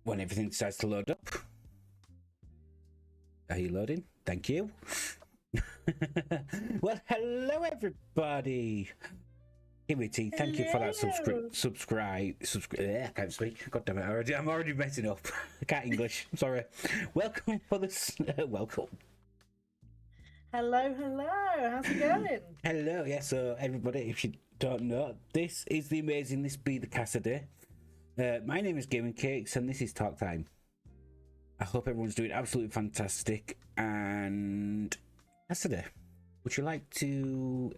when everything decides to load up. Are you loading? Thank you. Well, hello everybody. Kimmy, thank you for that subscribe. I can't speak. God damn it! I'm already messing up. I can't English. Sorry. Welcome for this. Welcome. Hello. How's it going? Hello. Yeah. So everybody, if you don't know, this is the amazing ThisBeTheCassidy. My name is Gaming Cakes, and this is Talk Time. I hope everyone's doing absolutely fantastic. And Cassidy, would you like to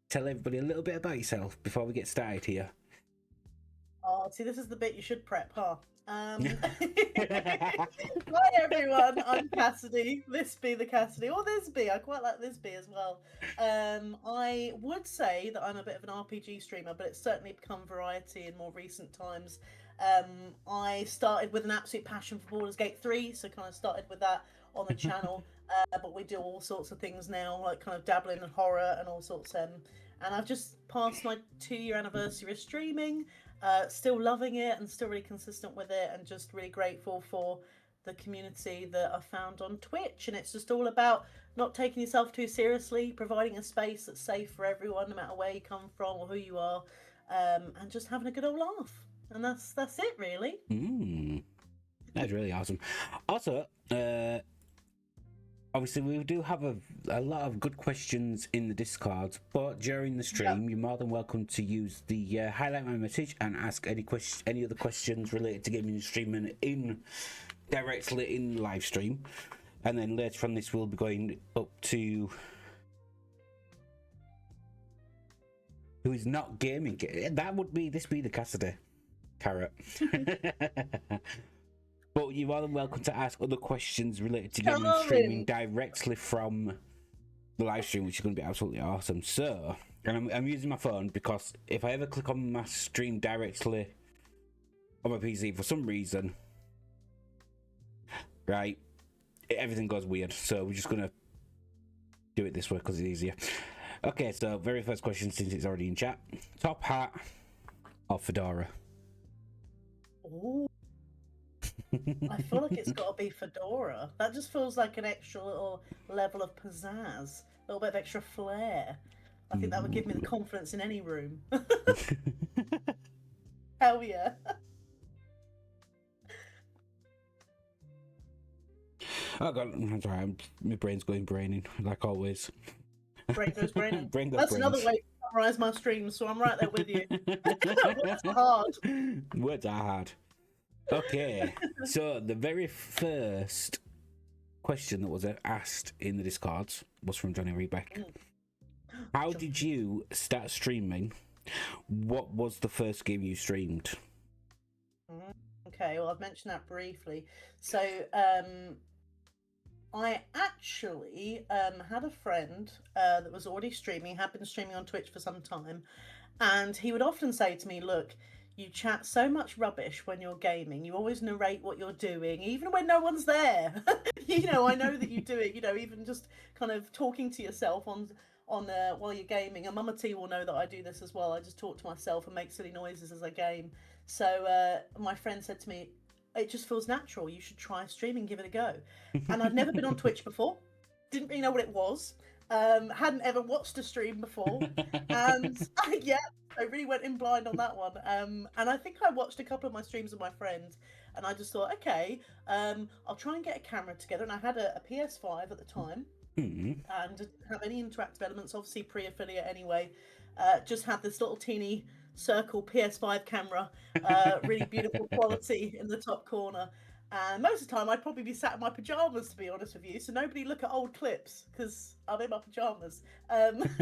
tell everybody a little bit about yourself before we get started here? Oh, see, this is the bit you should prep, huh? Hi everyone, I'm Cassidy. This be the Cassidy, or this be. I quite like this be as well. I would say that I'm a bit of an RPG streamer, but it's certainly become variety in more recent times. I started with an absolute passion for Baldur's Gate 3, so kind of started with that on the channel. But we do all sorts of things now, like kind of dabbling in horror and all sorts. And I've just passed my 2-year anniversary of streaming. Still loving it and still really consistent with it, and just really grateful for the community that I found on Twitch. And it's just all about not taking yourself too seriously, providing a space that's safe for everyone, no matter where you come from or who you are, and just having a good old laugh. And that's it, really. That's really awesome. Also, obviously, we do have a lot of good questions in the Discord, but during the stream, You're more than welcome to use the highlight my message and ask any other questions related to gaming and streaming directly in live stream. And then later on this, we'll be going up to who is not gaming. That would be ThisBeTheCassidy. Carrot. But you're more than welcome to ask other questions related to gaming and streaming directly from the live stream, which is going to be absolutely awesome. So, and I'm using my phone because if I ever click on my stream directly on my PC for some reason, right, everything goes weird. So we're just going to do it this way because it's easier. Okay, so very first question, since it's already in chat. Top hat or fedora? Ooh. I feel like it's got to be fedora. That just feels like an extra little level of pizzazz, a little bit of extra flair. I think that would give me the confidence in any room. Hell yeah. Oh god, I'm sorry, my brain's going braining, like always. Brain goes braining. Brain goes That's braining. another way to summarize my streams, so I'm right there with you. Words are hard. Words are hard. Okay, so the very first question that was asked in the Discords was from Johnny Rebeck. How did you start streaming? What was the first game you streamed? Okay, well, I've mentioned that briefly. So, I actually had a friend that was already streaming, had been streaming on Twitch for some time, and he would often say to me, look, you chat so much rubbish when you're gaming. You always narrate what you're doing, even when no one's there. I know that you do it, even just kind of talking to yourself on while you're gaming. And Mama T will know that I do this as well. I just talk to myself and make silly noises as I game. So my friend said to me, it just feels natural. You should try streaming, give it a go. And I'd never been on Twitch before. Didn't really know what it was. Hadn't ever watched a stream before. And I really went in blind on that one. And I think I watched a couple of my streams with my friend, and I just thought, okay, I'll try and get a camera together. And I had a PS5 at the time, and didn't have any interactive elements, obviously pre-affiliate anyway. Just had this little teeny circle PS5 camera, really beautiful quality in the top corner. And most of the time, I'd probably be sat in my pajamas, to be honest with you. So nobody look at old clips because I'm in my pajamas,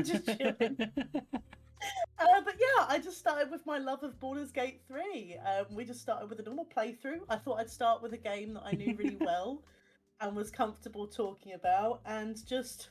just chilling. But yeah, I just started with my love of Baldur's Gate 3. We just started with a normal playthrough. I thought I'd start with a game that I knew really well and was comfortable talking about, and just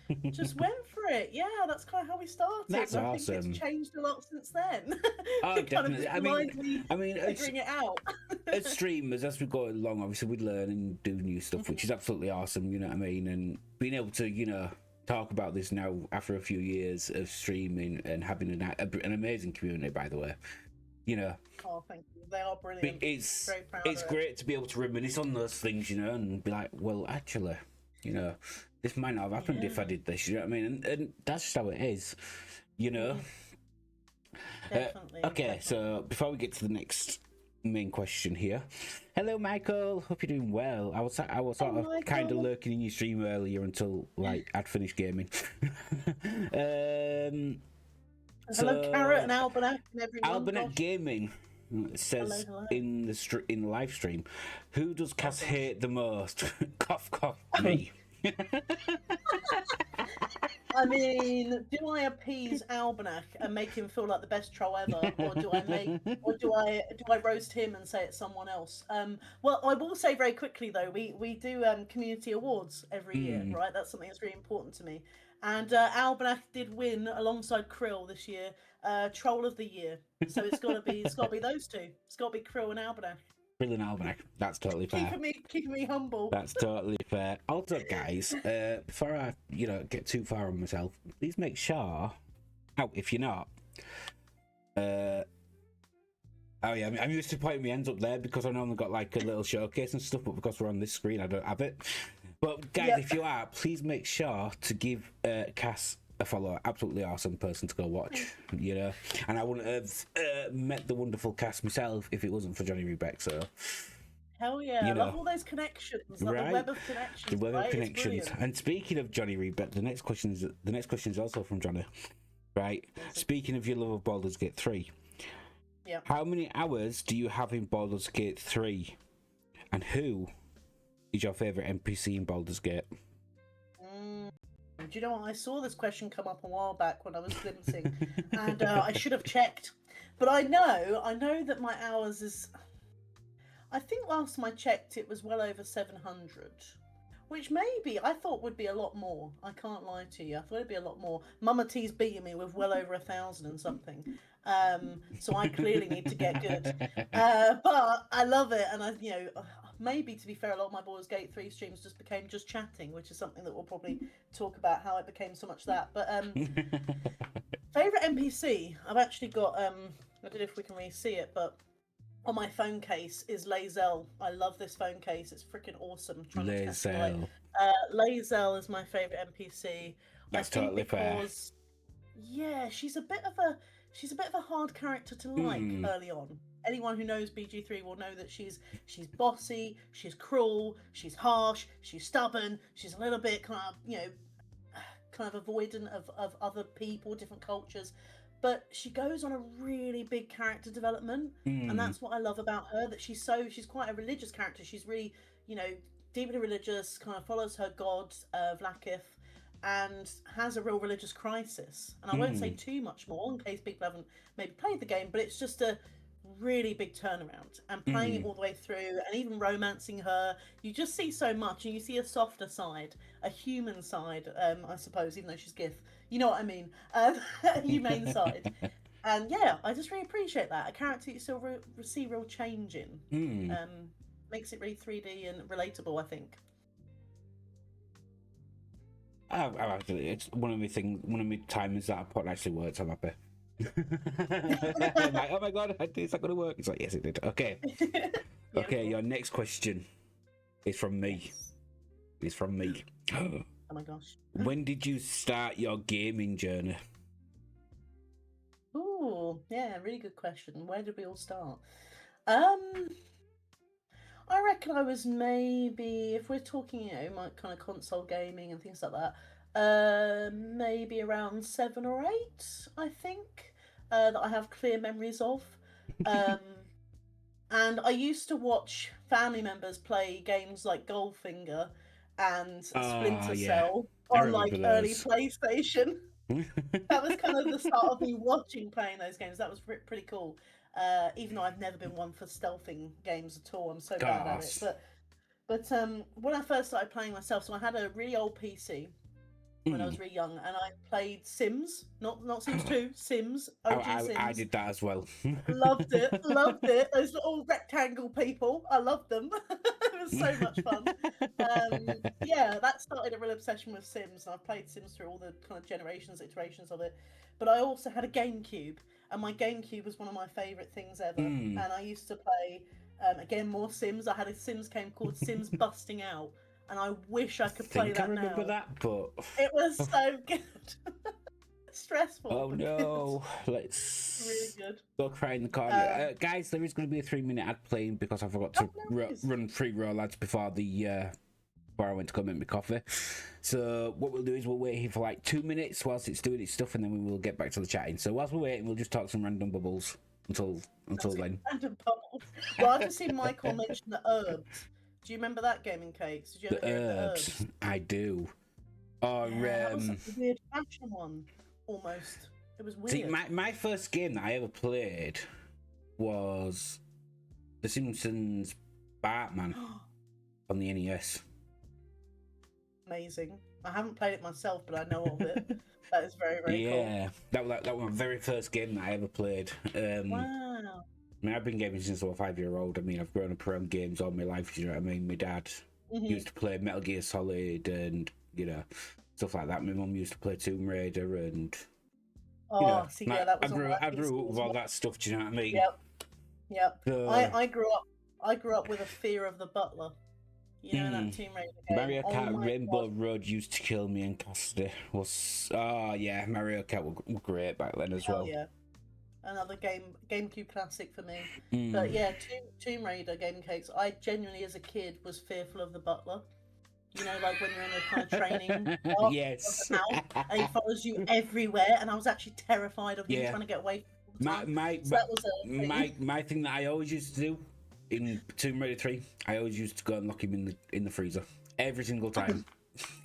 went for it. Yeah, that's kind of how we started. That's and I awesome. think it's changed a lot since then. Oh, definitely. I mean, figuring it out. As streamers, as we go along, obviously we learn and do new stuff, which is absolutely awesome. You know what I mean? And being able to, talk about this now after a few years of streaming and having an amazing community, by the way. you know, Oh, thank you. They are brilliant. it's Very proud it's of it. great to be able to reminisce on those things, you know, and be like, well, actually, you know, this might not have happened if I Yeah. did this. You know what I mean? And that's just how it is, you know. Definitely. Okay, Definitely. so before we get to the next main question here, hello, Michael. Hope you're doing well. I was sort of kind of Michael. lurking in your stream earlier until like I'd finished gaming. Hello, Carrot and So Almanac and everyone. Albinet Gosh. Gaming Hello, says hello. in the live stream, who does Oh, Cass gosh. hate the most? Cough, cough, me. I mean, do I appease Almanac and make him feel like the best troll ever, or do I roast him and say it's someone else? Well, I will say very quickly though, we do community awards every year, right? That's something that's really important to me. And Almanac did win alongside Krill this year, Troll of the Year. So it's got to be those two. It's got to be Krill and Almanac. Brilliant Albinet. That's totally fair. Keeping me humble. That's totally fair. Also, guys, before I, get too far on myself, please make sure. Oh, if you're not, oh yeah, I'm used to pointing my hands up there because I normally got like a little showcase and stuff, but because we're on this screen, I don't have it. But guys, if you are, please make sure to give Cass a follow. Absolutely awesome person to go watch, you know. And I wouldn't have met the wonderful Cass myself if it wasn't for Johnny Rebeck. So. Hell yeah, I love all those connections, like the web of connections. The web right? of connections. And speaking of Johnny Rebeck, the next question is also from Johnny. Right. Speaking of your love of Baldur's Gate 3. Yeah. How many hours do you have in Baldur's Gate 3? And who is your favourite NPC in Baldur's Gate? Do you know what? I saw this question come up a while back when I was glimpsing, and I should have checked. But I know that my hours is. I think last time I checked, it was well over 700, which maybe I thought would be a lot more. I can't lie to you. I thought it'd be a lot more. Mama T's beating me with well over 1,000 and something. So I clearly need to get good. But I love it, and maybe to be fair, a lot of my Baldur's Gate 3 streams just became just chatting, which is something that we'll probably talk about how it became so much that. But favorite NPC, I've actually got. I don't know if we can really see it, but. On my phone case is Lae'zel. I love this phone case. It's freaking awesome. Lae'zel. Lae'zel is my favorite NPC. That's totally fair. Yeah, she's a bit of a hard character to like early on. Anyone who knows BG3 will know that she's bossy, she's cruel, she's harsh, she's stubborn, she's a little bit kind of avoidant of other people, different cultures. But she goes on a really big character development, and that's what I love about her. That she's quite a religious character. She's really, deeply religious. Kind of follows her god, Vlaakith, and has a real religious crisis. And I won't say too much more in case people haven't maybe played the game, but it's just a really big turnaround. And playing it all the way through, and even romancing her, you just see so much, and you see a softer side, a human side, I suppose, even though she's Gith. You know what I mean? Humane side. And yeah, I just really appreciate that. A character you still see real change in. Makes it really 3D and relatable, I think. It's one of my timers that I put actually works. I'm happy. I'm like, oh my god, is that going to work? It's like, yes, it did. Okay. Okay, your next question is from me. Yes. It's from me. Oh my gosh. When did you start your gaming journey? Ooh, yeah, really good question. Where did we all start? I reckon I was maybe, if we're talking, my kind of console gaming and things like that, maybe around 7 or 8, I think, that I have clear memories of. And I used to watch family members play games like Goldfinger and Splinter Cell on like early PlayStation. That was kind of the start of me playing those games. That was pretty cool. Even though I've never been one for stealthing games at all, I'm so bad at it. But when I first started playing myself, so I had a really old PC when I was really young, and I played Sims, not Sims 2, Sims, OG Sims. I did that as well. Loved it. Those little rectangle people, I loved them. It was so much fun. Yeah, that started a real obsession with Sims, and I've played Sims through all the kind of iterations of it. But I also had a GameCube, and my GameCube was one of my favourite things ever. Mm. And I used to play, again, more Sims. I had a Sims game called Sims Busting Out, and I wish I could play that I remember now. that, but it was so good. Stressful. oh no, let's really good. go cry in the corner. Guys, there is going to be a 3-minute ad playing because I forgot to run 3 roll ads before I went to go make my coffee. So what we'll do is we'll wait here for like 2 minutes whilst it's doing its stuff, and then we will get back to the chatting. So whilst we're waiting, we'll just talk some random bubbles until then. Random bubbles. Well, I've just seen Michael mention the herbs. Do you remember that Gaming Cakes? Did you ever hear the herbs? I do. Or that was a weird fashion one, almost. It was weird. See, my first game that I ever played was The Simpsons Batman on the NES. Amazing. I haven't played it myself, but I know of it. That is very, very cool. Yeah, that was my very first game that I ever played. Wow. I mean, I've been gaming since I was a 5-year-old. I mean, I've grown up around games all my life. You know what I mean? My dad used to play Metal Gear Solid and stuff like that. My mum used to play Tomb Raider and that was I grew up with all that stuff. Do you know what I mean? Yep. I grew up with a fear of the butler. You know that Tomb Raider game. Mario Kart Rainbow Road used to kill me, and Cassidy was Mario Kart was great back then as well. Yeah. Another GameCube classic for me. But yeah, Tomb Raider Game Cakes. I genuinely, as a kid, was fearful of the butler. You know, like when you're in a kind of training yes, of the house, and he follows you everywhere. And I was actually terrified of him trying to get away from my thing that I always used to do in Tomb Raider 3, I always used to go and lock him in the freezer every single time.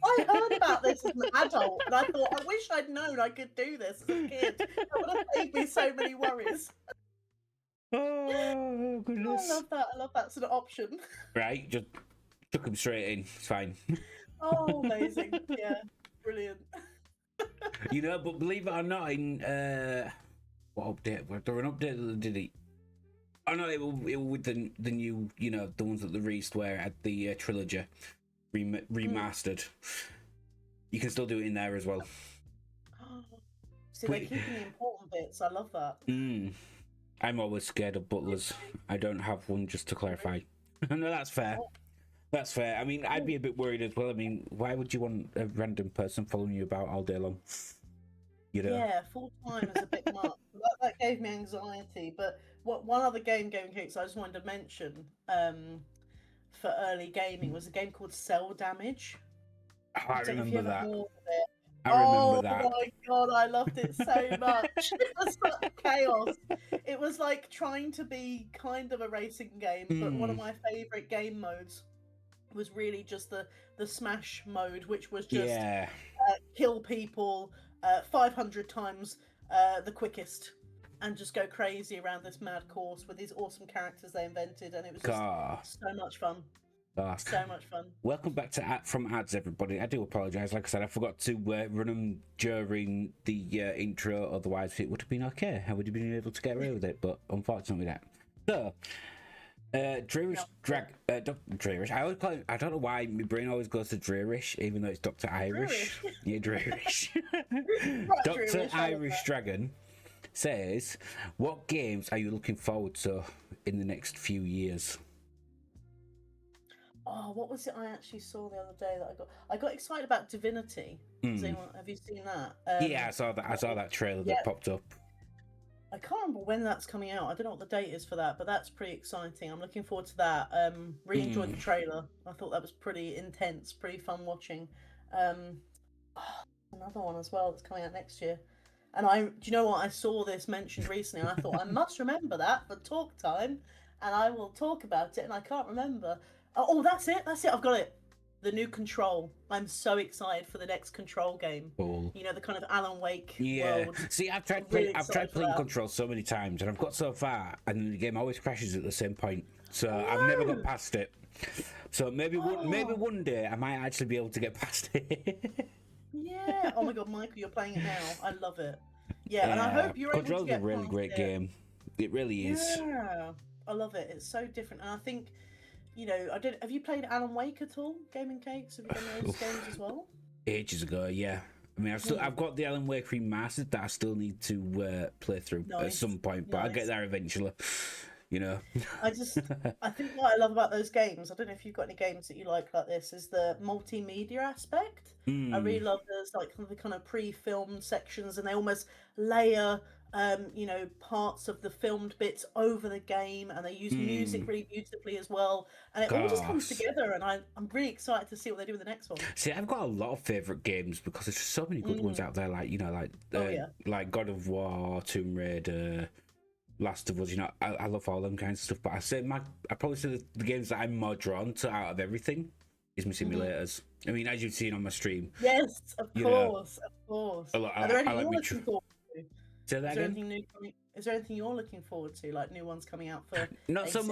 I heard about this as an adult, and I thought, I wish I'd known I could do this as a kid. That would have saved me so many worries. Oh, goodness. I love that sort of option. Right, just took him straight in. It's fine. Oh, amazing. Yeah, brilliant. But believe it or not, in what update? Was there an update that they did it? Oh no, it was with the new, the ones that they released where at the trilogy remastered. You can still do it in there as well. See, they're keeping the important bits. I love that. I'm always scared of butlers. I don't have one, just to clarify. No, that's fair. That's fair. I mean, I'd be a bit worried as well. I mean, why would you want a random person following you about all day long? Yeah, full time is a bit much. That gave me anxiety. But one other Gaming Cakes I just wanted to mention for early gaming was a game called Cell Damage. I remember that. Oh my god, I loved it so much. It was such chaos. It was like trying to be kind of a racing game, but one of my favourite game modes was really just the smash mode, which was just kill people 500 times the quickest and just go crazy around this mad course with these awesome characters they invented, and it was just so much fun. So much fun. Welcome back to From Ads, everybody. I do apologise. Like I said, I forgot to run them during the intro. Otherwise, it would have been okay. I would have been able to get away with it, but unfortunately, that. So, Drearish. I always call it, I don't know why my brain always goes to Drearish, even though it's Dr. Irish. Yeah, Drearish. Dr. Irish Dragon says, "What games are you looking forward to in the next few years?" Oh, what was it I actually saw the other day that I got excited about Divinity. Have you seen that? Yeah, I saw that trailer that popped up. I can't remember when that's coming out. I don't know what the date is for that, but that's pretty exciting. I'm looking forward to that. Really enjoyed the trailer. I thought that was pretty intense, pretty fun watching. Another one as well that's coming out next year. And do you know what? I saw this mentioned recently, and I thought I must remember that for talk time, and I will talk about it. And I can't remember. Oh, that's it. I've got it. The new Control. I'm so excited for the next Control game. Cool. The kind of Alan Wake world. See, I've tried playing Control so many times, and I've got so far, and the game always crashes at the same point. So I've never got past it. So maybe one day I might actually be able to get past it. Yeah. Oh my God, Michael, you're playing it now. I love it. Yeah, and I hope you're able to Control's get a really great game. It really is. Yeah, I love it. It's so different, and I think. Have you played Alan Wake at all? Gaming Cakes? Have you done those games as well? Ages ago, yeah. I mean, I've got the Alan Wake remastered that I still need to play through at some point, but I'll get there eventually. You know. I think what I love about those games, I don't know if you've got any games that you like this, is the multimedia aspect. I really love those the kind of pre-filmed sections, and they almost layer parts of the filmed bits over the game, and they use music really beautifully as well, and it all just comes together, and I'm really excited to see what they do with the next one. See, I've got a lot of favourite games because there's so many good ones out there, like God of War, Tomb Raider, Last of Us. I love all them kinds of stuff, but I probably say the games that I'm more drawn to out of everything is my simulators. I mean, as you've seen on my stream. Yes, of course. Are there any you're looking forward to? Say that again? Is there anything you're looking forward to, like new ones coming out for? Not so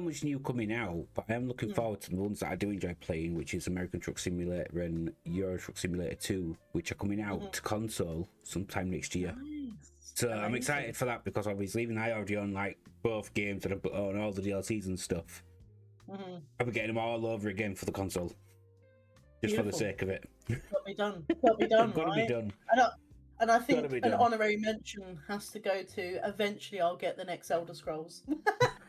much new coming out, but I am looking forward to the ones that I do enjoy playing, which is American Truck Simulator and Euro Truck Simulator 2, which are coming out to console sometime next year. Nice. So I'm excited for that because obviously even I already own both games and I own all the DLCs and stuff. I'll be getting them all over again for the console, just for the sake of it. Got to be done. Got to be done. Got to be done. And I think an honorary mention has to go to eventually I'll get the next Elder Scrolls.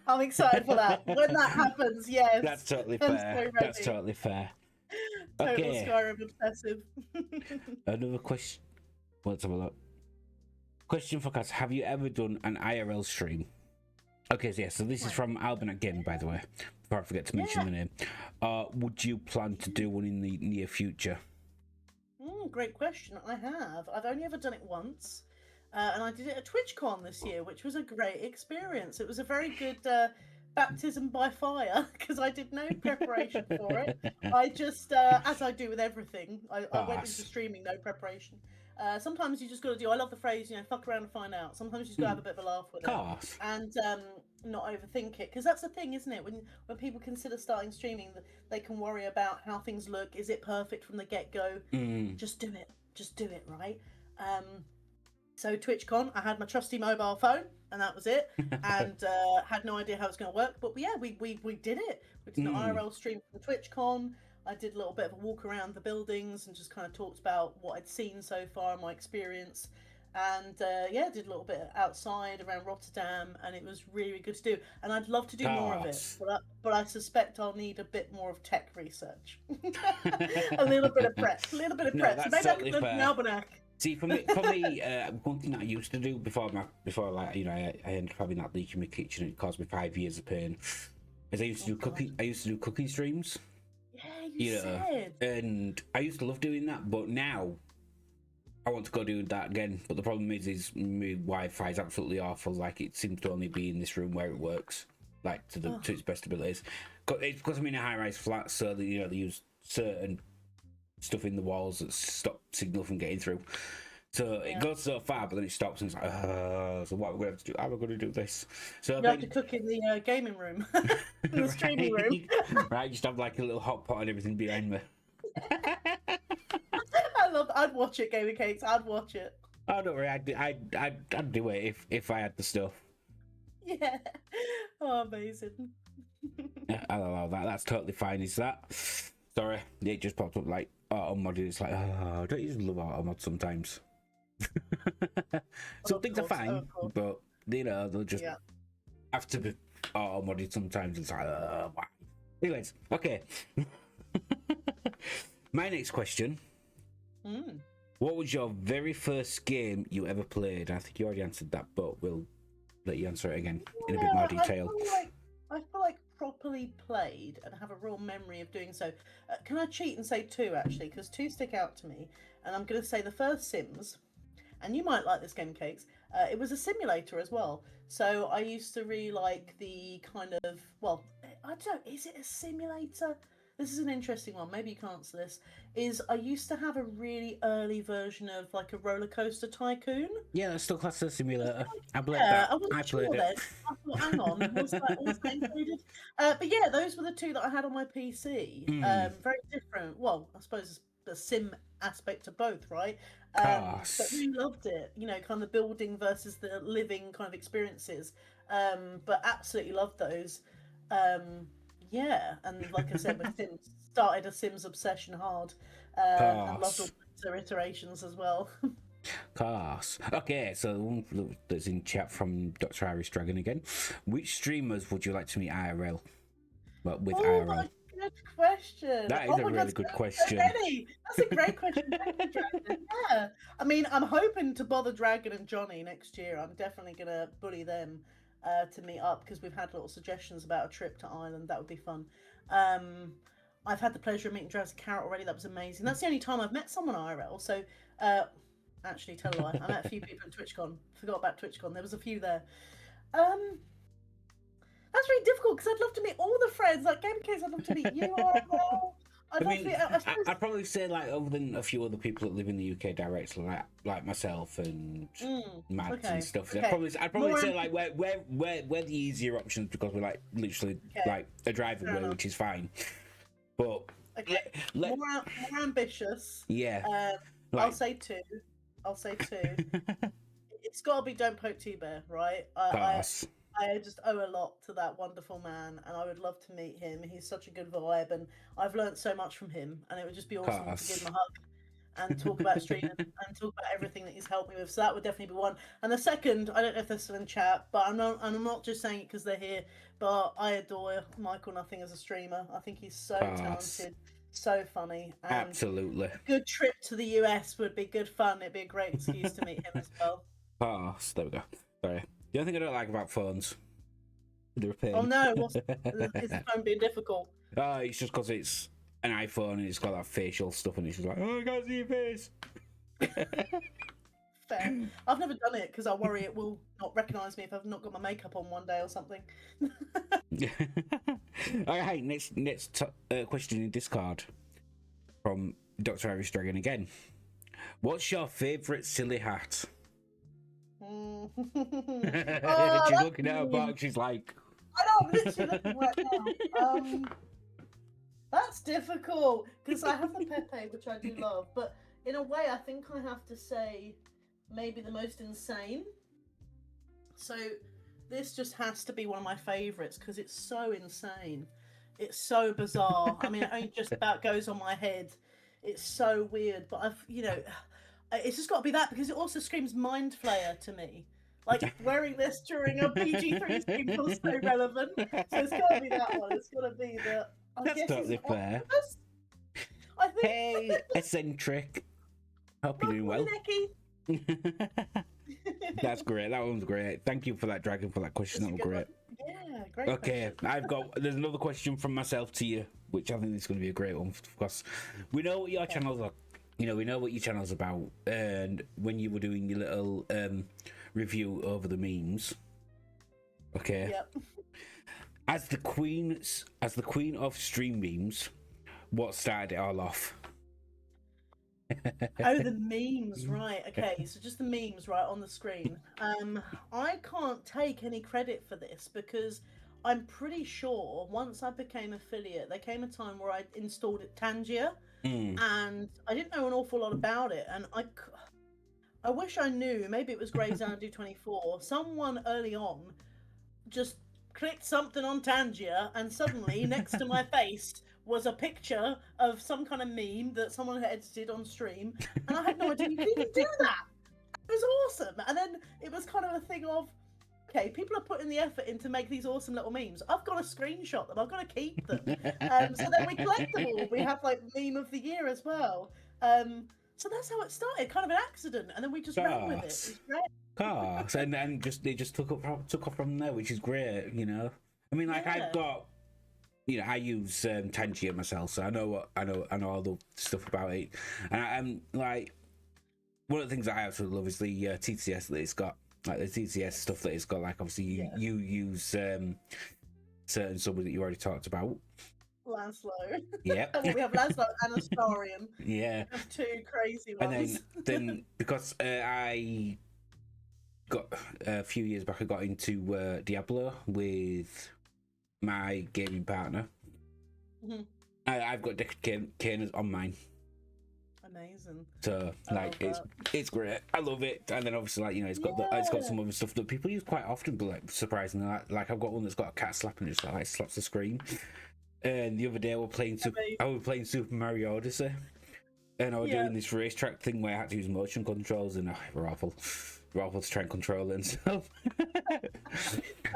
I'm excited for that. When that happens, yes. That's totally fair. That's totally fair. Total Skyrim obsessive. Another question. Let's have a look. Question for Cass. Have you ever done an IRL stream? Okay, so this is from Alban again, by the way, before I forget to mention the name. Would you plan to do one in the near future? Great question. I have. I've only ever done it once, and I did it at TwitchCon this year, which was a great experience. It was a very good baptism by fire because I did no preparation for it. I just, as I do with everything, I went into streaming no preparation. Sometimes you just got to do. I love the phrase, fuck around and find out. Sometimes you just got to have a bit of a laugh with it, and not overthink it. Because that's the thing, isn't it? When people consider starting streaming, they can worry about how things look. Is it perfect from the get go? Just do it, right? So TwitchCon, I had my trusty mobile phone, and that was it. And had no idea how it's going to work. But yeah, we did it. We did an IRL stream from TwitchCon. I did a little bit of a walk around the buildings and just kind of talked about what I'd seen so far, my experience. And did a little bit outside around Rotterdam, and it was really, really good to do. And I'd love to do more of it, but I suspect I'll need a bit more of tech research. a little bit of prep. So maybe I could look an almanac. See, for me, one thing that I used to do before I ended up having that leak in my kitchen and it caused me 5 years of pain, is I used to do cooking streams. Yeah, you said. And I used to love doing that, but now I want to go do that again. But the problem is my Wi-Fi is absolutely awful. Like, it seems to only be in this room where it works, like to its best abilities. It's because I'm in a high-rise flat, so they use certain stuff in the walls that stop signal from getting through. So it goes so far, but then it stops, and it's like, so what are we going to do? How are we going to do this? So you have to cook in the gaming room, in the streaming room. Right, just have like a little hot pot and everything behind me. I'd watch it, Gaming Cakes. I'd watch it. Oh, don't worry. I'd do it if I had the stuff. Yeah. Oh, amazing. Yeah, I'll allow that. That's totally fine. Is that? Sorry, it just popped up like auto mod. It's like, don't you just love auto mod sometimes? Some things are fine, but they'll just have to be auto modded sometimes. It's like, wow. Anyways, okay. My next question. What was your very first game you ever played? I think you already answered that, but we'll let you answer it again in a bit more detail. I feel like properly played and have a real memory of doing so. Can I cheat and say 2 actually? Because 2 stick out to me, and I'm going to say the first Sims. And you might like this game, Cakes. It was a simulator as well. So I used to really like the kind of, I don't know, is it a simulator? This is an interesting one. Maybe you can answer this. I used to have a really early version of like a roller coaster tycoon. Yeah, that's still classed as a simulator. I played that. I wasn't sure then. I thought, hang on, was that included? But yeah, those were the 2 that I had on my PC. Very different. Well, I suppose the sim aspect to both, right? But we loved it. Kind of building versus the living kind of experiences. But absolutely loved those. Yeah, and like I said, with Sims, started a Sims obsession hard, and loved all better iterations as well. Course. Okay, so the one that's in chat from Dr. Irish Dragon again. Which streamers would you like to meet IRL? Well, with Oh IRL. my good question. That is Oh a my really God, good so question. many. That's a great question. Thank you, Dragon. Yeah. I mean, I'm hoping to bother Dragon and Johnny next year. I'm definitely gonna bully them to meet up because we've had little suggestions about a trip to Ireland. That would be fun. I've had the pleasure of meeting Jurassic Carrot already. That was amazing. That's the only time I've met someone IRL. So, actually, tell a lie. I met a few people at TwitchCon. Forgot about TwitchCon. There was a few there. That's really difficult because I'd love to meet all the friends. Like Game Case, I'd love to meet you all. I'd love to meet. I'd probably say like other than a few other people that live in the UK directly, like myself and Mads and stuff. Okay. I'd probably say like we're the easier options because we're like literally like a drive away, which is fine. But more ambitious. Yeah. I'll say two. It's got to be Don't Poke T-Bear, right? I just owe a lot to that wonderful man, and I would love to meet him. He's such a good vibe, and I've learned so much from him, and it would just be awesome to give him a hug and talk about streaming and talk about everything that he's helped me with. So that would definitely be one. And the second, I don't know if they're still in chat, but I'm not just saying it because they're here, but I adore Michael Nothing as a streamer. I think he's so talented, so funny. And absolutely. A good trip to the US would be good fun. It'd be a great excuse to meet him as well. There we go. Sorry. The only thing I don't like about phones, they're a pain. Oh no, is the phone being difficult? It's just because it's an iPhone and it's got that facial stuff and it's just like, oh, I can't see your face. Fair. I've never done it because I worry it will not recognise me if I've not got my makeup on one day or something. Alright, next question in Discord from Dr. Irish Dragon again. What's your favourite silly hat? She's looking at her box. She's like, I know, I'm literally looking right now. That's difficult because I have the Pepe, which I do love, but in a way, I think I have to say maybe the most insane. So this just has to be one of my favourites because it's so insane. It's so bizarre. I mean, it only just about goes on my head. It's so weird, but it's just got to be that because it also screams Mind Flayer to me. Like, wearing this during a PG-13 stream feels so relevant. So it's got to be that one. It's got to be the... That's totally fair. I think... Hey, eccentric. Hope you're doing well. That's great. That one's great. Thank you for that, Dragon, for that question. That was great. Yeah, great. Okay, there's another question from myself to you, which I think is going to be a great one because we know what your channels are. You know, we know what your channel's about, and when you were doing your little review over the memes, okay. Yep. As the queen of stream memes, what started it all off? Oh, the memes, right? Okay, so just the memes, right, on the screen. I can't take any credit for this because I'm pretty sure once I became affiliate, there came a time where I installed it Tangier. And I didn't know an awful lot about it, and I wish I knew. Maybe it was Grey Xanadu 24. Someone early on just clicked something on Tangier, and suddenly next to my face was a picture of some kind of meme that someone had edited on stream, and I had no idea you could even do that. It was awesome, and then it was kind of a thing of, okay, people are putting the effort in to make these awesome little memes. I've got to screenshot them. I've got to keep them. So then we collect them all. We have like meme of the year as well. So that's how it started, kind of an accident, and then we just ran with it. It was great. And then they just took off from there, which is great. You know, I mean, like I've got, you know, I use Tangier myself, so I know all the stuff about it, and I'm like, one of the things that I absolutely love is the TTS that it's got. Like the TTS stuff that it's got, like obviously you use certain subs that you already talked about. Laszlo. Yeah. We have Laszlo and Astarian. Yeah. We have two crazy ones. And then because I got a few years back, I got into Diablo with my gaming partner. Mm-hmm. I've got Deckard Cain on mine. Amazing. So like it's great. I love it. And then obviously, like, you know, it's got some other stuff that people use quite often, but like surprisingly, like I've got one that's got a cat slapping it, just like slaps the screen. And the other day I was playing Super Mario Odyssey, And I was doing this racetrack thing where I had to use motion controls, and we're awful. We're awful to try and control it and stuff.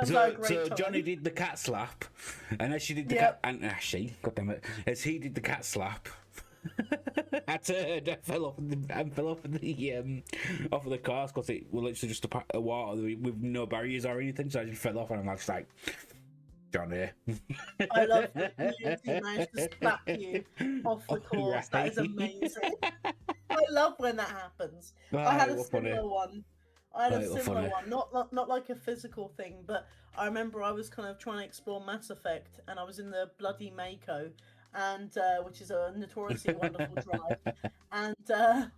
so Johnny did the cat slap, and as she did the cat, and God damn it, as he did the cat slap, I turned, I fell off of the cars because it was literally just a water with no barriers or anything. So I just fell off, and I'm just like, Johnny. I love that community managed to slap you off the course. Right. That is amazing. I love when that happens. I had a similar one. Not like a physical thing, but I remember I was kind of trying to explore Mass Effect, and I was in the bloody Mako, and which is a notoriously wonderful drive, and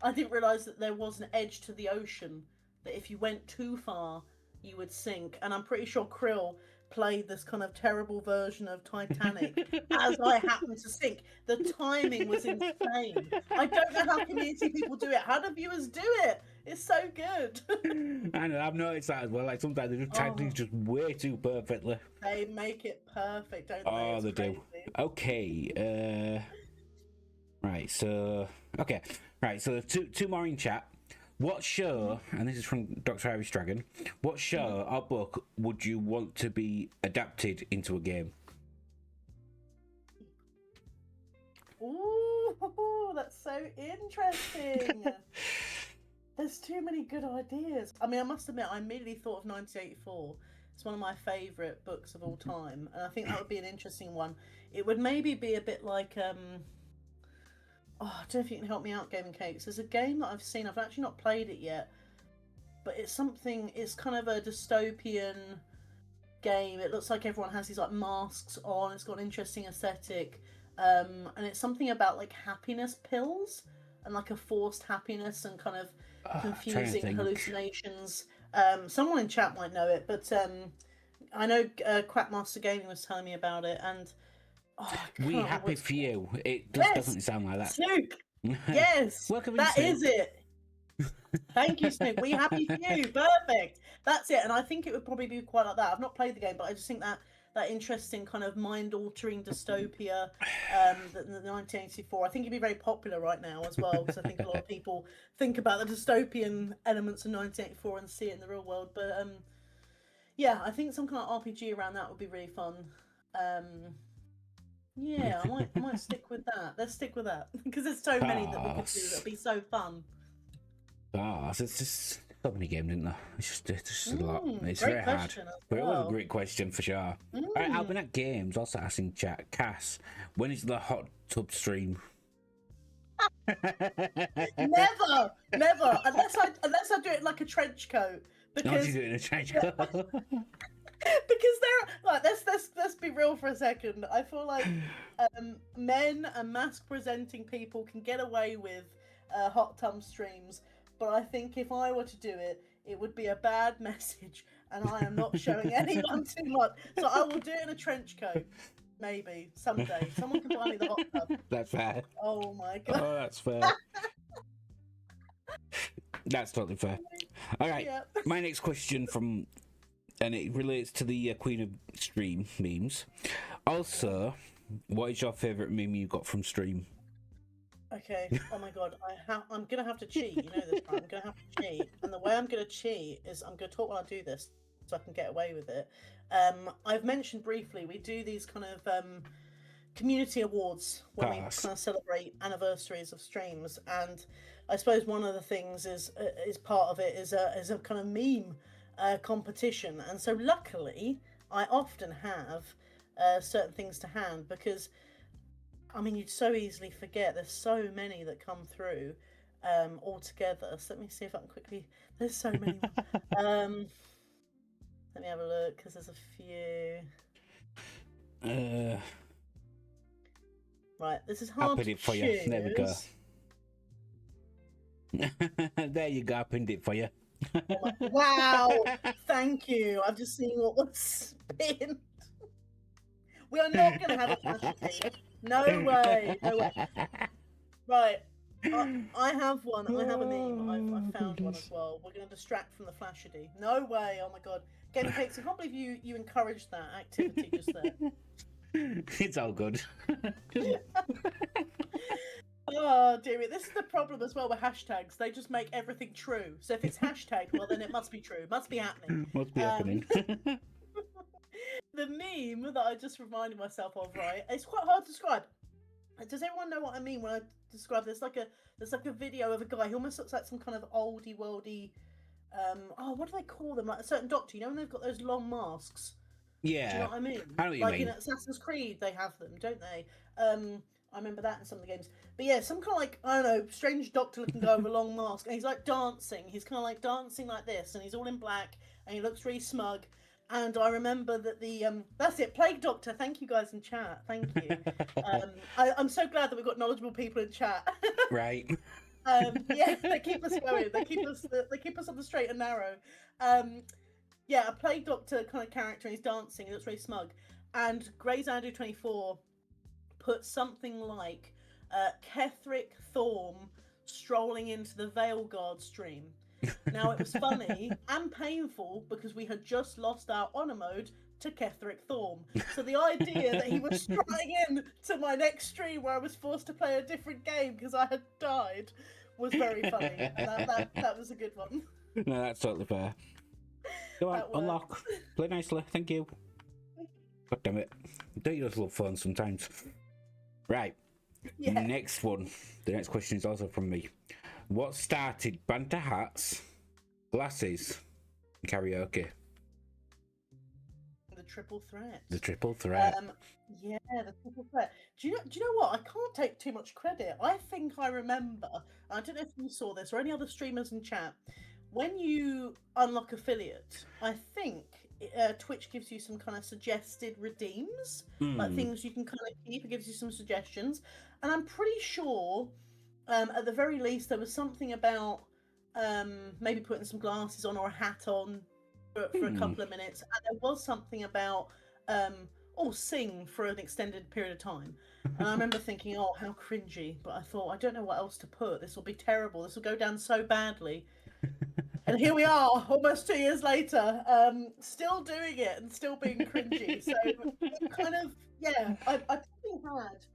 I didn't realise that there was an edge to the ocean, that if you went too far, you would sink, and I'm pretty sure Krill played this kind of terrible version of Titanic as I happened to sink. The timing was insane. I don't know how community people do it. How do viewers do it? It's so good. I know, I've noticed that as well. Like sometimes they just time things just way too perfectly. They make it perfect, don't they? Oh, they do. Okay. Right. So two more in chat. What show, and this is from Dr. Irish Dragon, what show or book would you want to be adapted into a game? Ooh, that's so interesting. There's too many good ideas. I mean, I must admit, I immediately thought of 1984. It's one of my favourite books of all time, and I think that would be an interesting one. It would maybe be a bit like... I don't know if you can help me out, Game and Cakes. There's a game that I've seen. I've actually not played it yet, but it's kind of a dystopian game. It looks like everyone has these like masks on. It's got an interesting aesthetic, and it's something about like happiness pills and like a forced happiness and kind of confusing hallucinations. Someone in chat might know it, but I know Quackmaster Gaming was telling me about it, and We Happy for You. It just doesn't sound like that. Snook. Yes, that is it. Thank you, Snook. We Happy for You. Perfect. That's it. And I think it would probably be quite like that. I've not played the game, but I just think that interesting kind of mind-altering dystopia, the 1984. I think it'd be very popular right now as well, because I think a lot of people think about the dystopian elements of 1984 and see it in the real world. But yeah, I think some kind of RPG around that would be really fun. Yeah, I might stick with that. Let's stick with that, because there's so many that we could do that'd be so fun. It's just so many games, isn't there? It's just a lot. It's very hard. But it was a great question for sure. Alright, I've been at games, also asking chat. Cass, when is the hot tub stream? Never, unless I do it like a trench coat. Because you do it in a trench coat. Because like let's be real for a second. I feel like men and mask presenting people can get away with hot tub streams, but I think if I were to do it, it would be a bad message, and I am not showing anyone too much. So I will do it in a trench coat, maybe someday. Someone can buy me the hot tub. That's fair. Oh my god. Oh, that's fair. That's totally fair. All right, my next question and it relates to the Queen of Stream memes. Also, what is your favourite meme you got from stream? Okay. Oh my god, I'm gonna have to cheat. You know this, right? I'm gonna have to cheat, and the way I'm gonna cheat is I'm gonna talk while I do this, so I can get away with it. I've mentioned briefly we do these kind of community awards when we kind of celebrate anniversaries of streams, and I suppose one of the things is part of it is a kind of meme competition, and so luckily I often have certain things to hand, because I mean you'd so easily forget. There's so many that come through all together. So let me see if I can quickly. There's so many. Let me have a look, because there's a few. Right, this is hard. I'll put it for you. There we go. There you go. I pinned it for you. Wow, thank you. I've just seen what was pinned. We are not going to have a flash. No way. Right, I have one. I have a meme. I found one as well. We're going to distract from the flashity. No way. Oh my god. Game Cakes, I can't believe you encouraged that activity just there. It's all good. Oh dear me, this is the problem as well with hashtags. They just make everything true. So if it's hashtag, well then it must be true. Must be happening. Must be happening. The meme that I just reminded myself of, right? It's quite hard to describe. Does everyone know what I mean when I describe this? There's like a video of a guy. He almost looks like some kind of oldie worldy. What do they call them? Like a certain doctor. You know when they've got those long masks. Yeah. Do you know what I mean? I know what you like mean. in Assassin's Creed, they have them, don't they? I remember that in some of the games. But yeah, some kind of like, I don't know, strange doctor looking guy with a long mask, and he's like dancing. He's kind of like dancing like this, and he's all in black, and he looks really smug. And I remember that that's it, Plague Doctor. Thank you guys in chat. Thank you. I'm so glad that we've got knowledgeable people in chat. Right. Yeah, they keep us going. They keep us on the straight and narrow. Yeah, a Plague Doctor kind of character, and he's dancing, and looks really smug. And Grey's Anatomy 24 put something like Ketherick Thorm strolling into the Veil Guard stream. Now, it was funny and painful because we had just lost our honor mode to Ketherick Thorm. So the idea that he was strolling in to my next stream where I was forced to play a different game because I had died was very funny. And that was a good one. No, that's totally fair. Go on, unlock. Play nicely, thank you. God damn it. Don't you just love fun sometimes? Right. Yeah. Next one. The next question is also from me. What started banter hats, glasses, and karaoke? The triple threat. The triple threat. Yeah, the triple threat. Do you know what? I can't take too much credit. I think I remember. I don't know if you saw this or any other streamers in chat. When you unlock affiliate, I think Twitch gives you some kind of suggested redeems, like things you can kind of keep. It gives you some suggestions, and I'm pretty sure. At the very least, there was something about maybe putting some glasses on or a hat on for a couple of minutes. And there was something about sing for an extended period of time. And I remember thinking, oh, how cringy. But I thought, I don't know what else to put. This will be terrible. This will go down so badly. And here we are, almost 2 years later, still doing it and still being cringy. So kind of, yeah, I probably had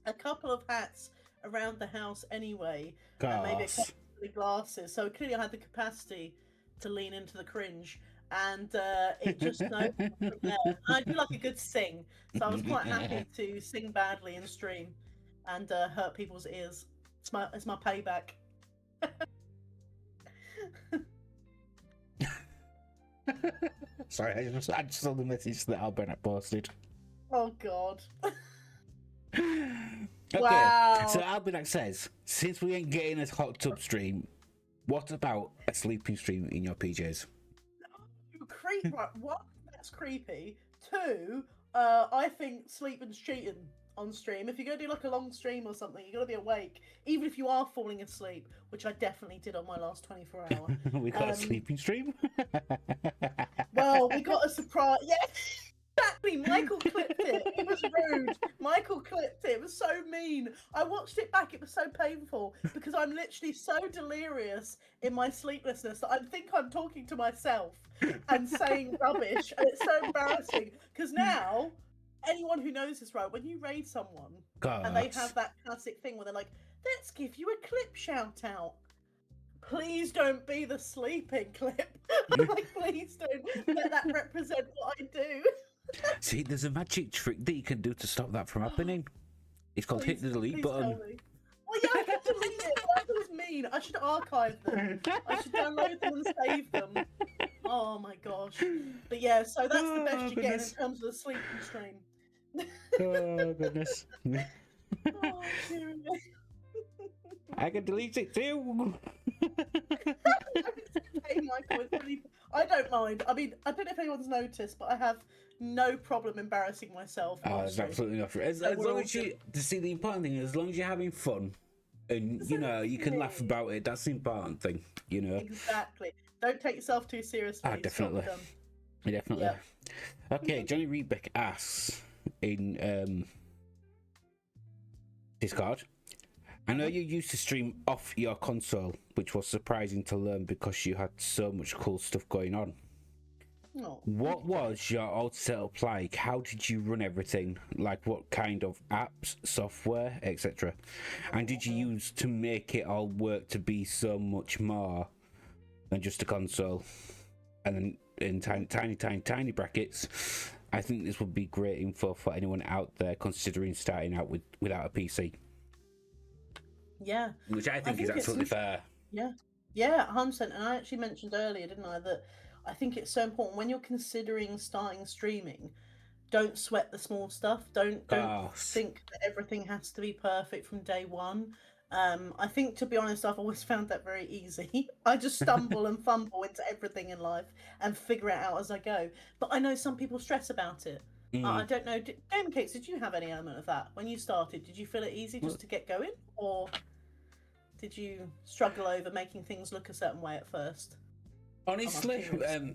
a couple of hats around the house anyway, and maybe a couple of glasses. So clearly I had the capacity to lean into the cringe, and it just snowballed from there. I do like a good sing, so I was quite happy to sing badly in stream and hurt people's ears. It's my payback. Sorry, I just saw the message that Albert posted. Oh God. Okay, wow. So Albinak says, since we ain't getting a hot tub stream, what about a sleeping stream in your PJs? Right, one, that's creepy. Two, I think sleeping's cheating on stream. If you're going to do like a long stream or something, you're going to be awake, even if you are falling asleep, which I definitely did on my last 24 hour. We got a sleeping stream? Well, we got a surprise. Yeah. Exactly, Michael clipped it. It was rude. Michael clipped it. It was so mean. I watched it back. It was so painful because I'm literally so delirious in my sleeplessness that I think I'm talking to myself and saying rubbish, and it's so embarrassing because now anyone who knows this, right, when you raid someone and they have that classic thing where they're like, let's give you a clip shout out. Please don't be the sleeping clip. I'm like, please don't let that represent what I do. See, there's a magic trick that you can do to stop that from happening. It's called hit the delete button. Well, yeah, I can delete it. That was mean. I should archive them. I should download them and save them. Oh my gosh. But yeah, so that's the best you get in terms of the sleeping stream. Oh goodness. Oh, dear me. I can delete it too. Hey, Michael, I don't mind. I mean, I don't know if anyone's noticed, but I have no problem embarrassing myself. Oh, that's absolutely not true. As long as you, to see, the important thing is, as long as you're having fun and you know you can laugh about it, that's the important thing. You know. Exactly. Don't take yourself too seriously. Ah, definitely. Definitely. Yep. Okay, Johnny Rebeck asks in Discord. I know you used to stream off your console, which was surprising to learn because you had so much cool stuff going on. Oh, thank What you, Kate. was your old setup like? How did you run everything? Like what kind of apps, software, etc. And did you use to make it all work to be so much more than just a console? And then in tiny brackets, I think this would be great info for anyone out there considering starting out without a PC. Yeah, Which I I think is think it's absolutely fair. yeah, yeah, 100%. And I actually mentioned earlier, didn't I, that I think it's so important when you're considering starting streaming. Don't sweat the small stuff. Don't Oh, think that everything has to be perfect from day one. I think, to be honest, I've always found that very easy. I just stumble and fumble into everything in life and figure it out as I go. But I know some people stress about it. I mm. don't know. Game Cakes, did you have any element of that when you started? Did you feel it easy Well, just to get going, or did you struggle over making things look a certain way at first? I'm honestly, curious.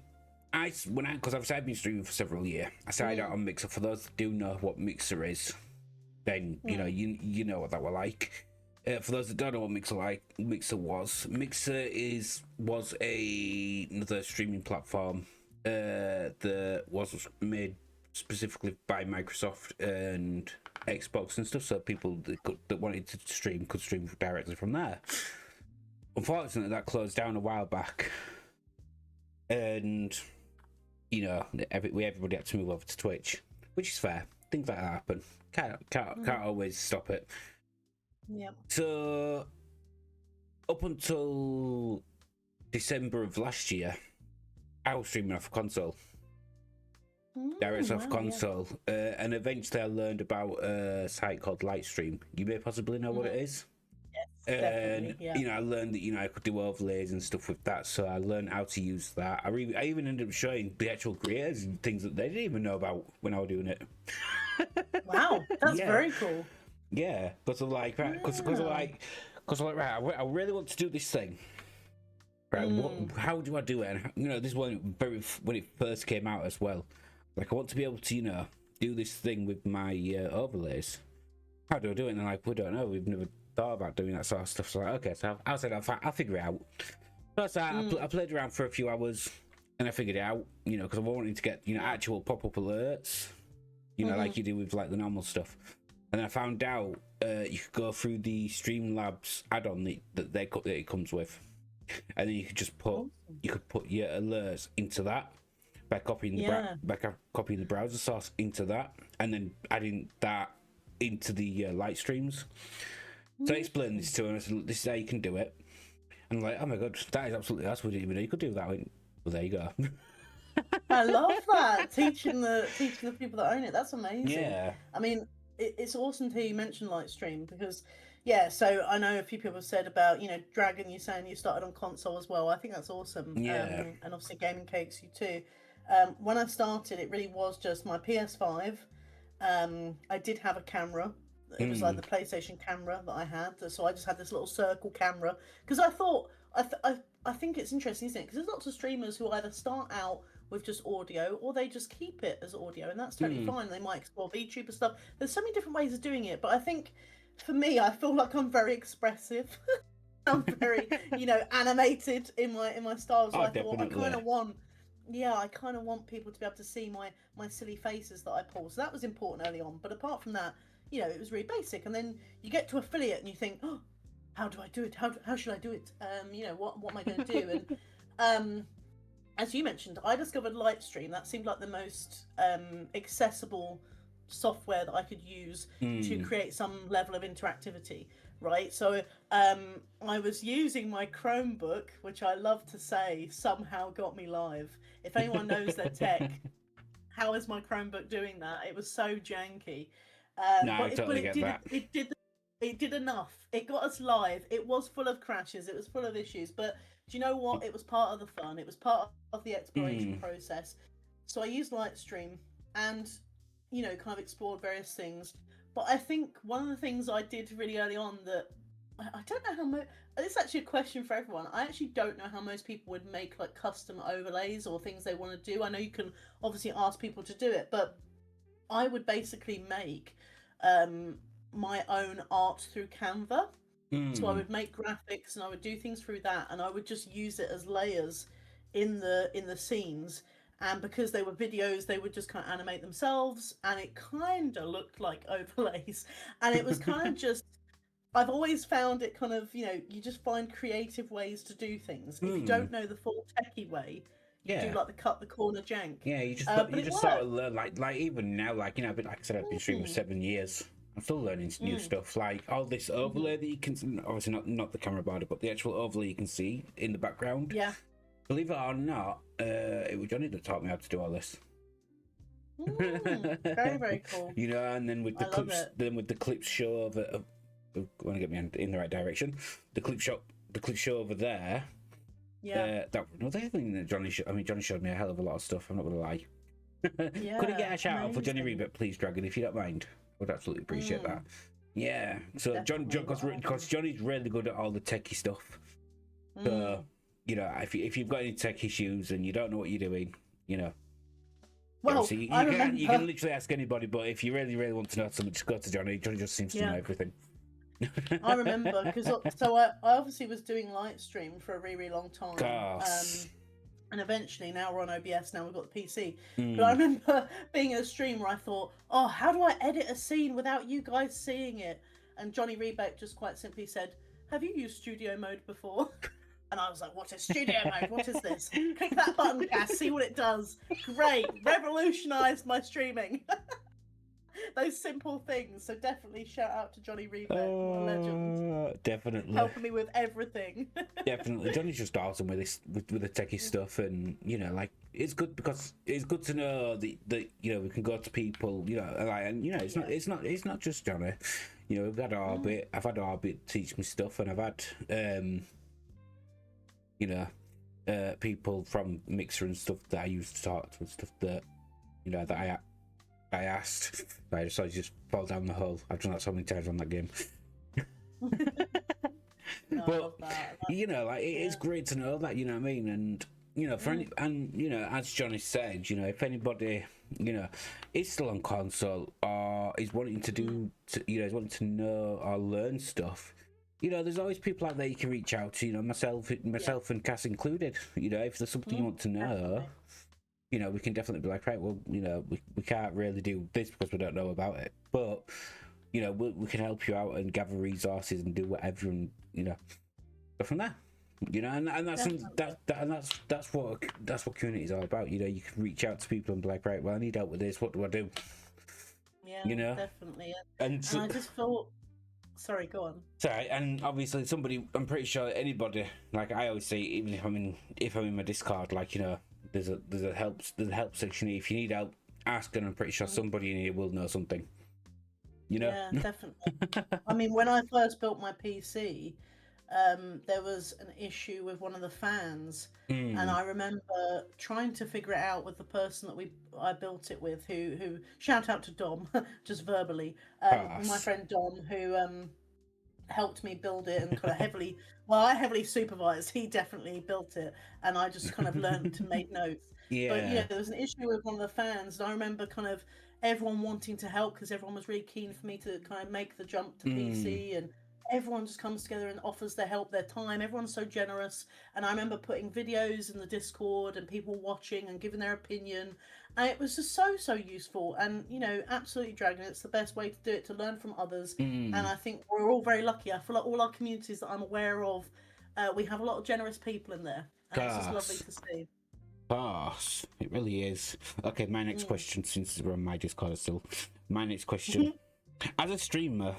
because I've been streaming for several years. I started out Mm, on Mixer. For those that do know what Mixer is, then mm, you know what that were like. For those that don't know what Mixer was another streaming platform that was made specifically by Microsoft and Xbox and stuff, so people that wanted to stream could stream directly from there. Unfortunately, that closed down a while back, and everybody had to move over to Twitch, which is fair. Things like that happen. Can't always stop it. yeah. So up until December of last year, I was streaming off a console, direct off Wow, yeah. console, and eventually I learned about a site called Lightstream. You may possibly know what it is. Yes, definitely. And Yeah. I learned that I could do overlays and stuff with that, so I learned how to use that. I even ended up showing the actual creators and things that they didn't even know about when I was doing it. Wow, that's Yeah, very cool. yeah, because of like right, because Yeah. right, I really want to do this thing. Right, Mm, how do I do it? And this one when it first came out as well. Like I want to be able to do this thing with my overlays. How do I do it? And they're like, we don't know. We've never thought about doing that sort of stuff. So like, okay, so I said I'll figure it out. So I played around for a few hours and I figured it out. Because I wanted to get actual pop up alerts. Like you do with like the normal stuff. And then I found out you could go through the Streamlabs add-on that it comes with, and then you could just put awesome. your alerts into that by copying Yeah. copying the browser source into that, and then adding that into the light streams. So I explained this to him. I said, "Look, this is how you can do it." And I'm like, "Oh my god, that's what you didn't even know you could do that." Well, there you go. I love that. Teaching the people that own it. That's amazing. Yeah. I mean, it's awesome to hear you mention Lightstream because, yeah, so I know a few people have said about, Dragon, you saying you started on console as well. I think that's awesome. Yeah. And obviously Gaming Cakes, you too. When I started, it really was just my PS5. I did have a camera. It was like the PlayStation camera that I had. So I just had this little circle camera because I thought, I think it's interesting, isn't it? Because there's lots of streamers who either start out with just audio or they just keep it as audio, and that's totally fine. They might explore VTuber stuff. There's so many different ways of doing it, but I think for me, I feel like I'm very expressive. I'm very, animated in my style. So Oh, I thought I definitely. kind of want, yeah, I kind of want people to be able to see my silly faces that I pull. So that was important early on. But apart from that, it was really basic. And then you get to affiliate and you think, oh, how do I do it? How should I do it? What am I going to do? And as you mentioned, I discovered Lightstream. That seemed like the most accessible software that I could use to create some level of interactivity, right? So I was using my Chromebook, which I love to say somehow got me live. If anyone knows their tech, how is my Chromebook doing that? It was so janky. No, I totally get that. It did enough. It got us live. It was full of crashes. It was full of issues. But do you know what? It was part of the fun. It was part of the exploration process. So I used Lightstream and, kind of explored various things. But I think one of the things I did really early on that I don't know how much. It's actually a question for everyone. I actually don't know how most people would make like custom overlays or things they want to do. I know you can obviously ask people to do it, but I would basically make my own art through Canva. So I would make graphics and I would do things through that, and I would just use it as layers in the scenes. and because they were videos, they would just kind of animate themselves, and it kind of looked like overlays, and it was kind of just. I've always found it kind of, you just find creative ways to do things. If you don't know the full techie way, you do like the cut the corner jank. Yeah, you just but you it just worked. sort of learn like even now, like I've been, like I said, I've been streaming for 7 years. I'm still learning new stuff, like all this overlay that you can, obviously not the camera border, but the actual overlay you can see in the background. Yeah. Believe it or not, it was Johnny that taught me how to do all this. Very, very cool. And then with the clips show over, want to get me in the right direction. The clip show over there. Yeah. That was another thing that Johnny showed me a hell of a lot of stuff. I'm not gonna lie. Yeah, could I get a shout out for Johnny amazing. Rebet, please, Dragon, if you don't mind? I would absolutely appreciate that. Yeah. So because Johnny's really good at all the techie stuff. So if you've got any tech issues and you don't know what you're doing, Well, so you I can literally ask anybody, but if you really, really want to know something, just go to Johnny. Johnny just seems to know everything. I remember, because I obviously was doing light stream for a really, really long time. And eventually, now we're on OBS, now we've got the PC. But I remember being in a stream where I thought, oh, how do I edit a scene without you guys seeing it? And Johnny Rebeck just quite simply said, have you used studio mode before? And I was like, what is studio mode? What is this? Click that button, Cass, see what it does. Great, revolutionised my streaming. Those simple things. So definitely shout out to Johnny Rebeck, a legend. Definitely helping me with everything. Definitely, Johnny's just awesome with this, with the techie stuff, and like it's good because it's good to know that we can go to people, and it's not just Johnny. We've had Orbit. I've had Orbit teach me stuff, and I've had people from Mixer and stuff that I used to talk to and stuff that that I asked. I just fall down the hole. I've done that so many times on that game. No, but I love that. it's great to know that, you know what I mean, and as Johnny said, if anybody is still on console or is wanting to do is wanting to know or learn stuff, there's always people out there you can reach out to, myself and Cass included. If there's something you want to know, we can definitely be like, right, well, we can't really do this because we don't know about it, but we can help you out and gather resources and do whatever, and go from there. And that's what community is all about. You can reach out to people and be like, right, well, I need help with this. What do I do? Yeah, definitely. And I just thought. Sorry, go on. Sorry, and obviously I'm pretty sure anybody, like I always say, even if I'm in my Discord, like there's a help section. If you need help, ask, and I'm pretty sure somebody in here will know something. Yeah, definitely. I mean, when I first built my PC, there was an issue with one of the fans, and I remember trying to figure it out with the person that I built it with, who shout out to Dom, just verbally, my friend Dom, who helped me build it and kind of I heavily supervised. He definitely built it, and I just kind of learned to make notes. Yeah. But there was an issue with one of the fans, and I remember kind of everyone wanting to help because everyone was really keen for me to kind of make the jump to PC, and everyone just comes together and offers their help, their time. Everyone's so generous. And I remember putting videos in the Discord and people watching and giving their opinion. And it was just so useful. And, absolutely, Dragon, it's the best way to do it, to learn from others. And I think we're all very lucky. I feel like all our communities that I'm aware of, we have a lot of generous people in there. And it's just lovely to see. Boss, it really is. Okay, my next question, since we're on my Discord still. My next question. As a streamer,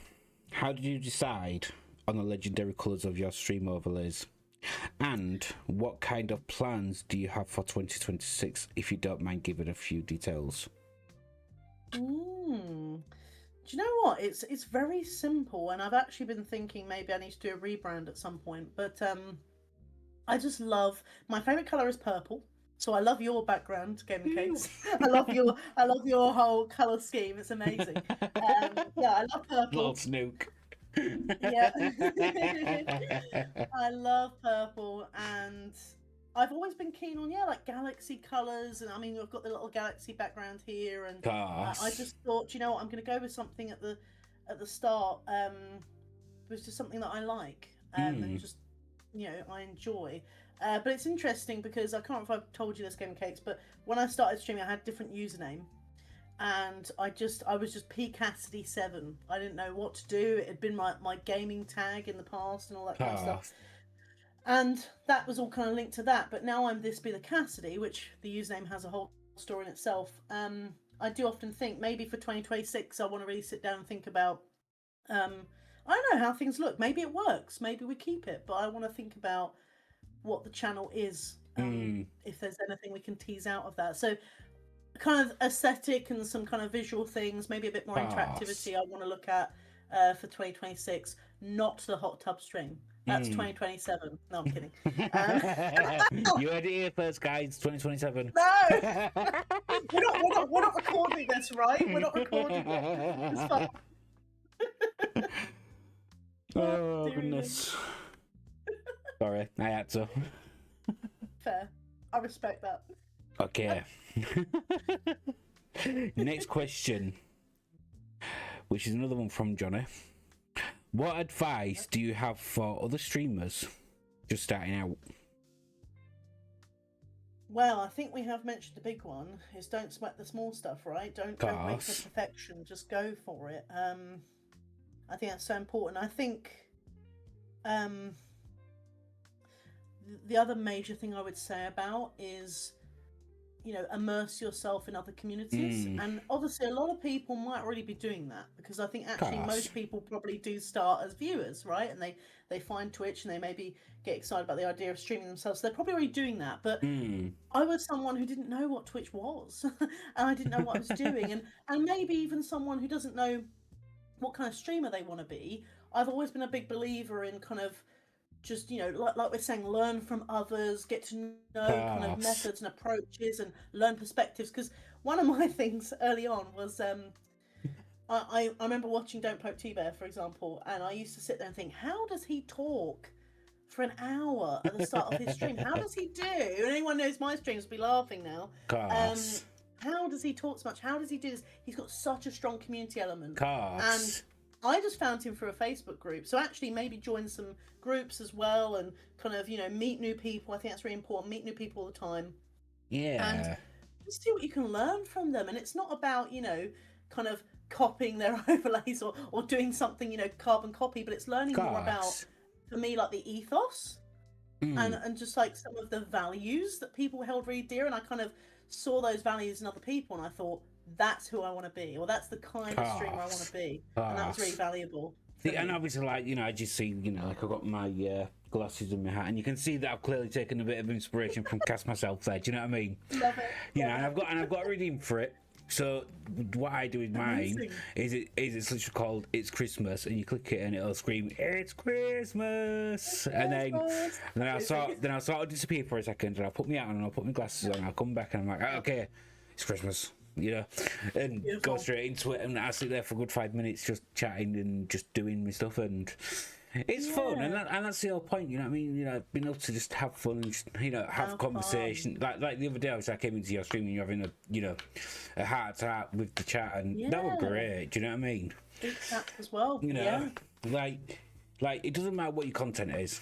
how did you decide on the legendary colours of your stream overlays? And what kind of plans do you have for 2026, if you don't mind giving a few details? Do you know what? It's very simple, and I've actually been thinking maybe I need to do a rebrand at some point. But I just love, my favourite colour is purple. So I love your background, Gaming Cakes. I love your whole colour scheme. It's amazing. I love purple. Little Snook. Yeah. I love purple, and I've always been keen on like galaxy colours, and I mean, I've got the little galaxy background here, and I just thought, I'm going to go with something at the start. It was just something that I like, and just I enjoy. But it's interesting because I can't remember if I've told you this, Game Cakes, but when I started streaming, I had a different username, and I was just PCassidy7. I didn't know what to do. It had been my gaming tag in the past and all that kind of stuff. And that was all kind of linked to that. But now I'm ThisBeTheCassidy, which the username has a whole story in itself. I do often think maybe for 2026, I want to really sit down and think about, I don't know how things look. Maybe it works. Maybe we keep it. But I want to think about what the channel is, if there's anything we can tease out of that. So kind of aesthetic and some kind of visual things, maybe a bit more interactivity I want to look at for 2026, not the hot tub stream. That's 2027. No, I'm kidding. You heard it here first, guys. 2027. No! we're not recording this, right? We're not recording it. It's fine. Oh, goodness. Sorry, I had to. Fair. I respect that. Okay. Next question, which is another one from Johnny. What advice do you have for other streamers just starting out? Well, I think we have mentioned the big one is don't sweat the small stuff, right? Don't wait for perfection. Just go for it. I think that's so important. I think the other major thing I would say about is, immerse yourself in other communities. And obviously a lot of people might already be doing that, because I think actually most people probably do start as viewers, right? And they find Twitch and they maybe get excited about the idea of streaming themselves. So they're probably already doing that. But I was someone who didn't know what Twitch was and I didn't know what I was doing. And maybe even someone who doesn't know what kind of streamer they want to be. I've always been a big believer in kind of just, like we're saying, learn from others, get to know kind of methods and approaches and learn perspectives. Because one of my things early on was I remember watching Don't Poke T-Bear, for example, and I used to sit there and think, how does he talk for an hour at the start of his stream? How does he do? And anyone knows my streams will be laughing now. How does he talk so much? How does he do this? He's got such a strong community element. And I just found him through a Facebook group. So actually maybe join some groups as well and kind of, meet new people. I think that's really important. Meet new people all the time. Yeah. And just see what you can learn from them. And it's not about, kind of copying their overlays or doing something, carbon copy, but it's learning more about, for me, like the ethos and just like some of the values that people held really dear. And I kind of saw those values in other people and I thought, that's who I want to be, or that's the kind of streamer I want to be. And that was really valuable. And obviously, like, I just see, like I've got my glasses and my hat, and you can see that I've clearly taken a bit of inspiration from Cast myself there. Do you know what I mean? Love it. And I've got a redeem for it. So what I do with mine is it's literally called "It's Christmas," and you click it and it'll scream "It's Christmas," and then I'll sort of disappear for a second, and I'll put me out and I'll put my glasses on, and I'll come back and I'm like, okay, it's Christmas. And go straight into it, and I sit there for a good 5 minutes just chatting and just doing my stuff, and it's fun, and that's the whole point. You know what I mean? Being able to just have fun and just, have conversation. Like the other day, I came into your stream and you're having a heart to heart with the chat, and that was great. Do you know what I mean? Big chat as well. Like it doesn't matter what your content is.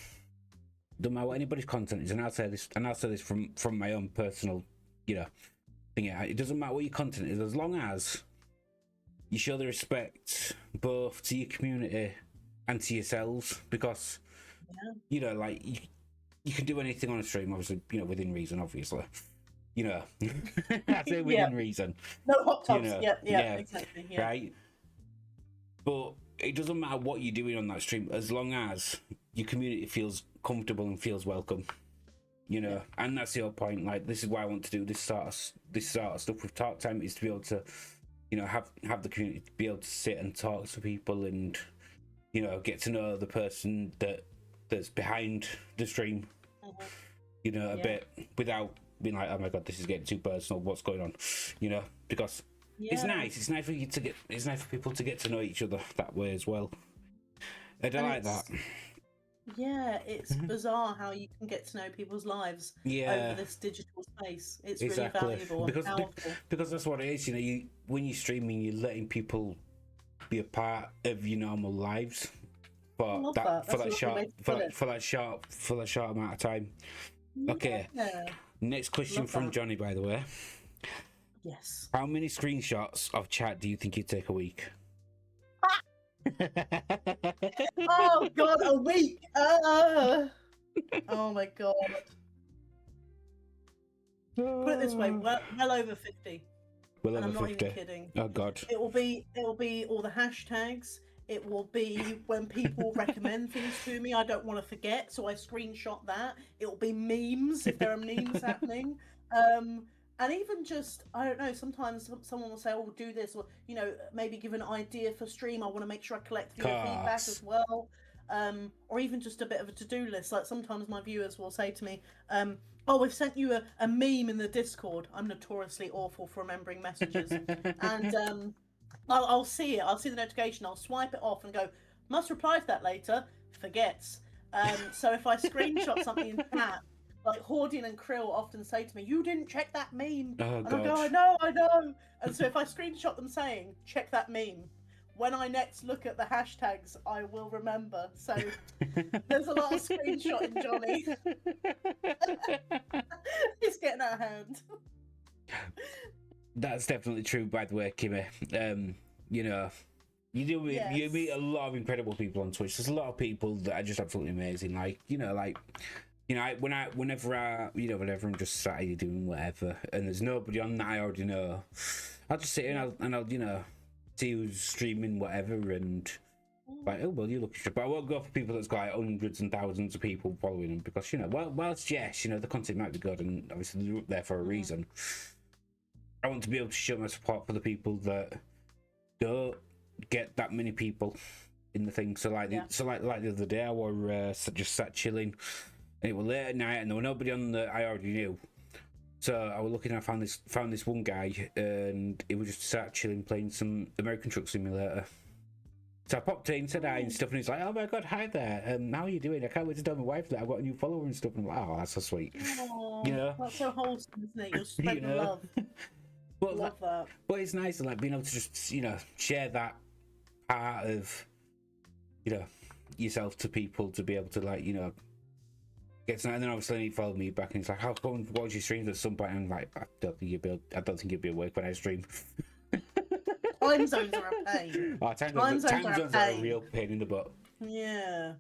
Doesn't matter what anybody's content is, and I'll say this from my own personal, it doesn't matter what your content is, as long as you show the respect both to your community and to yourselves, because you can do anything on a stream, obviously, within reason, obviously. I say within reason. No hot tubs. Exactly. Yeah. Right. But it doesn't matter what you're doing on that stream, as long as your community feels comfortable and feels welcome. And that's the whole point. Like, this is why I want to do this sort of stuff with Talk Time, is to be able to, have the community be able to sit and talk to people and, get to know the person that's behind the stream, a bit, without being like, oh my god, this is getting too personal. What's going on? Because it's nice. It's nice for people to get to know each other that way as well. And I like that. Yeah, it's bizarre how you can get to know people's lives over this digital space. It's really valuable and powerful. Because that's what it is. When you're streaming, you're letting people be a part of your normal lives. for love that, that. for That's a that lovely short way to for put that, it. for that short amount of time. Okay. Yeah. Next question Love from that. Johnny, by the way. Yes. How many screenshots of chat do you think you'd take a week? Oh God, a week. Oh my God. Put it this way, well over 50. Well And over I'm not even 50. kidding. Oh God. It will be all the hashtags. It will be when people recommend things to me. I don't want to forget, so I screenshot that. It will be memes if there are memes happening. And even just, I don't know, sometimes someone will say, oh, do this, or, maybe give an idea for stream. I want to make sure I collect viewer feedback as well. Or even just a bit of a to-do list. Like sometimes my viewers will say to me, oh, we've sent you a meme in the Discord. I'm notoriously awful for remembering messages. And I'll see it. I'll see the notification. I'll swipe it off and go, must reply to that later. Forgets. So if I screenshot something in chat, like Hordian and Krill often say to me, you didn't check that meme. Oh, and God. I go, I know. And so if I screenshot them saying, check that meme, when I next look at the hashtags, I will remember. So there's a lot of screenshotting, Johnny. It's getting out of hand. That's definitely true, by the way, Kimmy. You meet a lot of incredible people on Twitch. There's a lot of people that are just absolutely amazing. Whenever I'm just sat here doing whatever, and there's nobody on that I already know, I'll just sit here and I'll see who's streaming whatever, and like, oh well, you look. But I won't go for people that's got like hundreds and thousands of people following them because whilst yes, the content might be good and obviously they're up there for a reason. I want to be able to show my support for the people that don't get that many people in the thing. So like the other day, I was just sat chilling, and it was late at night, and there was nobody on that I already knew. So I was looking, I found this one guy, and he was just sat chilling playing some American Truck Simulator. So I popped in, said hi and stuff, and he's like, "Oh my God, hi there. How are you doing? I can't wait to tell my wife that I've got a new follower and stuff." And I'm like, "Oh, that's so sweet." Aww, that's so wholesome, isn't it? You're spreading love. Love that. But it's nice to being able to just share that part of yourself to people, to be able to get to know. And then obviously he followed me back and he's like, "How come watch your streams at some point?" And I'm like, I don't think you'll be awake when I stream. Time zones are a pain. Time zones are a real pain in the butt. Yeah.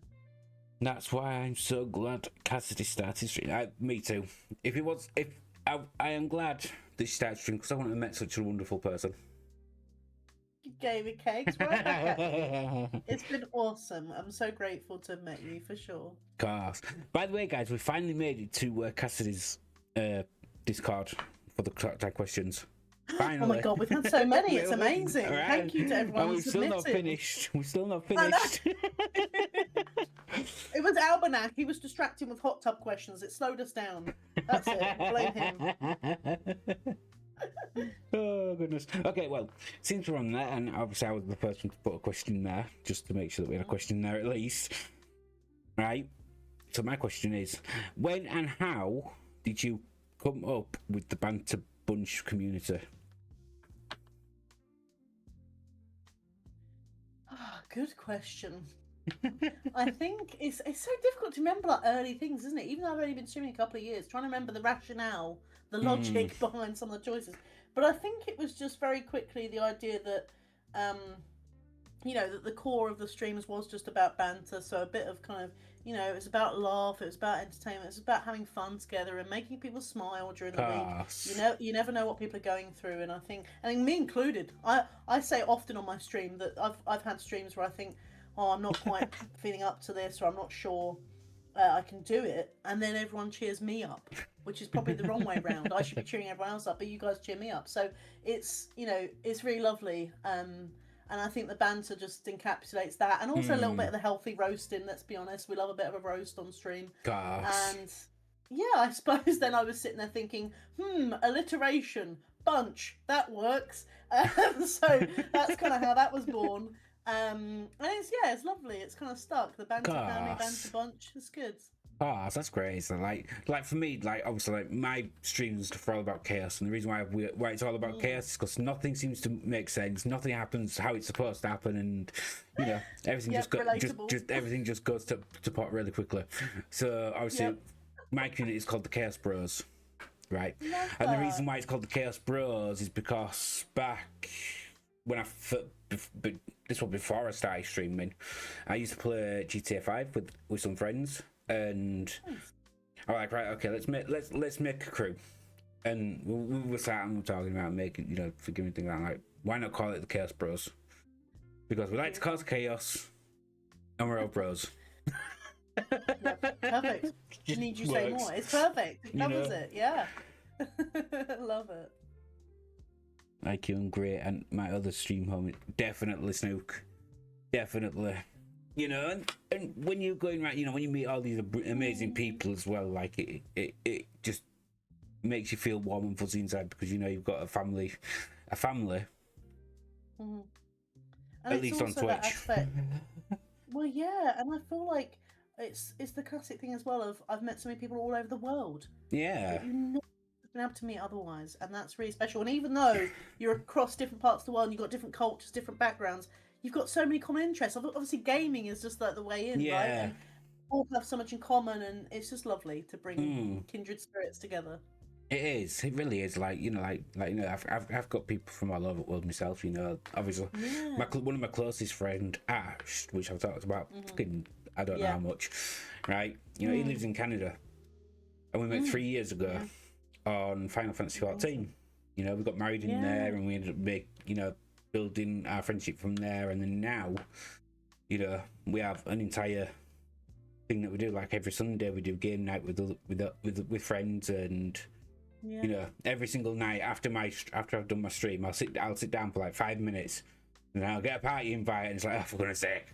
That's why I'm so glad Cassidy started streaming. Me too. I am glad that she started streaming because I wouldn't have met such a wonderful person. You gave me cakes, right back at you. It's been awesome. I'm so grateful to have met you, for sure. Cars. By the way, guys, we finally made it to Cassidy's Discord for the tag questions. Finally. Oh my God, we've had so many. It's amazing. Right. Thank you to everyone who submitted. We're still not finished. It was Albernac. He was distracting with hot tub questions. It slowed us down. That's it. Blame him. Oh goodness. Okay, well, since we're on that, and obviously I was the first one to put a question there, just to make sure that we had a question there at least. Right. So my question is, when and how did you come up with the Banter Bunch community? Good question. I think it's so difficult to remember early things, isn't it? Even though I've only been streaming a couple of years, trying to remember the rationale, the logic behind some of the choices. But I think it was just very quickly the idea that, that the core of the streams was just about banter. So a bit of kind of, it was about laugh, it was about entertainment, it was about having fun together and making people smile during the week. You never know what people are going through, and I think me included. I say often on my stream that I've had streams where I think, oh, I'm not quite feeling up to this, or I'm not sure I can do it, and then everyone cheers me up, which is probably the wrong way around. I should be cheering everyone else up, but you guys cheer me up. So it's it's really lovely. And I think the banter just encapsulates that. And also a little bit of the healthy roasting, let's be honest. We love a bit of a roast on stream. And yeah, I suppose then I was sitting there thinking, alliteration, bunch, that works. So that's kind of how that was born. And it's lovely. It's kind of stuck. The Banter family, Banter bunch. It's good. Oh, that's great. So like for me, like obviously, like my streams are all about chaos, and the reason why it's all about chaos is because nothing seems to make sense. Nothing happens how it's supposed to happen, and everything Yep, relatable. just everything just goes to pot really quickly. So obviously, Yep. my community is called the Chaos Bros, right? Love And the that. reason why it's called the Chaos Bros is because back when but this was before I started streaming, I used to play GTA 5 with some friends, and I'm like, right, okay, let's make a crew, and we were sat and we were talking about making, forgiving things. I'm like, why not call it the Chaos Bros? Because we like to cause chaos, and we're all bros. Yep. Perfect. Just Need you say works. more? It's perfect. It covers know? it. Yeah. Love it. IQ and Great, and my other stream home, definitely Snook, definitely. And when you're going around, when you meet all these amazing people as well, like it just makes you feel warm and fuzzy inside because you've got a family, Mm-hmm. at least on Twitch. Well, yeah, and I feel like it's the classic thing as well of I've met so many people all over the world. Yeah. That you never been able to meet otherwise, and that's really special. And even though you're across different parts of the world, and you've got different cultures, different backgrounds, you've got so many common interests. Obviously, gaming is just like the way in, right? Yeah. And all have so much in common, and it's just lovely to bring kindred spirits together. It is. It really is. I've got people from all over the world myself. Obviously, Yeah. one of my closest friend Ash, which I've talked about, fucking I don't know Yeah. how much, right? He lives in Canada, and we met 3 years ago on Final Fantasy 14. We got married in there, and we ended up building our friendship from there, and then now, we have an entire thing that we do. Like every Sunday, we do game night with friends, and every single night after I've done my stream, I'll sit down for like 5 minutes, and I'll get a party invite, and it's like, oh, for goodness sake.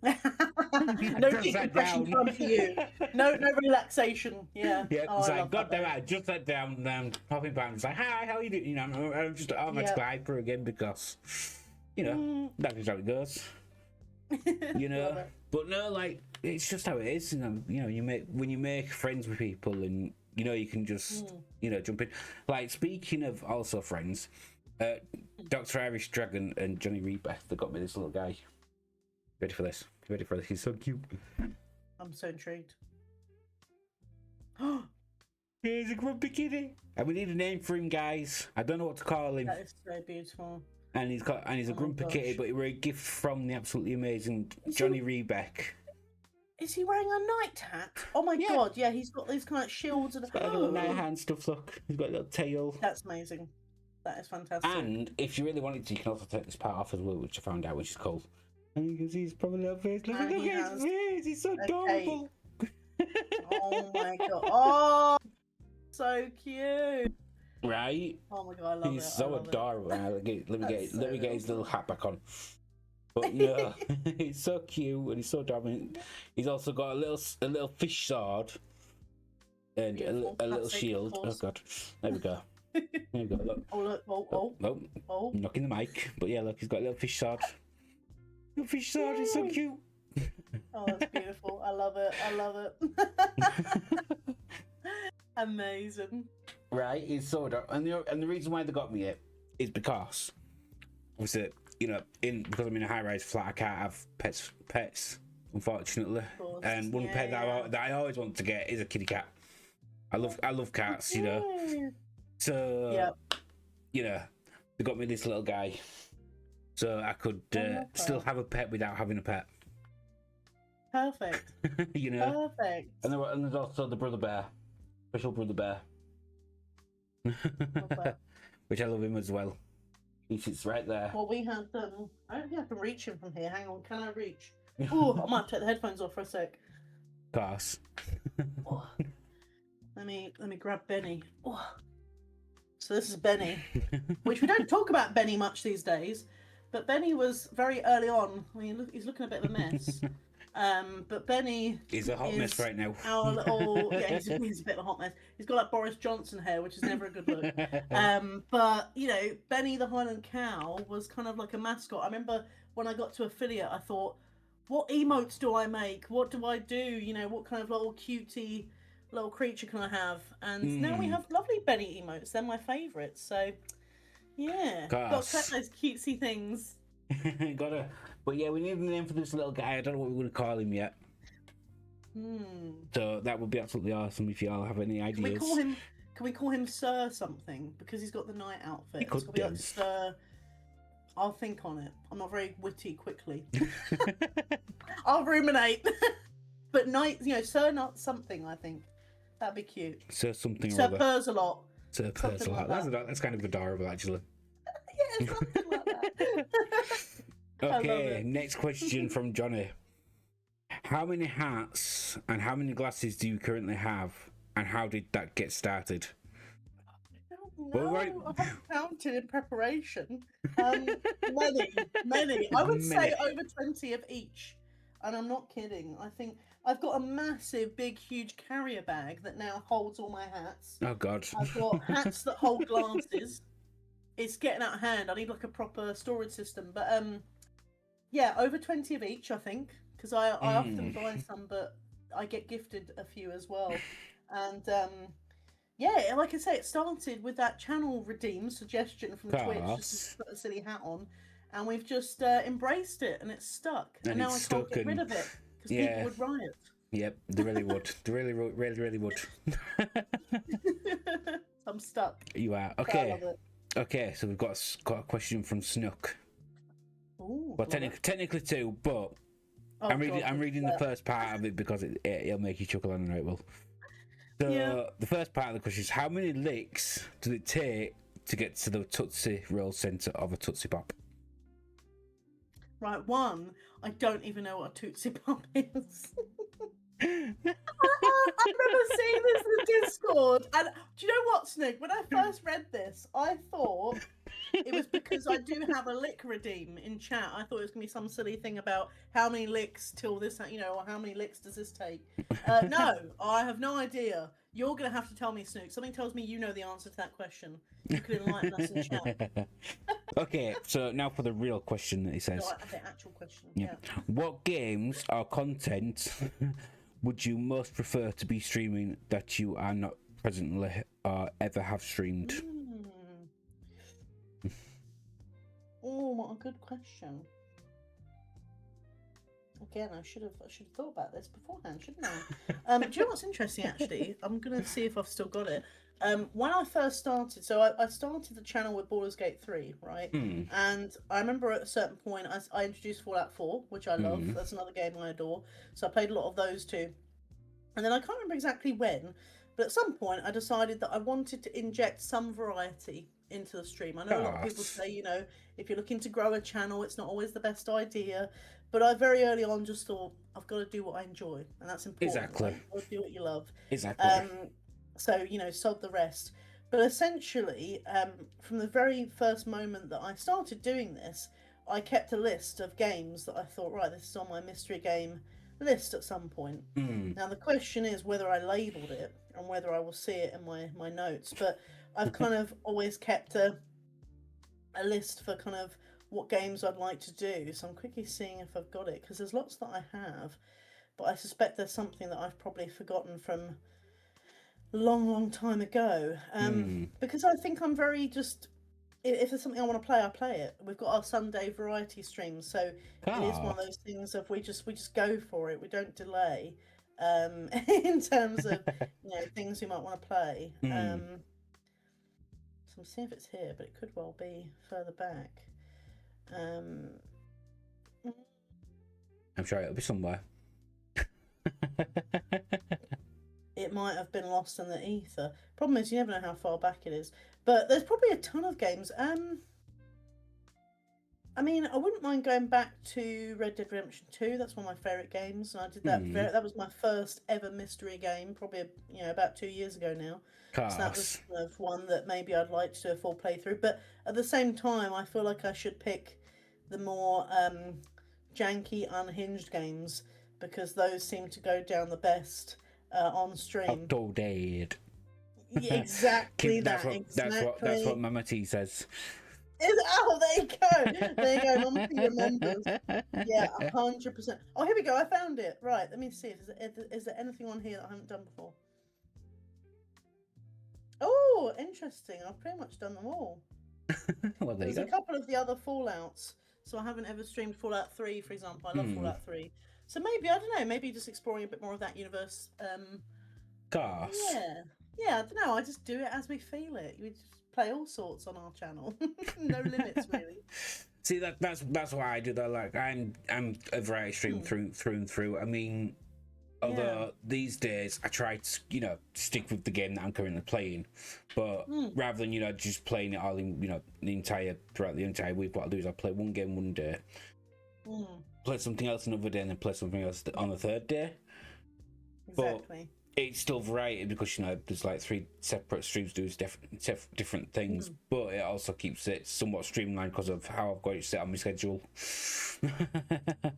No decompression time for you. No relaxation. Yeah. It's like, God damn it, I just sat down and I'm popping back and it's like, hi, how are you doing? I'm just automatically hyper again because, that's just how it goes. But no, like, it's just how it is. When you make friends with people and, you can just, jump in. Like, speaking of also friends, Dr. Irish Dragon and Johnny Rebeth, they got me this little guy. Ready for this? He's so cute. I'm so intrigued. He's a grumpy kitty. And we need a name for him, guys. I don't know what to call him. That is so beautiful. And he's a grumpy kitty, but we're a gift from the absolutely amazing Johnny Rebeck. Is he wearing a night hat? Oh my god, yeah, he's got these kind of shields and He's got a little night hat and stuff, look. He's got a little tail. That's amazing. That is fantastic. And if you really wanted to, you can also take this part off as well, which I found out, which is cool. And you can see his probably little face. Look at his face. He's so adorable. Oh my god. Oh, so cute. Right? Oh my god, I love it. He's so adorable. Let me get his little hat back on. But he's so cute and he's so adorable. He's also got a little fish sword and a little shield. Oh god, there we go. There we go. Look. Oh look! Oh! I'm knocking the mic, but yeah, look, he's got a little fish sword. Little fish sword is so cute. Oh, that's beautiful. I love it. Amazing. Right, he's so adorable. And the reason why they got me it is because, obviously, because I'm in a high-rise flat, I can't have pets, unfortunately. And one pet that I always want to get is a kitty cat. I love cats, So, they got me this little guy, so I could still have a pet without having a pet. Perfect. Perfect. And there's also the brother bear, special brother bear, which I love him as well. He sits right there. Well, we had I don't think I can reach him from here. Hang on, can I reach? Oh, I might take the headphones off for a sec. Pass. Oh. Let me grab Benny. Oh. So this is Benny, which we don't talk about Benny much these days, but Benny was very early on. I mean, he's looking a bit of a mess. But Benny is a hot mess right now. Our little, he's a bit of a hot mess. He's got like Boris Johnson hair, which is never a good look. But Benny the Highland Cow was kind of like a mascot. I remember when I got to affiliate, I thought, what emotes do I make? What do I do? You know, what kind of little cutie little creature can I have? And now we have lovely Benny emotes. They're my favourites. So yeah, got to collect those cutesy things. Gotta. But yeah, we need a name for this little guy. I don't know what we're going to call him yet. So that would be absolutely awesome if y'all have any ideas. Can we call him Sir something? Because he's got the knight outfit. He could be like Sir. I'll think on it. I'm not very witty quickly. I'll ruminate. But knight, you know, Sir not something, I think. That'd be cute. Sir something Sir Pursalot. Sir Pursalot. Like that's kind of adorable, actually. Yeah, something like that. Okay, next question from Johnny. How many hats and how many glasses do you currently have, and how did that get started? No, I haven't counted in preparation. Many. I would say over 20 of each. And I'm not kidding. I think I've got a massive, big, huge carrier bag that now holds all my hats. Oh, God. I've got hats that hold glasses. It's getting out of hand. I need like a proper storage system. But yeah, over 20 of each, I think. Because I often buy some, but I get gifted a few as well. And yeah, like I say, it started with that channel redeem suggestion from Twitch, just to put a silly hat on, and we've just embraced it, and it's stuck. And now I can't get rid of it because people would riot. Yep, they really would. They really would. I'm stuck. You are. Okay. Okay, so we've got a question from Snook. Ooh, well, technically two, but I'm reading the first part of it because it'll make you chuckle, and I know it will. So the first part of the question is, how many licks does it take to get to the Tootsie Roll centre of a Tootsie Pop? Right, one, I don't even know what a Tootsie Pop is. I remember seeing this in the Discord, and do you know what, Snook? When I first read this, I thought it was because I do have a lick redeem in chat. I thought it was going to be some silly thing about how many licks till this, you know, or how many licks does this take? No, I have no idea. You're going to have to tell me, Snook. Something tells me you know the answer to that question. You could enlighten us in chat. Okay, so now for the real question that he says. No, the actual question. Yeah. What games or content would you most prefer to be streaming that you are not presently or ever have streamed? Oh, what a good question. Again, I should have thought about this beforehand, shouldn't I? Do you know what's interesting, actually? I'm going to see if I've still got it. When I first started, so I started the channel with Baldur's Gate 3, right? And I remember at a certain point, I introduced Fallout 4, which I love. That's another game I adore. So I played a lot of those too. And then I can't remember exactly when, but at some point I decided that I wanted to inject some variety into the stream. I know a lot of people say, you know, if you're looking to grow a channel, it's not always the best idea. But I very early on just thought, I've got to do what I enjoy. And that's important. Exactly. You've got to do what you love. Exactly. So, you know, sod the rest. But essentially, from the very first moment that I started doing this, I kept a list of games that I thought, right, this is on my mystery game list at some point. Now, the question is whether I labelled it and whether I will see it in my notes. But I've kind of always kept a list for kind of what games I'd like to do. So I'm quickly seeing if I've got it, because there's lots that I have, but I suspect there's something that I've probably forgotten from a long time ago. Because I think I'm very just, if there's something I want to play, I play it. We've got our Sunday variety streams, so it is one of those things of we just go for it. We don't delay in terms of you know things we might want to play. So I'm seeing if it's here, but it could well be further back. I'm sure it'll be somewhere. It might have been lost in the ether. Problem is, you never know how far back it is. But there's probably a ton of games. I mean, I wouldn't mind going back to Red Dead Redemption 2. That's one of my favourite games, and I did that. That was my first ever mystery game, probably about 2 years ago now. So that was kind of one that maybe I'd like to do a full playthrough. But at the same time, I feel like I should pick the more janky, unhinged games, because those seem to go down the best on stream. Octodad. Yeah, exactly. That's what Mama T says. Oh, there you go. There you go. Mum remembers. Yeah, 100%. Oh, here we go. I found it. Right. Let me see. Is there anything on here that I haven't done before? Oh, interesting. I've pretty much done them all. Well, there you There's go. a couple of the other Fallouts. So I haven't ever streamed Fallout 3, for example. I love Fallout 3. So maybe, I don't know, maybe just exploring a bit more of that universe. Gosh. Yeah, I don't know. I just do it as we feel it. We just play all sorts on our channel. No limits, really. See, that's why I do that. Like, I'm a variety stream through and through. I mean, although these days I try to stick with the game that I'm currently playing, but rather than just playing it all in throughout the entire week, what I'll do is I'll play one game one day, play something else another day, and then play something else on the third day. Exactly. But it's still variety because there's like 3 separate streams doing different things, but it also keeps it somewhat streamlined because of how I've got it set on my schedule.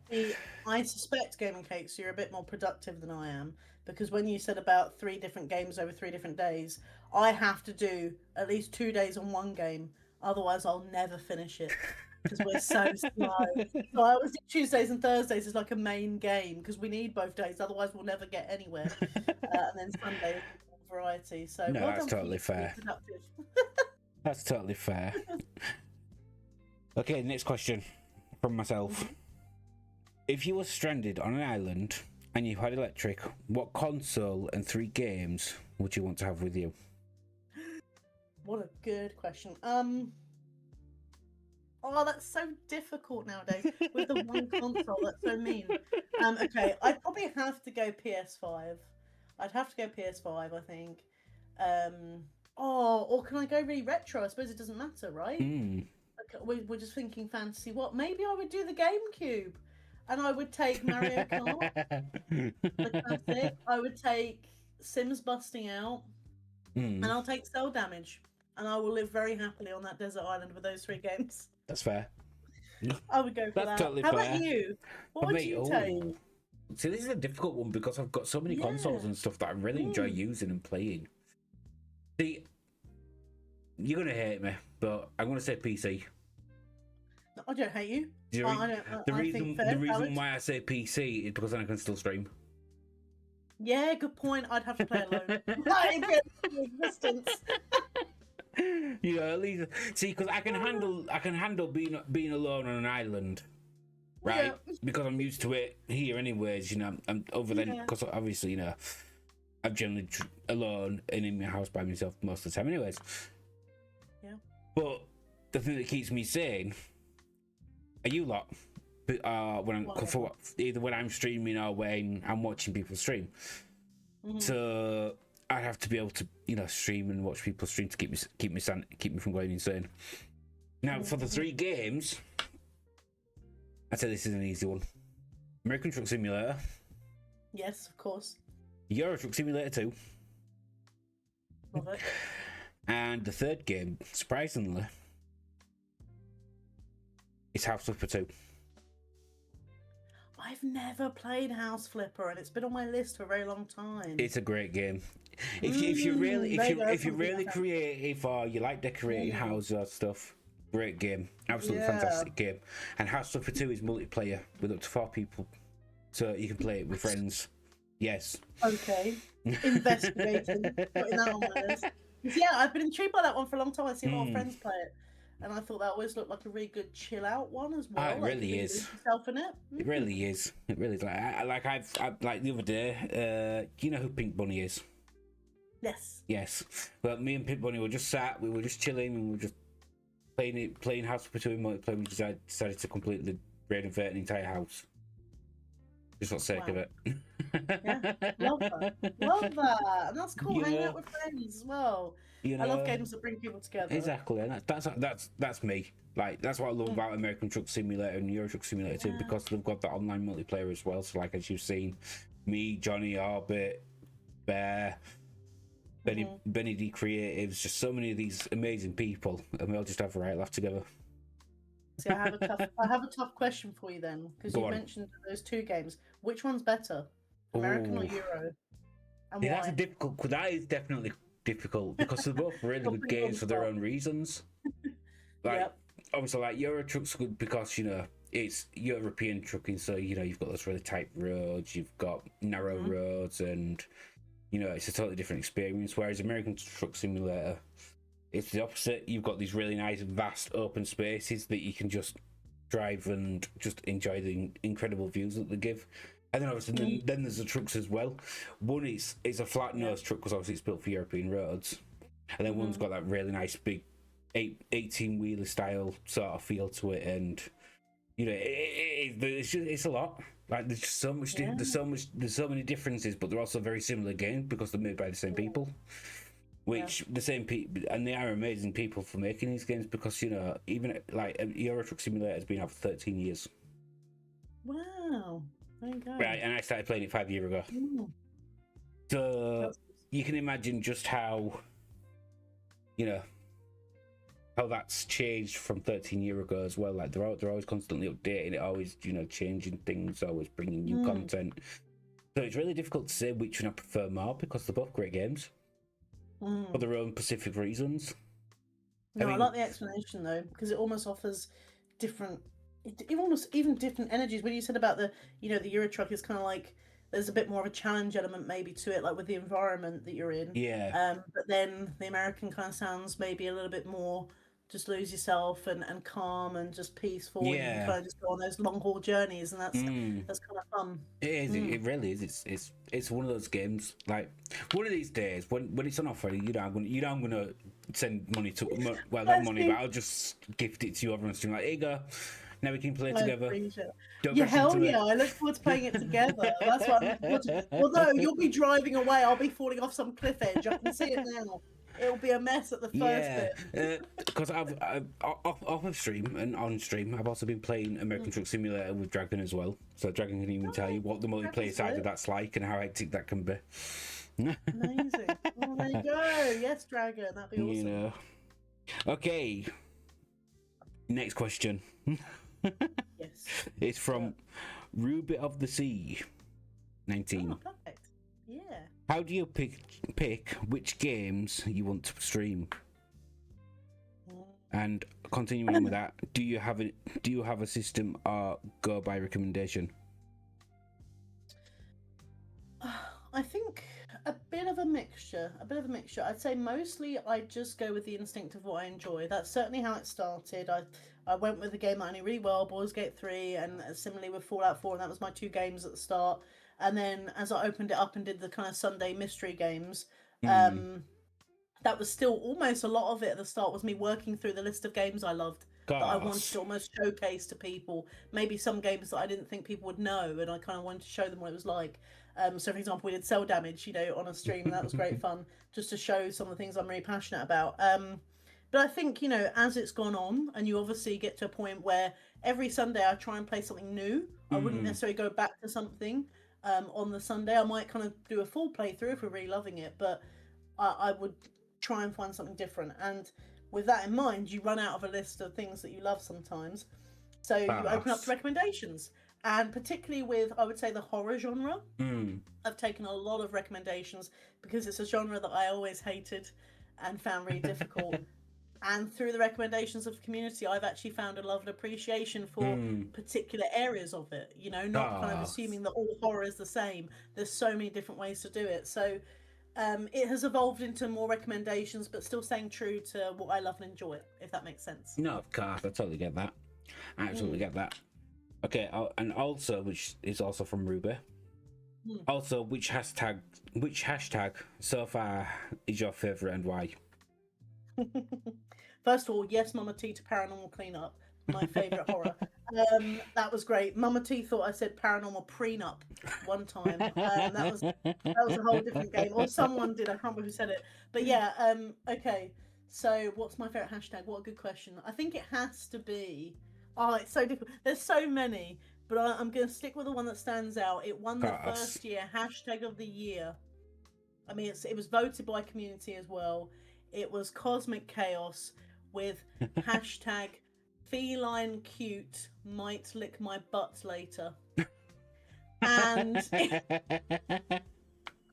See, I suspect Gaming Cakes, you're a bit more productive than I am, because when you said about 3 different games over 3 different days, I have to do at least 2 days on one game, otherwise I'll never finish it. Because we're so slow. So I always do Tuesdays and Thursdays as like a main game because we need both days, otherwise we'll never get anywhere. And then Sunday is variety. So No, well that's done totally for being fair. productive. That's totally fair. Okay, next question from myself. If you were stranded on an island and you had electric, what console and 3 games would you want to have with you? What a good question. Oh, that's so difficult nowadays with the one console. That's so mean. Okay, I'd probably have to go PS5. I'd have to go PS5, I think. Or can I go really retro? I suppose it doesn't matter, right? Okay, we're just thinking fantasy. What? Maybe I would do the GameCube, and I would take Mario Kart, the classic. I would take Sims Busting Out, and I'll take Cell Damage, and I will live very happily on that desert island with those 3 games. That's fair. I would go for that. Totally How fair. about you? What would you take? See, this is a difficult one because I've got so many consoles and stuff that I really enjoy using and playing. See, you're gonna hate me, but I'm gonna say PC. I don't hate you. The reason why I say PC is because then I can still stream. Yeah, good point. I'd have to play alone. I existence. At least see, because I can handle being alone on an island, right? Yeah. Because I'm used to it here, anyways. I'm over there because obviously, I'm generally alone and in my house by myself most of the time, anyways. Yeah. But the thing that keeps me sane are you lot. Either when I'm streaming or when I'm watching people stream. So I have to be able to, stream and watch people stream to keep me from going insane. Now, for the 3 games, I'd say this is an easy one: American Truck Simulator. Yes, of course. Euro Truck Simulator 2. Love it. And the 3rd game, surprisingly, is House Flipper 2. I've never played House Flipper, and it's been on my list for a very long time. It's a great game. If you're really creative or you like decorating houses or stuff, great game. Absolutely fantastic game. And House Flipper 2 is multiplayer with up to 4 people, so you can play it with friends. Yes. Okay. Investigating. Putting that on my list. Yeah, I've been intrigued by that one for a long time. I see a lot of friends play it. And I thought that always looked like a really good chill out one as well. It really is. Yourself in it. It really is. It really is. I've like the other day. You know who Pink Bunny is? Yes. Yes. Well, me and Pink Bunny were just we were just chilling, and we were just playing House Flipper 2 in multiplayer. We decided to completely renovate an entire house. Just for the sake of it. Yeah, love that, and that's cool. Hanging out with friends as well. I love games that bring people together. Exactly, and that's me. Like, that's what I love about American Truck Simulator and Euro Truck Simulator 2, because they've got that online multiplayer as well. So, like, as you've seen, me, Johnny, Orbit, Bear, Benny D Creatives, just so many of these amazing people, and we all just have a right laugh together. See, I have a tough question for you then, because you mentioned those 2 games. Which one's better, American or Euro? And why? That's a difficult. That is definitely difficult because they're both really good games for their own reasons. Like, obviously, like Euro truck's good because it's European trucking, so you've got those really tight roads, you've got narrow roads, and it's a totally different experience. Whereas American Truck Simulator, it's the opposite. You've got these really nice, vast, open spaces that you can just drive and just enjoy the incredible views that they give. And then obviously, then there's the trucks as well. One is a flat nose truck because obviously it's built for European roads, and then one's got that really nice big 18-wheeler style sort of feel to it, and it's a lot. Like there's just so much, there's so many differences, but they're also very similar games because they're made by the same people. Which the same people, and they are amazing people for making these games because even like Euro Truck Simulator has been out for 13 years. Wow. There you go. Right, and I started playing it 5 years ago. So you can imagine just how that's changed from 13 years ago as well. Like they're always constantly updating it, always changing things, always bringing new content. So it's really difficult to say which one I prefer more because they're both great games for their own specific reasons. No, I like the explanation though because it almost offers different. Even different energies. When you said about the the Euro Truck is kind of like there's a bit more of a challenge element maybe to it, like with the environment that you're in. But then the American kind of sounds maybe a little bit more just lose yourself and calm and just peaceful. And you can kind of just go on those long haul journeys, and that's kind of fun. It is. It really is. It's one of those games. Like one of these days when it's on offer, I'm gonna send money to not money, but I'll just gift it to you over on stream. Like here you go. Now we can play together. Hell yeah! I look forward to playing it together. That's what I'm looking forward to. Although you'll be driving away, I'll be falling off some cliff edge. I can see it now. It'll be a mess at the first bit. Because I've off of stream and on stream, I've also been playing American Truck Simulator with Dragon as well. So Dragon can even tell you what the multiplayer side of that's like and how hectic that can be. Amazing. Oh, there you go. Yes, Dragon. That'd be awesome. Okay. Next question. Yes. It's from Ruby of the Sea 19. Oh, perfect. Yeah. How do you pick which games you want to stream? And continuing with that, do you have a system or go by recommendation? I think a bit of a mixture. I'd say mostly I just go with the instinct of what I enjoy. That's certainly how it started. I went with a game that I knew really well, Baldur's Gate 3, and similarly with Fallout 4, and that was my 2 games at the start. And then as I opened it up and did the kind of Sunday mystery games, that was still almost a lot of it at the start was me working through the list of games I loved that I wanted to almost showcase to people. Maybe some games that I didn't think people would know, and I kind of wanted to show them what it was like. So, for example, we did Cell Damage, on a stream, and that was great fun, just to show some of the things I'm really passionate about. But I think, as it's gone on, and you obviously get to a point where every Sunday I try and play something new. I wouldn't necessarily go back to something on the Sunday. I might kind of do a full playthrough if we're really loving it, but I would try and find something different. And with that in mind, you run out of a list of things that you love sometimes. So you open up to recommendations. And particularly with, I would say, the horror genre, I've taken a lot of recommendations because it's a genre that I always hated and found really difficult. And through the recommendations of the community, I've actually found a love and appreciation for particular areas of it, not kind of assuming that all horror is the same. There's so many different ways to do it. So it has evolved into more recommendations, but still staying true to what I love and enjoy, if that makes sense. No, of course, I totally get that. I absolutely get that. Okay, and also, which is also from Ruby, also, which hashtag so far is your favourite and why? First of all, yes, Mama T to Paranormal Cleanup, my favourite horror. That was great. Mama T thought I said Paranormal Prenup one time. That was a whole different game. Or someone did, I can't remember who said it. But yeah, okay. So what's my favourite hashtag? What a good question. I think it has to be... Oh, it's so difficult. There's so many, but I'm going to stick with the one that stands out. It won the first year hashtag of the year. I mean, it was voted by community as well. It was Cosmic Chaos with hashtag feline cute might lick my butt later. And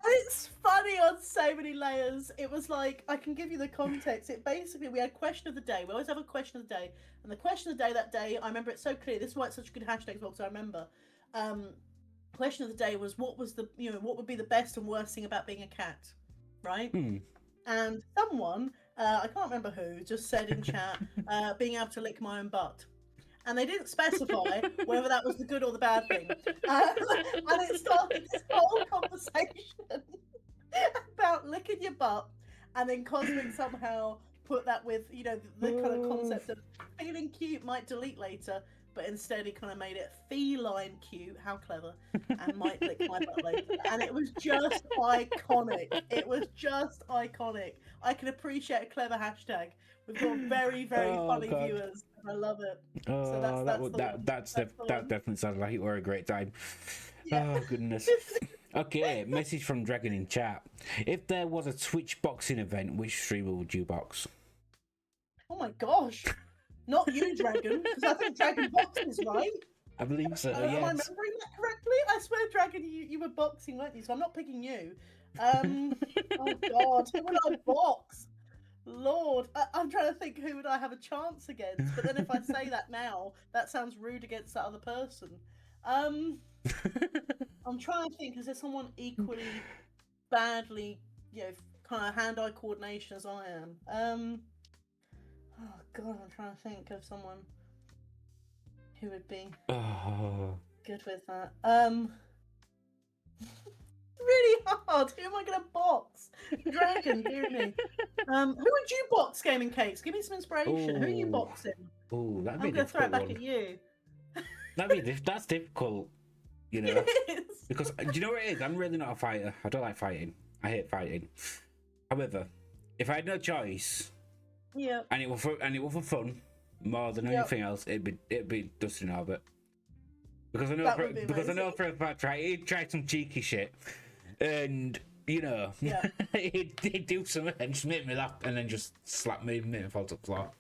it's funny on so many layers. it was like, I can give you the context. It basically, we had question of the day. We always have a question of the day. And the question of the day that day, I remember it so clear. This is why it's such a good hashtag as well, because I remember. Question of the day was, what would be the best and worst thing about being a cat, right? And someone, I can't remember who, just said in chat, being able to lick my own butt. And they didn't specify whether that was the good or the bad thing. And it started this whole conversation about licking your butt, and then Cosmic somehow put that with, the kind of concept of feeling cute might delete later, but instead he kind of made it feline cute, how clever, and might lick my butt later. And it was just iconic. It was just iconic. I can appreciate a clever hashtag. We've got very, very funny viewers, and I love it. So that definitely sounds like it were a great time. Yeah. Oh goodness. Okay, message from Dragon in chat. If there was a Twitch boxing event, which streamer would you box? Oh my gosh. Not you, Dragon, because I think Dragon boxes, right? I believe so, yes. Am I remembering that correctly? I swear, Dragon, you were boxing, weren't you? So I'm not picking you. Oh God, who would I box? Lord, I'm trying to think, who would I have a chance against? But then if I say that now, that sounds rude against that other person. I'm trying to think, is there someone equally badly, kind of hand-eye coordination as I am? Oh God, I'm trying to think of someone who would be good with that. Really hard. Who am I going to box? Dragon, dear me. Who would you box, Gaming Cakes? Give me some inspiration. Who are you boxing? Oh, that'd be I'm going to throw it back at you. That's difficult, It is. because do you know what it is? I'm really not a fighter. I don't like fighting. I hate fighting. However, if I had no choice, and it was for fun more than anything else, it'd be Dustin Albert. Because I know for a fact he'd try some cheeky shit, and he'd do something and just make me laugh, and then just slap me and make me fall to the floor.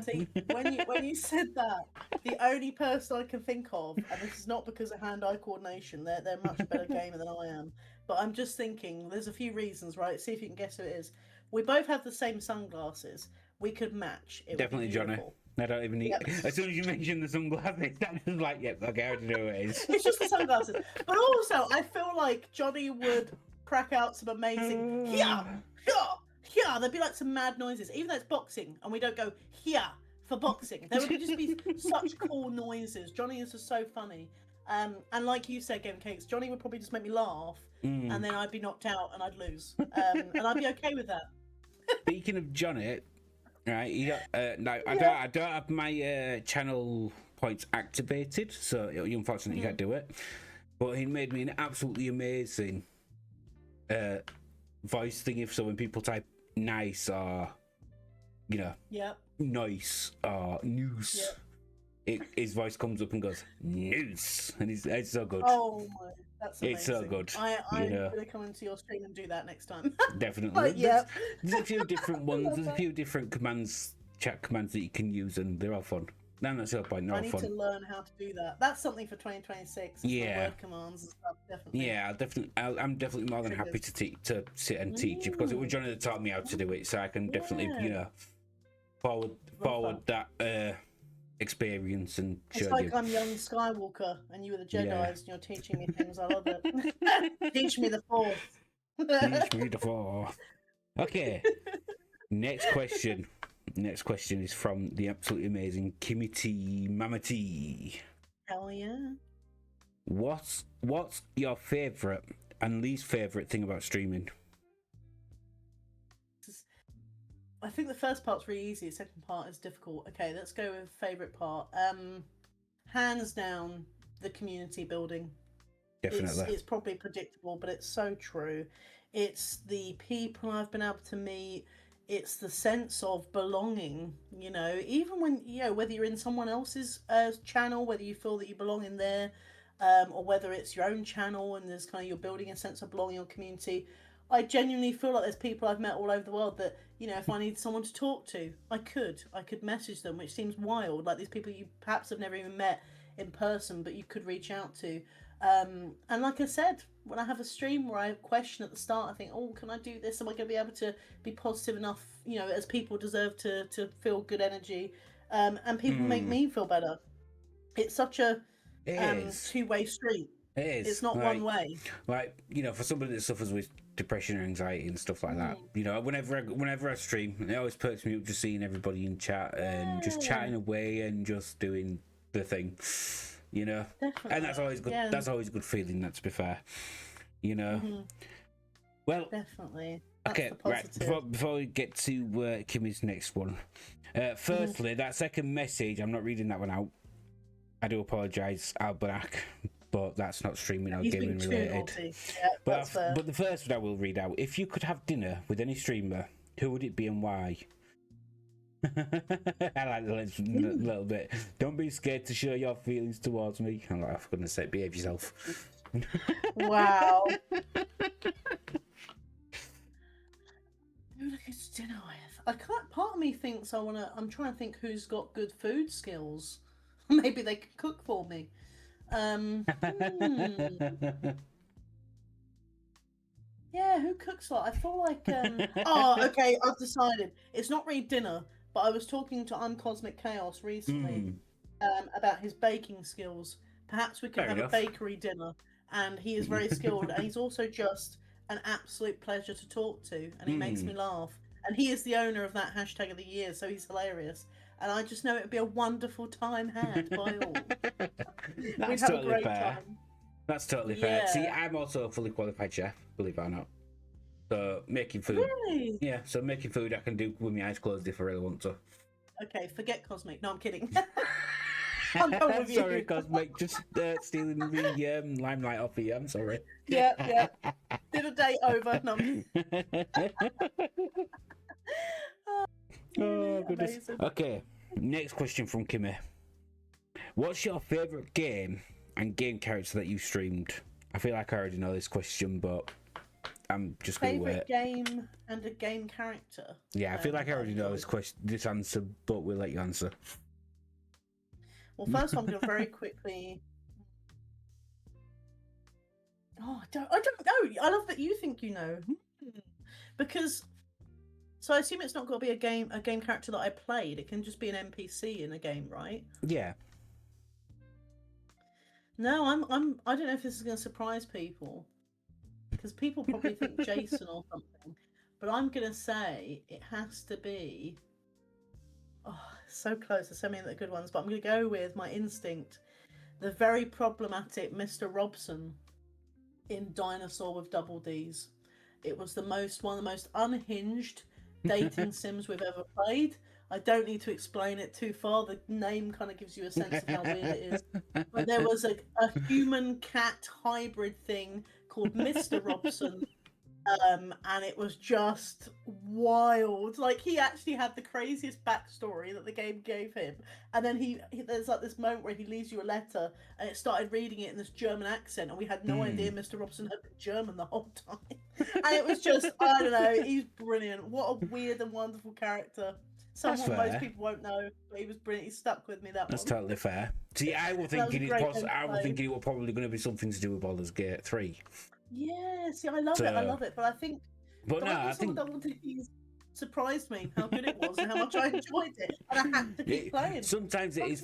See, when you said that, the only person I can think of, and this is not because of hand-eye coordination, they're much better gamer than I am, but I'm just thinking, there's a few reasons, right? See if you can guess who it is. We both have the same sunglasses. We could match. It Definitely Johnny. I don't even need. As soon as you mention the sunglasses, I'm just like, yep, okay, I already know who it is. It's just the sunglasses. But also, I feel like Johnny would crack out some amazing there'd be like some mad noises, even though it's boxing, and we don't go for boxing. There would just be such cool noises. Johnny is just so funny. And like you said, Game Cakes, Johnny would probably just make me laugh, and then I'd be knocked out and I'd lose. And I'd be okay with that. Speaking of Johnny, right? I don't have my channel points activated, so unfortunately you can't do it. But he made me an absolutely amazing voice thing. So when people type nice or nice or news, his voice comes up and goes news, and it's so good. Oh my, that's amazing. It's so good. I'm gonna come into your stream and do that next time. Definitely. There's a few different ones. There's a few different chat commands that you can use, and they're all fun. That's the whole point. I need to learn how to do that. That's something for 2026. Word commands and stuff. Definitely. Yeah, I'm definitely more than happy to sit and teach you, because it was Johnny that taught me how to do it, so I can definitely forward that experience and show you. It's like I'm young Skywalker and you were the Jedi's, and you're teaching me things. I love it. Teach me the Force. Teach me the Force. Okay. Next question. Next question is from the absolutely amazing Kimmy T Mama T. Hell yeah. What's your favourite and least favourite thing about streaming? I think the first part's really easy. The second part is difficult. Okay, let's go with favourite part. Hands down, the community building. Definitely. It's probably predictable, but it's so true. It's the people I've been able to meet. It's the sense of belonging, even when, whether you're in someone else's channel, whether you feel that you belong in there, or whether it's your own channel and there's you're building a sense of belonging or community. I genuinely feel like there's people I've met all over the world that, if I need someone to talk to, I could message them, which seems wild. Like these people you perhaps have never even met in person, but you could reach out to. And like I said, when I have a stream where I question at the start, I think, oh, can I do this? Am I going to be able to be positive enough, as people deserve to feel good energy, and people make me feel better. It's such a It is. two-way street. It is. It's not one way. Like, for somebody that suffers with depression or anxiety and stuff like that, whenever I stream, it always perks me up just seeing everybody in chat and just chatting away and just doing the thing, Definitely. And that's always good. Yeah. That's always a good feeling. That, to be fair, Well, definitely. That's okay, right. Before we get to Kimmy's next one, firstly, that second message, I'm not reading that one out. I do apologise, Albanak, but that's not streaming or gaming related. Yeah, but the first one I will read out. If you could have dinner with any streamer, who would it be and why? I like the little bit. Don't be scared to show your feelings towards me. I'm like, for goodness sake, behave yourself. Wow. Who would I go to dinner with? I can't. Part of me thinks I'm trying to think who's got good food skills. Maybe they could cook for me. Yeah, who cooks a lot? I feel like. Oh, okay. I've decided. It's not really dinner, but I was talking to Cosmic Chaos recently about his baking skills. Perhaps we could have a bakery dinner, and he is very skilled, and he's also just an absolute pleasure to talk to, and he makes me laugh. And he is the owner of that hashtag of the year, so he's hilarious. And I just know it would be a wonderful time had by all. That's totally fair. That's totally fair. See, I'm also a fully qualified chef, believe it or not. So making food. Really? Yeah, so making food I can do with my eyes closed if I really want to. Okay, forget Cosmic. No, I'm kidding. I'm going with you. Sorry, Cosmic, just stealing the limelight off of you. I'm sorry. Yeah. Did a date over. No. Oh, goodness. Amazing. Okay, next question from Kimmy. What's your favourite game and game character that you streamed? I feel like I already know this question, but I'm just going to wait. Favourite game and a game character? Yeah, I feel like I already know this answer, but we'll let you answer. Well, first I'm going to very quickly... Oh, I don't know. I love that you think you know. Because... So I assume it's not got to be a game character that I played. It can just be an NPC in a game, right? Yeah. No, I don't know if this is going to surprise people, because people probably think Jason or something. But I'm going to say it has to be. Oh, so close. There's so many good ones, but I'm going to go with my instinct. The very problematic Mr. Robson in Dinosaur with Double D's. It was one of the most unhinged dating sims we've ever played. I don't need to explain it too far. The name kind of gives you a sense of how weird it is. But there was a human cat hybrid thing called Mr. Robson, and it was just wild. Like, he actually had the craziest backstory that the game gave him, and then there's like this moment where he leaves you a letter, and it started reading it in this German accent, and we had no idea Mr. Robson had been German the whole time. And it was just, I don't know, he's brilliant. What a weird and wonderful character. Someone most people won't know, but he was brilliant. He stuck with me. That's totally fair. See, I was thinking it was probably going to be something to do with Baldur's Gate 3. Yeah, see, I love it, but I think. But no, I think Double D's surprised me how good it was and how much I enjoyed it, and I had to keep playing. Sometimes it is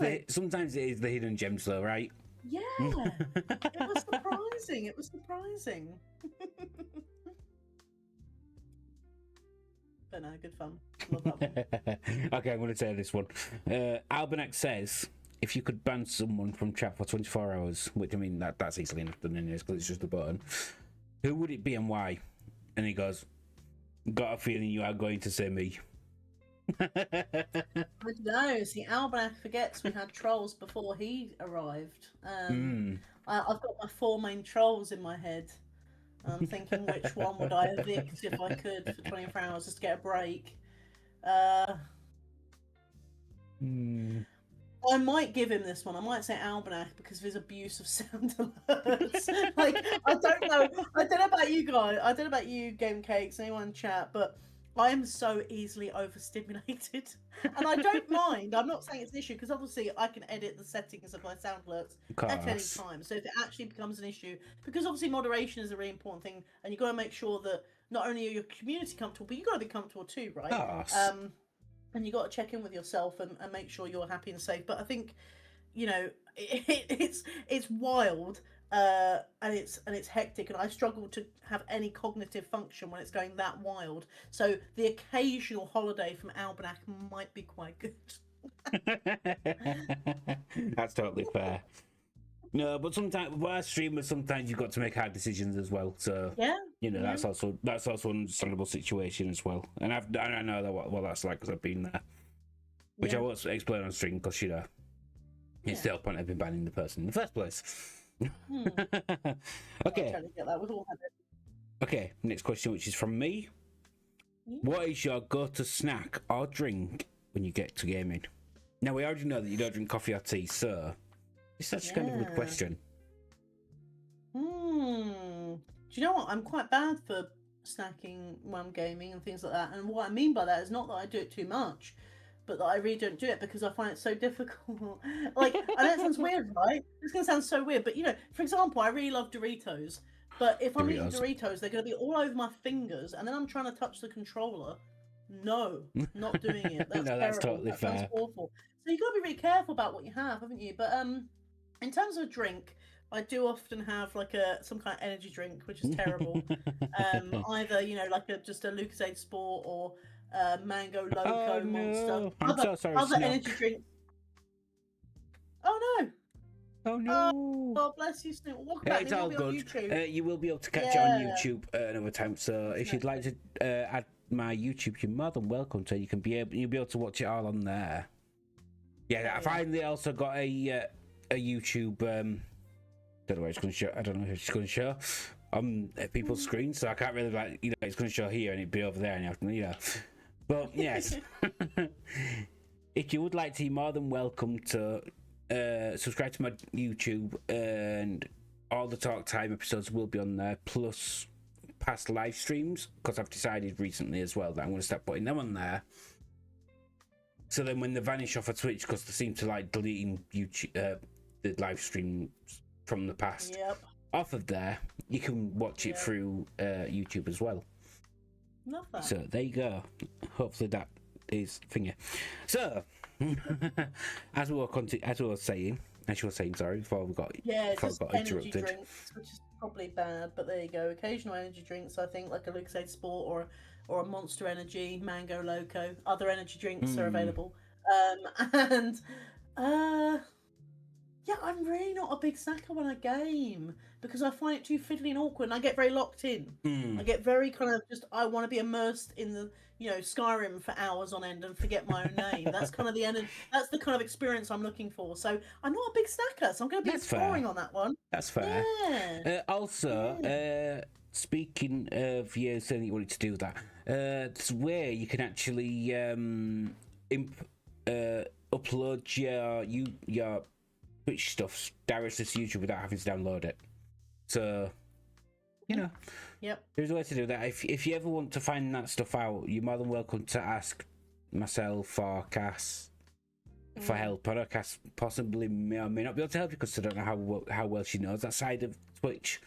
the hidden gems, though, right? Yeah, it was surprising. It was surprising. But no, good fun. Love that one. Okay, I'm going to say this one. Albanek says, if you could ban someone from chat for 24 hours, which, I mean, that's easily enough done anyways, because it's just a button, who would it be and why? And he goes, got a feeling you are going to say me. I don't know. See, Albanek forgets we had trolls before he arrived. I've got my 4 main trolls in my head. I'm thinking which one would I evict if I could for 24 hours just to get a break. I might give him this one. I might say Albanek because of his abuse of sound alerts. Like, I don't know about you guys. I don't know about you, Game Cakes, anyone in chat, but I am so easily overstimulated, and I don't mind. I'm not saying it's an issue because obviously I can edit the settings of my sound alerts at any time. So if it actually becomes an issue, because obviously moderation is a really important thing, and you've got to make sure that not only are your community comfortable, but you've got to be comfortable too, right? And you got to check in with yourself and make sure you're happy and safe. But I think, it's wild. And it's hectic, and I struggle to have any cognitive function when it's going that wild. So the occasional holiday from Almanac might be quite good. That's totally fair. No, but sometimes, well, as streamers, sometimes you've got to make hard decisions as well. So Yeah, that's also an understandable situation as well. And I know that what that's like because I've been there, which I won't explain on stream because it's the whole point of been banning the person in the first place. Okay. Okay, next question, which is from me. What is your go-to snack or drink when you get to gaming? Now, we already know that you don't drink coffee or tea, so it's actually kind of a good question. Do you know what? I'm quite bad for snacking when I'm gaming and things like that. And what I mean by that is not that I do it too much, but that I really don't do it because I find it so difficult. Like, I know it sounds weird, right? It's going to sound so weird, but for example, I really love Doritos. But if I'm eating Doritos, they're going to be all over my fingers, and then I'm trying to touch the controller. No, not doing it. That's no, that's totally fair. That's awful. So you've got to be really careful about what you have, haven't you? But in terms of drink, I do often have like some kind of energy drink, which is terrible. Either like just a Lucozade Sport or Mango Loco Monster. I'm so sorry. Other energy drinks. Oh no. Oh no! God bless you, Snoop. Welcome back. It's all good. You will be able to catch it on YouTube another time. So if you'd like to add my YouTube, you're more than welcome to. You'll be able to watch it all on there. Yeah, I finally also got a YouTube. Don't know where it's going to show. I don't know if it's going to show on people's screens, so I can't really it's going to show here and it'd be over there, and you have to. But yes, if you would like to, you're more than welcome to. Subscribe to my YouTube, and all the Talk Time episodes will be on there, plus past live streams, because I've decided recently as well that I'm going to start putting them on there. So then when they vanish off of Twitch, because they seem to like deleting YouTube, the live streams from the past off of there, you can watch it through YouTube as well. Love that. So there you go. Hopefully that is finger. So as you were saying, sorry, before we got just energy interrupted. Drinks, which is probably bad, but there you go. Occasional energy drinks, I think, like a Lucozade Sport or a Monster Energy, Mango Loco. Other energy drinks are available. I'm really not a big snacker when I game because I find it too fiddly and awkward, and I get very locked in. I get very kind of I want to be immersed in the Skyrim for hours on end and forget my own name. That's kind of that's the kind of experience I'm looking for. So I'm not a big snacker, so I'm going to be exploring on that one. That's fair. Yeah. Speaking of you saying you wanted to do that, it's where you can actually upload your Twitch stuff directly to YouTube without having to download it. So, there's a way to do that. If you ever want to find that stuff out, you're more than welcome to ask myself or Cass for help. I know Cass possibly may or may not be able to help you because I don't know how well she knows that side of Twitch.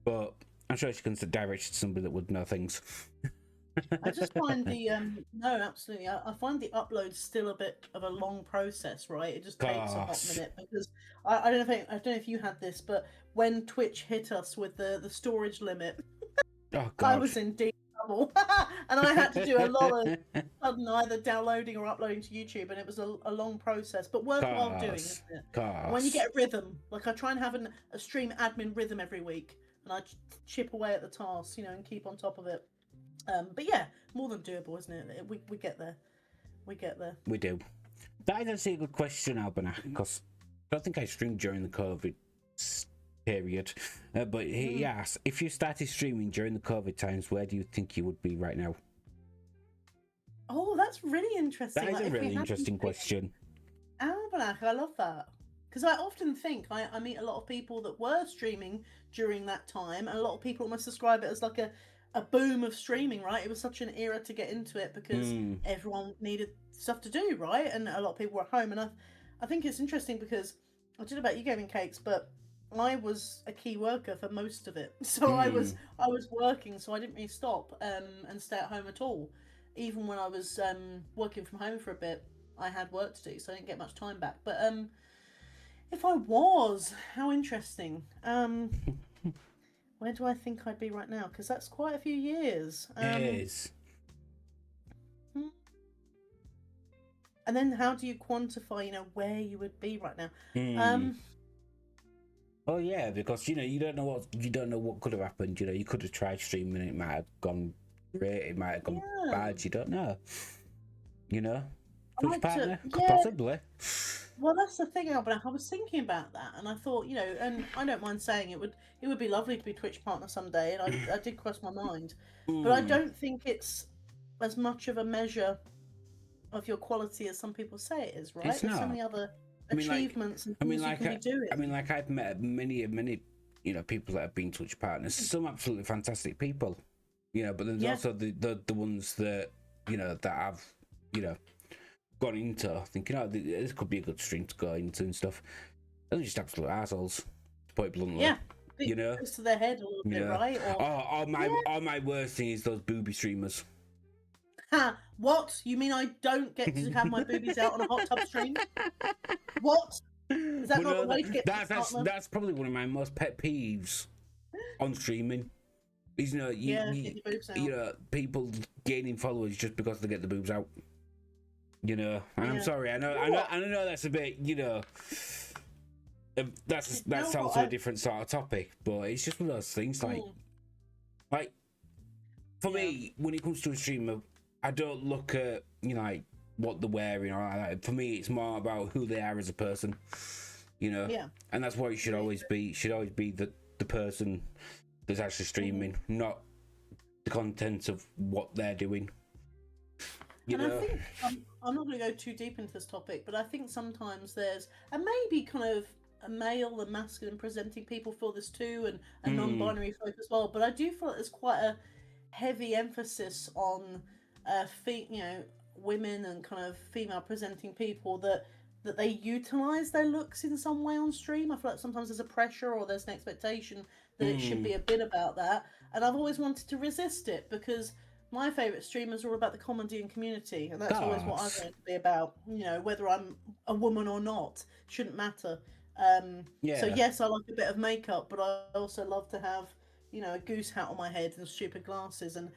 But I'm sure she can direct you to somebody that would know things. I just find no, absolutely. I find the upload still a bit of a long process, right? It just takes a hot minute because I don't know if you had this, but when Twitch hit us with the storage limit, I was in deep trouble, and I had to do a lot of sudden either downloading or uploading to YouTube, and it was a long process, but worthwhile doing, isn't it? And when you get a rhythm, like I try and have a stream admin rhythm every week, and I chip away at the tasks, and keep on top of it. But yeah, more than doable, isn't it? We get there. We get there. We do. That is actually a good question, Albanach, because I don't think I streamed during the COVID period. But he asked, if you started streaming during the COVID times, where do you think you would be right now? Oh, that's really interesting. That is a really interesting question. Albanach, I love that. because I often think I meet a lot of people that were streaming during that time, and a lot of people almost describe it as like a boom of streaming, right? It was such an era to get into it because everyone needed stuff to do, right? And a lot of people were at home, and I think it's interesting because I don't know about you, Gaming Cakes, but I was a key worker for most of it, so I was working, so I didn't really stop and stay at home at all. Even when I was working from home for a bit, I had work to do, so I didn't get much time back. But if I was, how interesting. Where do I think I'd be right now? Because that's quite a few years. It is. And then how do you quantify, where you would be right now? Oh yeah, because you don't know what could have happened. You could have tried streaming, it might have gone great, it might have gone bad. You don't know. Twitch partner, possibly. Well, that's the thing, Albert. I was thinking about that, and I thought, and I don't mind saying it would be lovely to be Twitch partner someday, and I did cross my mind, but I don't think it's as much of a measure of your quality as some people say it is. Right? It's There's not. so many other achievements and things you can be doing. I've met many people that have been Twitch partners. Some absolutely fantastic people, but there's also the ones that that have gone into thinking, this could be a good stream to go into and stuff. They're just absolute assholes, to put it bluntly. Yeah, close to their head a little bit, right? Or my worst thing is those booby streamers. Ha! What? You mean I don't get to have my boobies out on a hot tub stream? What? Is that not the way to get that's probably one of my most pet peeves on streaming. Is people gaining followers just because they get the boobs out. And I'm sorry, I know that's a bit, that's also a different sort of topic, but it's just one of those things. Like for me, when it comes to a streamer, I don't look at what they're wearing or like that. For me, it's more about who they are as a person, and that's what it should always be. It should always be the person that's actually streaming, not the content of what they're doing. I think I'm not going to go too deep into this topic, but I think sometimes there's, and maybe kind of a male and masculine presenting people feel this too, and a non-binary folk as well. But I do feel like there's quite a heavy emphasis on, women and kind of female presenting people that they utilize their looks in some way on stream. I feel like sometimes there's a pressure or there's an expectation that it should be a bit about that, and I've always wanted to resist it because my favourite streamers are all about the comedy and community, and that's always what I want it to be about. Whether I'm a woman or not, shouldn't matter. So yes, I like a bit of makeup, but I also love to have, a goose hat on my head and stupid glasses, and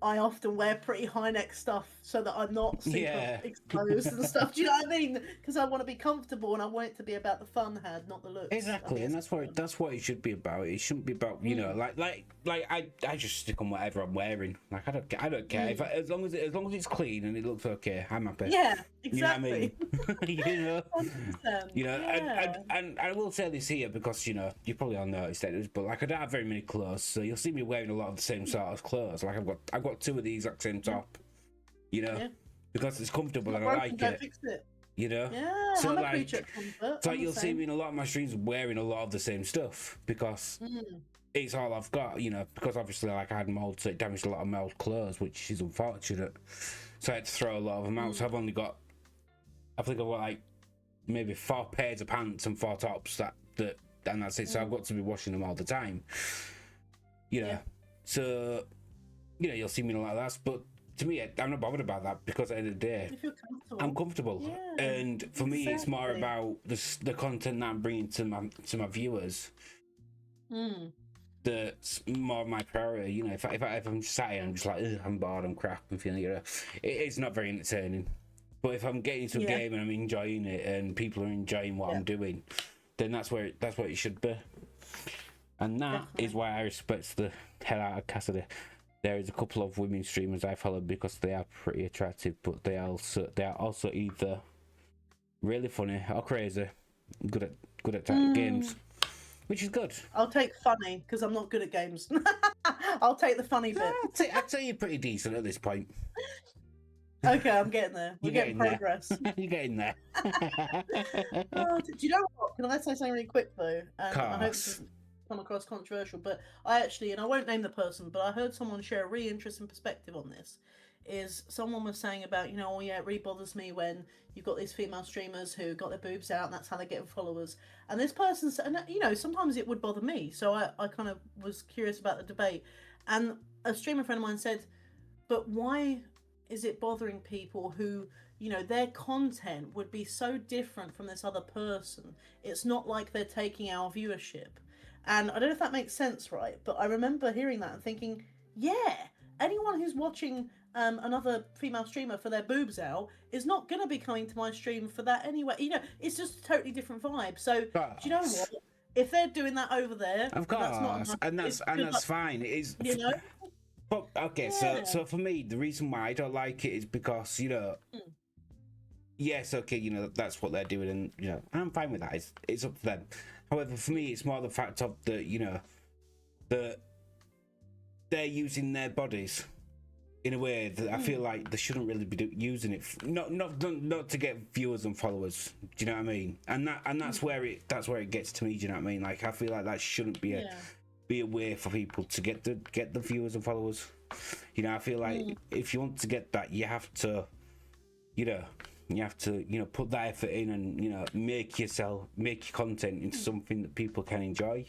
I often wear pretty high neck stuff so that I'm not super exposed and stuff. Do you know what I mean? Because I want to be comfortable and I want it to be about the fun had, not the looks. Exactly, and that's what it should be about. It shouldn't be about like I just stick on whatever I'm wearing. Like I don't care if as long as it's clean and it looks okay, I'm happy. Yeah, exactly. You know what I mean? And I will say this here because you probably all noticed it, but like I don't have very many clothes, so you'll see me wearing a lot of the same sort of clothes. Like I've got two of the exact same top, because it's comfortable and I like it. Fix it. Yeah, so I'm a creature of comfort. So you'll see me in a lot of my streams wearing a lot of the same stuff because it's all I've got, because obviously like I had mold, so it damaged a lot of my old clothes, which is unfortunate. So I had to throw a lot of them out. So I think I've got like maybe 4 pairs of pants and 4 tops and that's it. So I've got to be washing them all the time. So you'll see me in a lot of that, but to me, I'm not bothered about that because at the end of the day, I'm comfortable. Yeah, and for me, it's more about the content that I'm bringing to my viewers. That's more my priority. If I'm sat here, I'm just like, I'm bored, I'm crap, I'm feeling it's not very entertaining. But if I'm getting into a game and I'm enjoying it, and people are enjoying what I'm doing, then that's what it should be. And that is why I respect the hell out of Cassidy. There is a couple of women streamers I follow because they are pretty attractive, but they are also either really funny or crazy, good at games, which is good. I'll take funny because I'm not good at games. I'll take the funny bit. I'd say you're pretty decent at this point. Okay, I'm getting there. We're getting progress. You're getting there. Oh, do you know what? Can I say something really quick though? And I hope this doesn't come across controversial, but I actually, and I won't name the person, but I heard someone share a really interesting perspective on this. Is someone was saying about, oh yeah, it really bothers me when you've got these female streamers who got their boobs out and that's how they get followers. And this person said, and sometimes it would bother me. So I kind of was curious about the debate. And a streamer friend of mine said, but why is it bothering people who, their content would be so different from this other person? It's not like they're taking our viewership. And I don't know if that makes sense, right? But I remember hearing that and thinking, yeah, anyone who's watching another female streamer for their boobs out is not going to be coming to my stream for that anyway. It's just a totally different vibe. So, do you know what? If they're doing that over there, of course, that's fine. It is, But okay, so for me, the reason why I don't like it is because yes, okay, that's what they're doing, and I'm fine with that. It's up to them. However, for me, it's more the fact of that they're using their bodies in a way that I feel like they shouldn't really be using it. Not to get viewers and followers. Do you know what I mean? And that's where it gets to me. Do you know what I mean? Like, I feel like that shouldn't be a way for people to get the viewers and followers. I feel like if you want to get that, you have to put that effort in and make your content into something that people can enjoy.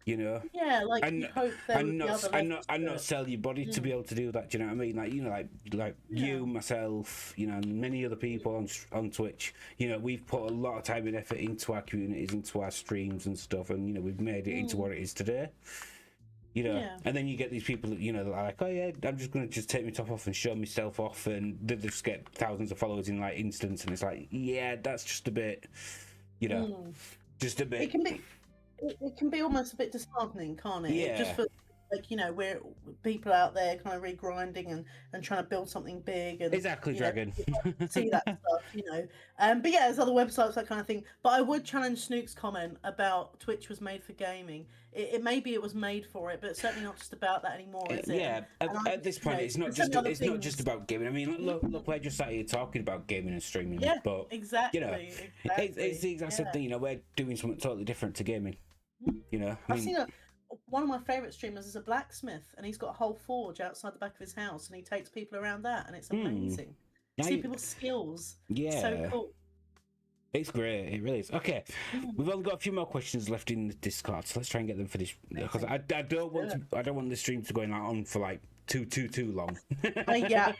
Yeah, like and hope not sell your body to be able to do that. Do you know what I mean? Like you, myself, and many other people on Twitch. We've put a lot of time and effort into our communities, into our streams and stuff, and we've made it into what it is today. And then you get these people that that are like, oh yeah, I'm just gonna take my top off and show myself off, and they just get thousands of followers in like instants, and it's like, yeah, that's just a bit, just a bit. It can be almost a bit disheartening, can't it? Yeah. It just feels like we're people out there kind of regrinding and trying to build something big. And exactly, Dragon. See that stuff, But yeah, there's other websites, that kind of thing. But I would challenge Snook's comment about Twitch was made for gaming. It maybe it was made for it, but it's certainly not just about that anymore, is it? Yeah, at this point, it's not just about gaming. I mean, look, we're just sat here talking about gaming and streaming. Yeah, but exactly. It's the exact same thing. We're doing something totally different to gaming. I've seen one of my favourite streamers is a blacksmith, and he's got a whole forge outside the back of his house, and he takes people around that, and it's amazing. See people's skills. Yeah, so cool. It's great. It really is. Okay, we've only got a few more questions left in the Discord, so let's try and get them finished because I don't want the stream to go on for like too long. Yeah.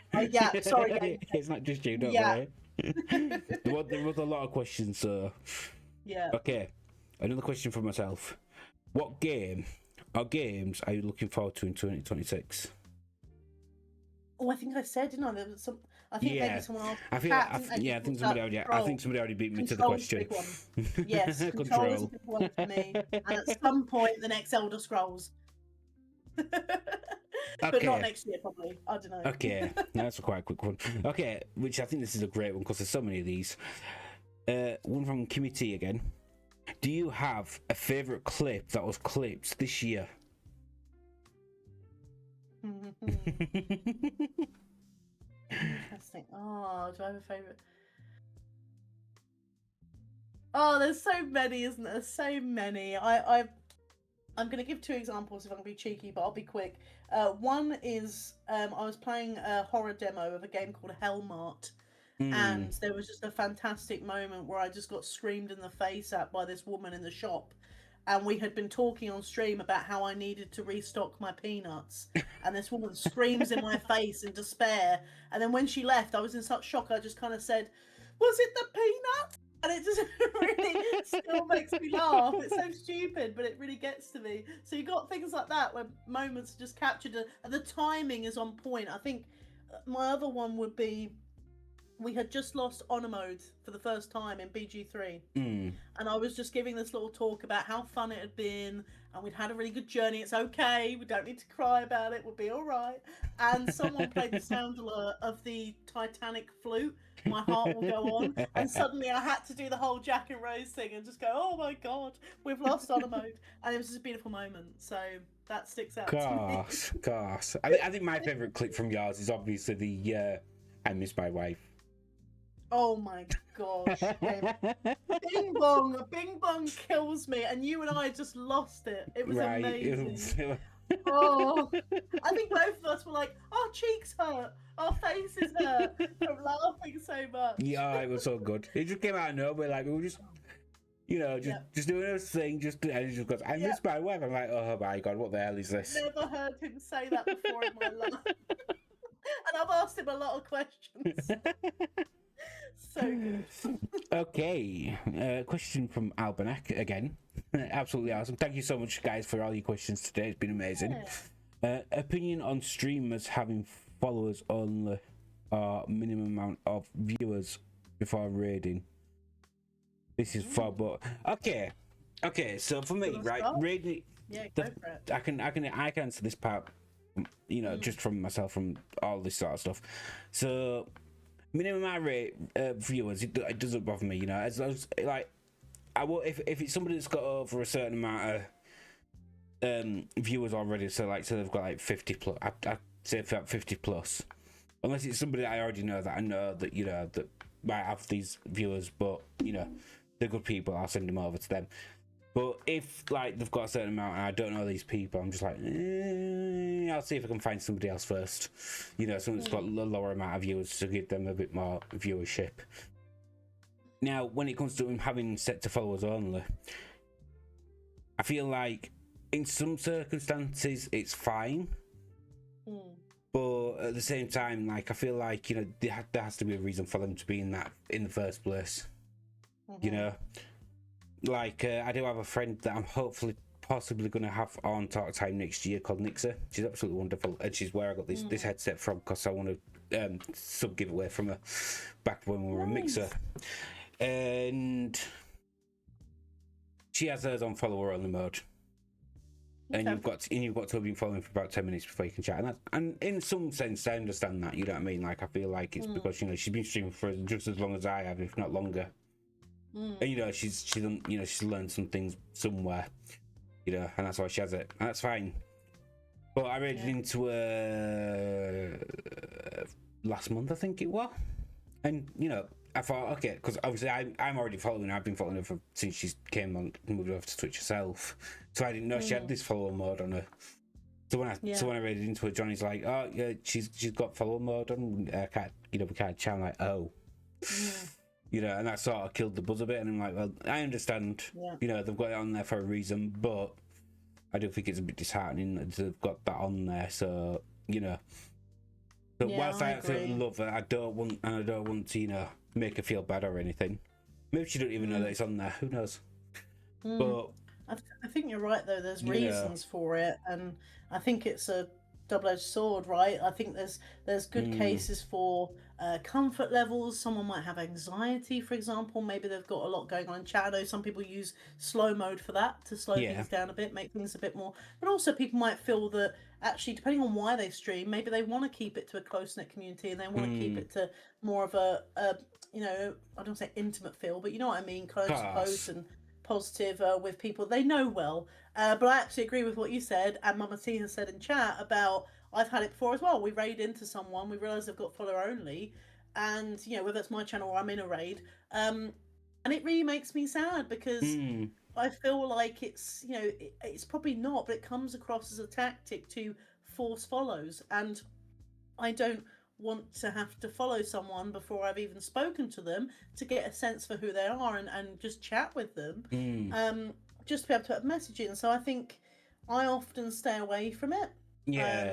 Sorry. It's not just you, don't worry. There was a lot of questions, so yeah. Okay. Another question for myself. What games are you looking forward to in 2026? Oh, I think I said, didn't I? There was some. I think maybe someone else. I think somebody already beat me to the question. Yes, Control is a big one for me. And at some point, the next Elder Scrolls. But not next year, probably. I don't know. Okay, that's quite a quick one. Okay, which I think this is a great one because there's so many of these. One from Kimmy T again. Do you have a favourite clip that was clipped this year? Interesting. Oh, do I have a favourite? Oh, there's so many, isn't there? So many. I'm going to give two examples if I'm going to be cheeky, but I'll be quick. One is I was playing a horror demo of a game called Hellmart. And there was just a fantastic moment where I just got screamed in the face at by this woman in the shop. And we had been talking on stream about how I needed to restock my peanuts. And this woman screams in my face in despair. And then when she left, I was in such shock. I just kind of said, "Was it the peanut?" And it just really still makes me laugh. It's so stupid, but it really gets to me. So you got things like that where moments are just captured and the timing is on point. I think my other one would be, we had just lost honor mode for the first time in BG3. And I was just giving this little talk about how fun it had been, and we'd had a really good journey. It's okay, we don't need to cry about it, we'll be all right. And someone played the sound alert of the Titanic flute, My Heart Will Go On, and suddenly I had to do the whole Jack and Rose thing and just go, oh my god, we've lost honor mode. And it was just a beautiful moment, so that sticks out to me. Gosh. I think my favourite clip from yours is obviously I miss my wife. Oh my gosh. Bing bong kills me, and you and I just lost it. It was amazing. Oh, I think both of us were like, our cheeks hurt, our faces hurt from laughing so much. Yeah, it was so good. It just came out of nowhere. Like we were just, just doing this thing. And he just goes, "I miss my wife." I'm like, "Oh my god, what the hell is this?" Never heard him say that before in my life. And I've asked him a lot of questions. So good. Okay, question from Albanak again. Absolutely awesome. Thank you so much, guys, for all your questions today. It's been amazing. Opinion on streamers having followers only or minimum amount of viewers before raiding. This is far, but okay. So for me, right, raiding. Yeah, go for it. I can answer this part. Just from myself, from all this sort of stuff. So minimum rate viewers, it doesn't bother me. As long as, like, I will if it's somebody that's got over a certain amount of viewers already. So they've got like 50 plus. I say about 50 plus. Unless it's somebody that I already know that I know that that might have these viewers, but they're good people. I'll send them over to them. But if they've got a certain amount and I don't know these people, I'm just like, I'll see if I can find somebody else first. Someone that's got a lower amount of viewers to give them a bit more viewership. Now, when it comes to them having set to followers only, I feel like in some circumstances it's fine. But at the same time, I feel like there has to be a reason for them to be in the first place. I do have a friend that I'm possibly going to have on Talk Time next year called Nixa. She's absolutely wonderful, and she's where I got this headset from because I want to sub give away from her back when we were a mixer, and she has hers on follower only mode. And you've got to have been following for about 10 minutes before you can chat, and in some sense I understand that. You know what I mean? I feel like it's because she's been streaming for just as long as I have, if not longer. And she's learned some things somewhere, and that's why she has it, and that's fine. But I raided into last month, I think it was, and I thought, okay, because obviously I'm already following. I've been following her since she came on and moved over to Twitch herself, so I didn't know she had this follower mode on her. So when I raided into her, Johnny's like, "Oh yeah, she's got follower mode on. We can't chat." I'm like, "Oh." And that sort of killed the buzz a bit, and I'm like, well, I understand, they've got it on there for a reason, but I do think it's a bit disheartening that they've got that on there, so, but whilst I absolutely love her, I don't want to, make her feel bad or anything. Maybe she don't even know that it's on there, who knows? But I think you're right, though, there's reasons for it, and I think it's a double-edged sword, right? I think there's good cases for comfort levels. Someone might have anxiety, for example. Maybe they've got a lot going on in chat. I know some people use slow mode for that, to slow things down a bit, make things a bit more. But also people might feel that actually, depending on why they stream, maybe they want to keep it to a close-knit community and they want to keep it to more of a I don't say intimate feel, but you know what I mean, close and positive with people they know well. But I actually agree with what you said, and Mama T has said in chat about, I've had it before as well. We raid into someone, we realise they've got follower only, and whether it's my channel or I'm in a raid, and it really makes me sad because I feel like it's it's probably not, but it comes across as a tactic to force follows, and I don't want to have to follow someone before I've even spoken to them to get a sense for who they are and just chat with them, just to be able to put a message in. So I think I often stay away from it,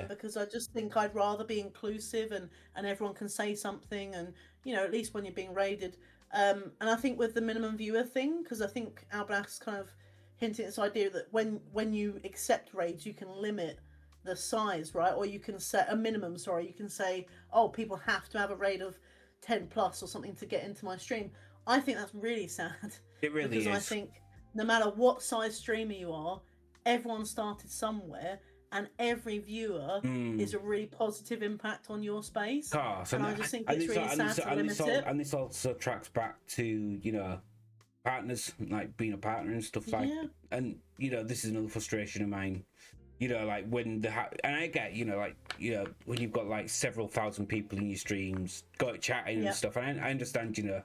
because I just think I'd rather be inclusive and everyone can say something, and at least when you're being raided. And I think with the minimum viewer thing, because I think Alblas kind of hinting at this idea that when you accept raids, you can limit the size, right? Or you can set a minimum, you can say, oh, people have to have a raid of 10 plus or something to get into my stream. I think that's really sad. It really because is. I think no matter what size streamer you are, everyone started somewhere, and every viewer is a really positive impact on your space. And I just think it's really sad to limit it. And this also tracks back to, partners, like being a partner and stuff like, and, this is another frustration of mine You know, like when and I get, you know, like, you know, when you've got like several thousand people in your streams, got chatting and stuff, and I understand, you know,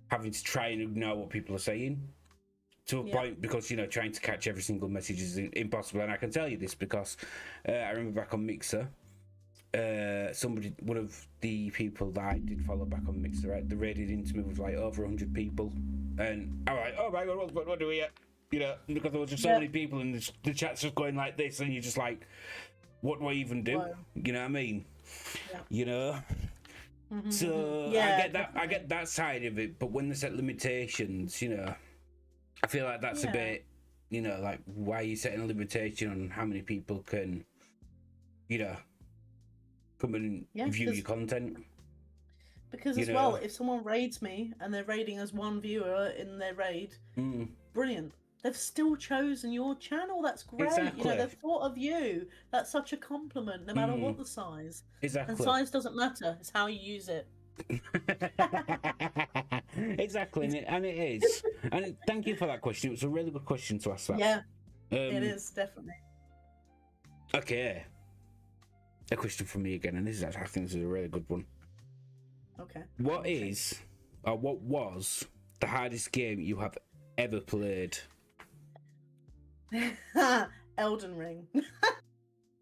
having to try and ignore what people are saying to a point, because, you know, trying to catch every single message is impossible. And I can tell you this because I remember back on Mixer, one of the people that I did follow back on Mixer, right, they raided into me with like over 100 people, and I'm like, oh my god, what do we get? You know, because there was just so many people and the chat's just going like this, and you're just like, what do I even do? Whoa. You know what I mean? You know? So I get that side of it, but when they set limitations, you know, I feel like that's a bit, you know, like, why are you setting a limitation on how many people can, you know, come and view your content? Because as well, if someone raids me and they're raiding as one viewer in their raid, brilliant. They've still chosen your channel. That's great. Exactly. You know, they've thought of you. That's such a compliment, no matter what the size. Exactly. And size doesn't matter. It's how you use it. Exactly, and it is. And thank you for that question. It was a really good question to ask that. Yeah, it is, definitely. Okay. A question from me again, and I think this is a really good one. Okay. What was the hardest game you have ever played? Elden Ring.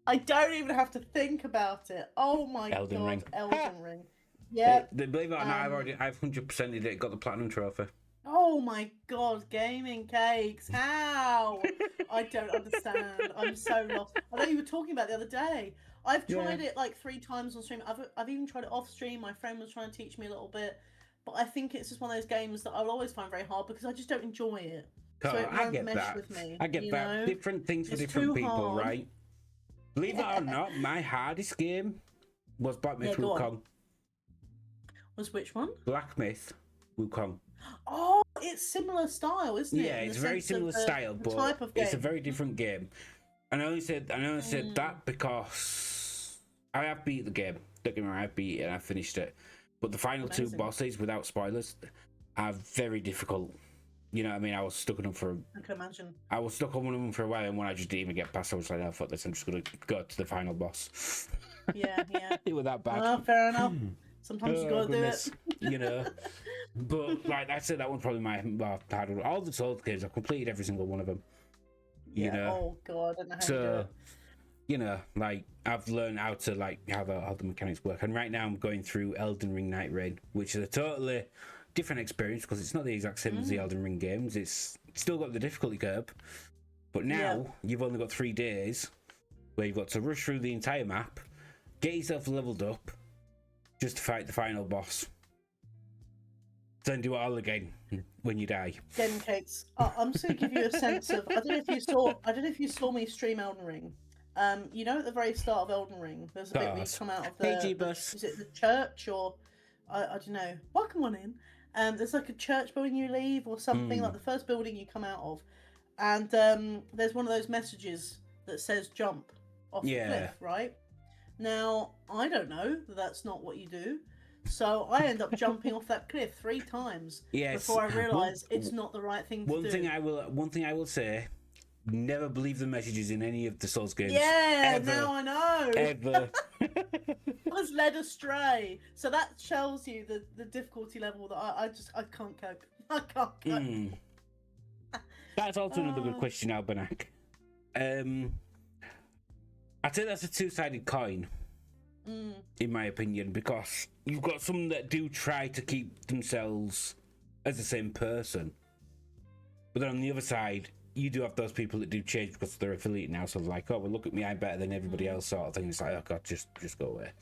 I don't even have to think about it. Oh my god, Ring. Elden Ring. Yeah. Believe it or not, I've 100%ed it. Got the platinum trophy. Oh my god, gaming cakes! How? I don't understand. I'm so lost. I know you were talking about it the other day. I've tried it like 3 times on stream. I've even tried it off stream. My friend was trying to teach me a little bit, but I think it's just one of those games that I'll always find very hard because I just don't enjoy it. So it won't mesh with me. I get that. Know? Different things for different people, right? Believe it or not, my hardest game was Black Myth Wukong. Was which one? Black Myth Wukong. Oh, it's similar style, isn't it? Yeah, it's a very similar style, but type of game. It's a very different game. And I only said that because I have beat the game. Don't get me wrong, I've beat it and I finished it. But the final 2 bosses, without spoilers, are very difficult. You know what I mean? I was stuck on them I can imagine. I was stuck on one of them for a while, and when I just didn't even get past, I was like, "Oh, fuck this! I'm just gonna go to the final boss." Yeah. It was that bad. Oh, fair enough. Sometimes you gotta do it. You know. But like I said, that one's probably my hard one. All the Souls games, I've completed every single one of them. You know. Oh god, I don't know how to do it. You know, like I've learned how to how the mechanics work, and right now I'm going through Elden Ring Night Rain, which is a totally different experience because it's not the exact same as the Elden Ring games. It's still got the difficulty curve, but now you've only got 3 days where you've got to rush through the entire map, get yourself leveled up, just to fight the final boss. Then do it all again when you die. Game cakes. I'm just gonna give you a sense of. I don't know if you saw me stream Elden Ring. You know, at the very start of Elden Ring, there's a bit where you come out of is it the church or I don't know. Welcome on in. There's like a church building you leave or something, like the first building you come out of, and there's one of those messages that says jump off the cliff, right? Now I don't know that's not what you do, so I end up jumping off that cliff 3 times before I realise it's not the right thing to do. One thing I will say. Never believe the messages in any of the Souls games. Yeah, ever, now I know. Ever. I was led astray. So that shows you the difficulty level that I can't cope. I can't cope. That's also another good question, Albanak. I'd say that's a 2-sided coin, in my opinion, because you've got some that do try to keep themselves as the same person, but then on the other side, you do have those people that do change because they're affiliate now, so they're like, oh, well, look at me, I'm better than everybody else, sort of thing. It's like, oh god, just go away.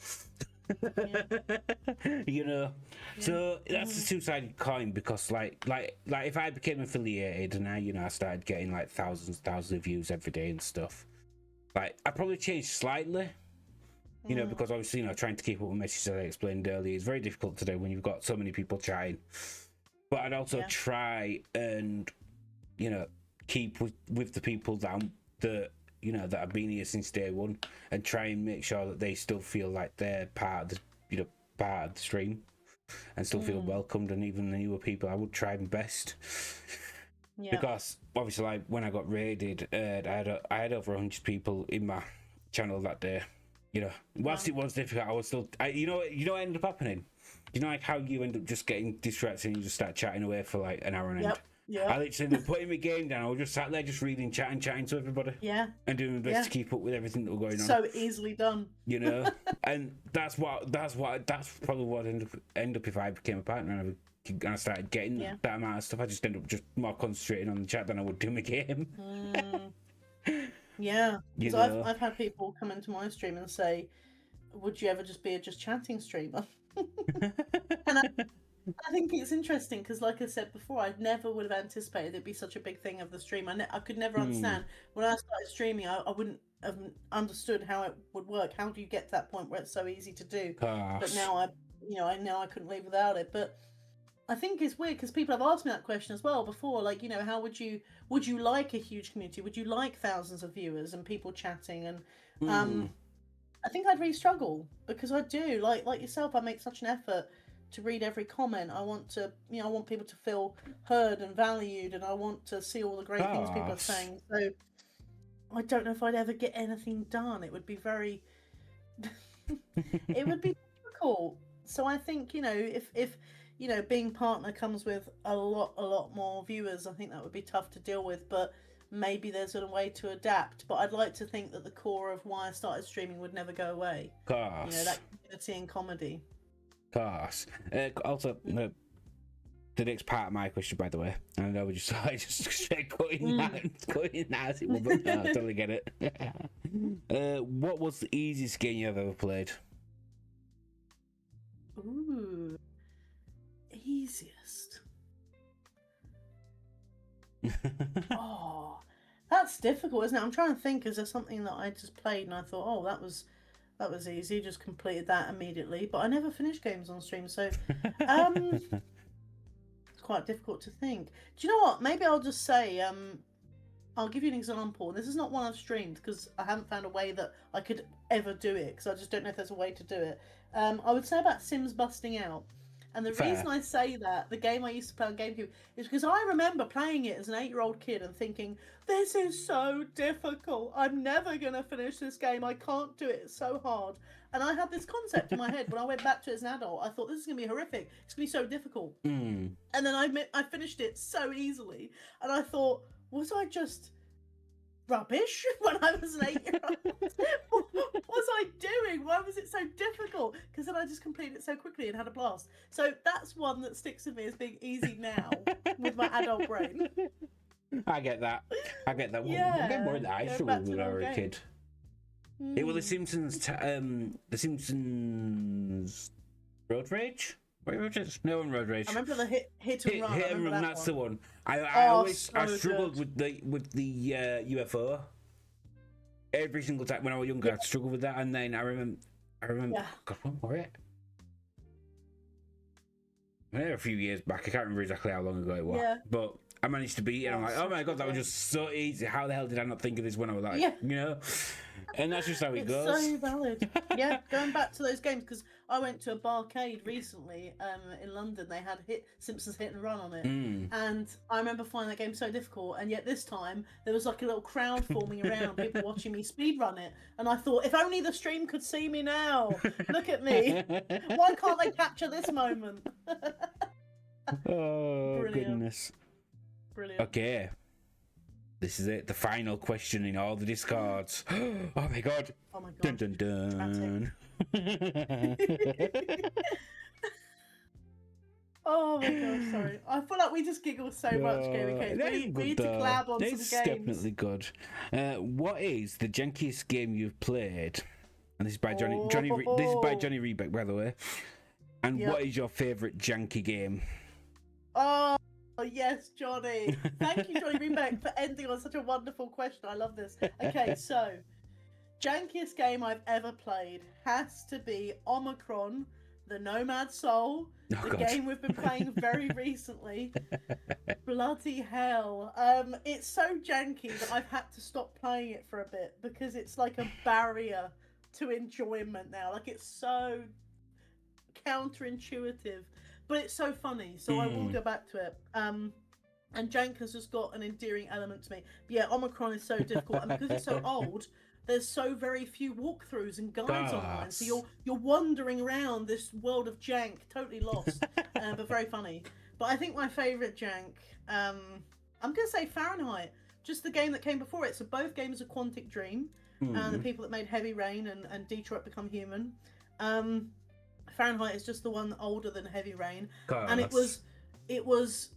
You know, so that's a 2-sided coin because like if I became affiliated and I started getting like thousands of views every day and stuff, like I probably changed slightly, you know, because obviously trying to keep up with messages, as I explained earlier, is very difficult today when you've got so many people chatting. But I'd also try and keep with the people that have been here since day one, and try and make sure that they still feel like they're part of the stream and still feel welcomed. And even the newer people, I would try my best. Yeah. Because obviously, like when I got raided, I had over 100 people in my channel that day. You know, whilst it was difficult, I was still. You know what ended up happening? You know, like how you end up just getting distracted and you just start chatting away for like an hour and end. Yeah. I literally ended up putting my game down. I was just sat there, just reading, chatting to everybody. Yeah. And doing my best to keep up with everything that was going on. So easily done. You know, and that's probably what end up if I became a partner and I started getting that amount of stuff. I just end up just more concentrating on the chat than I would do my game. Yeah, because I've had people come into my stream and say, "Would you ever just be a just chatting streamer?" And I think it's interesting because, like I said before, I never would have anticipated it'd be such a big thing of the stream. I could never understand when I started streaming. I wouldn't have understood how it would work. How do you get to that point where it's so easy to do? But now I couldn't live without it. But I think it's weird because people have asked me that question as well before. Like, how would you like a huge community? Would you like thousands of viewers and people chatting? And I think I'd really struggle because I do like yourself. I make such an effort to read every comment. I want to, I want people to feel heard and valued, and I want to see all the great things people are saying. So I don't know if I'd ever get anything done. It would be very, it would be difficult. So I think, if being partner comes with a lot more viewers, I think that would be tough to deal with, but maybe there's a way to adapt. But I'd like to think that the core of why I started streaming would never go away. That community and comedy. Also, the next part of my question, by the way, I know we just straight cutting that as it will, but I totally get it. What was the easiest game you've ever played? Ooh, easiest. Oh, that's difficult, isn't it? I'm trying to think. Is there something that I just played and I thought, oh, that was easy. Just completed that immediately. But I never finish games on stream, so it's quite difficult to think. Do you know what? Maybe I'll just say, I'll give you an example. This is not one I've streamed because I haven't found a way that I could ever do it because I just don't know if there's a way to do it. I would say about Sims Busting Out. And the reason I say that, the game I used to play on GameCube, is because I remember playing it as an 8-year-old kid and thinking, this is so difficult. I'm never going to finish this game. I can't do it. It's so hard. And I had this concept in my head when I went back to it as an adult. I thought, this is going to be horrific. It's going to be so difficult. And then I finished it so easily. And I thought, was I just rubbish when I was an 8-year-old? What was I doing? Why was it so difficult? Because then I just completed it so quickly and had a blast. So that's one that sticks with me as being easy now with my adult brain. I get that. I get more than I struggled with when I was a kid. It was The Simpsons Road Rage. No, on Road Rage. I remember the hit and run. Hit and run. That's the one. I struggled with the UFO. Every single time when I was younger, I struggled with that, and then I remember. God, what was it? A few years back, I can't remember exactly how long ago it was, but I managed to beat it. And I'm like, oh my god, that was just so easy. How the hell did I not think of this when I was like, And that's just how it goes. It's so valid. Going back to those games, because I went to a barcade recently in London. They had Simpsons Hit and Run on it. And I remember finding that game so difficult. And yet this time, there was like a little crowd forming around, people watching me speedrun it. And I thought, if only the stream could see me now. Look at me. Why can't they capture this moment? Oh, goodness. Brilliant. Okay. This is it, the final question in all the discards. Oh my god. Oh my god. Dun dun dun. Oh my god, sorry. I feel like we just giggle so much, Gaming. We need to collab on some games. It's definitely good. What is the jankiest game you've played? And this is by Johnny this is by Johnny Rebeck, by the way. And what is your favourite janky game? Oh yes, Johnny. Thank you, Johnny Rebeck, for ending on such a wonderful question. I love this. Okay, so jankiest game I've ever played has to be Omicron, the Nomad Soul, game we've been playing very recently. Bloody hell. It's so janky that I've had to stop playing it for a bit because it's like a barrier to enjoyment now. Like, it's so counterintuitive, but it's so funny, so I will go back to it. And jank has just got an endearing element to me. But yeah, Omicron is so difficult, and because it's so old, there's so very few walkthroughs and guides online. So you're wandering around this world of jank, totally lost, but very funny. But I think my favourite jank, I'm gonna say Fahrenheit, just the game that came before it. So both games are Quantic Dream, and the people that made Heavy Rain and Detroit Become Human. Fahrenheit is just the one older than Heavy Rain, and it was.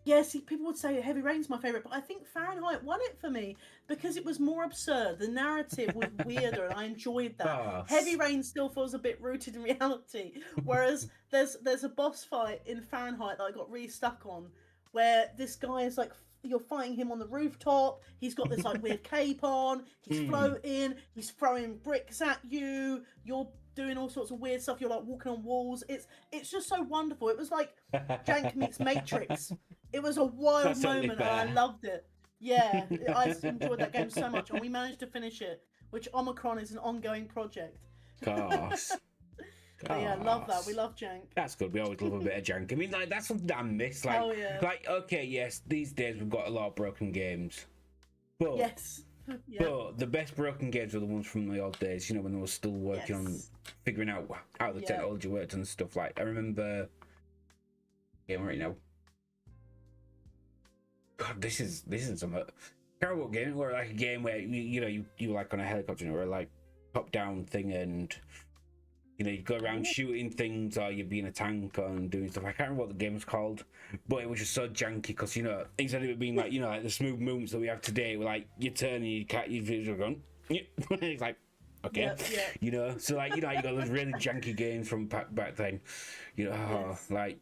Yeah, see, people would say Heavy Rain's my favourite, but I think Fahrenheit won it for me because it was more absurd. The narrative was weirder, and I enjoyed that. Heavy Rain still feels a bit rooted in reality, whereas there's a boss fight in Fahrenheit that I got really stuck on, where this guy is like, you're fighting him on the rooftop. He's got this like weird cape on. He's floating. He's throwing bricks at you. You're doing all sorts of weird stuff. You're like walking on walls. It's just so wonderful. It was like Jank meets Matrix. It was a wild moment, and I loved it. Yeah, I enjoyed that game so much, and we managed to finish it, which Omicron is an ongoing project. Gosh. But yeah, love that. We love jank. That's good. We always love a bit of jank. I mean, like, that's something that I miss. Like, like, okay, yes, these days we've got a lot of broken games, but but the best broken games are the ones from the old days. You know, when they were still working on figuring out how the technology worked and stuff. Like, I remember game right now. God, this is some terrible game. Or like a game where you like on a helicopter or like top down thing, and you go around shooting things, or you'd be in a tank and doing stuff. I can't remember what the game was called, but it was just so janky because instead of it being like like the smooth movements that we have today, where like you turn and you're going, it's like okay, so like you got those really janky games from back then, like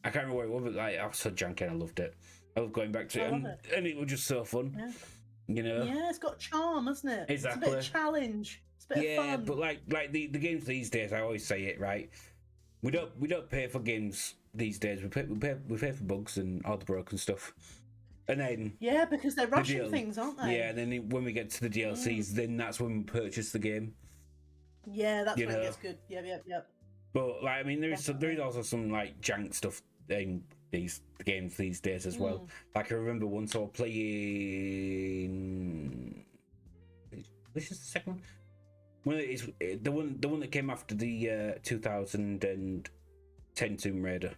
I can't remember what it was, but like I was so janky and I loved it. I love going back to it, and it was just so fun. Yeah, it's got charm, hasn't it? Exactly. It's a bit of challenge. It's a bit of fun. But like the games these days, I always say it right. We don't pay for games these days. We pay for bugs and all the broken stuff, and then because they're rushing things, aren't they? Yeah, and then when we get to the DLCs, then that's when we purchase the game. Yeah, that's when it gets good. Yep. But like, I mean, there is also some like jank stuff in these games these days as well. Like I remember once I was playing. This is the second one. Well, it's the one that came after the 2010 Tomb Raider. I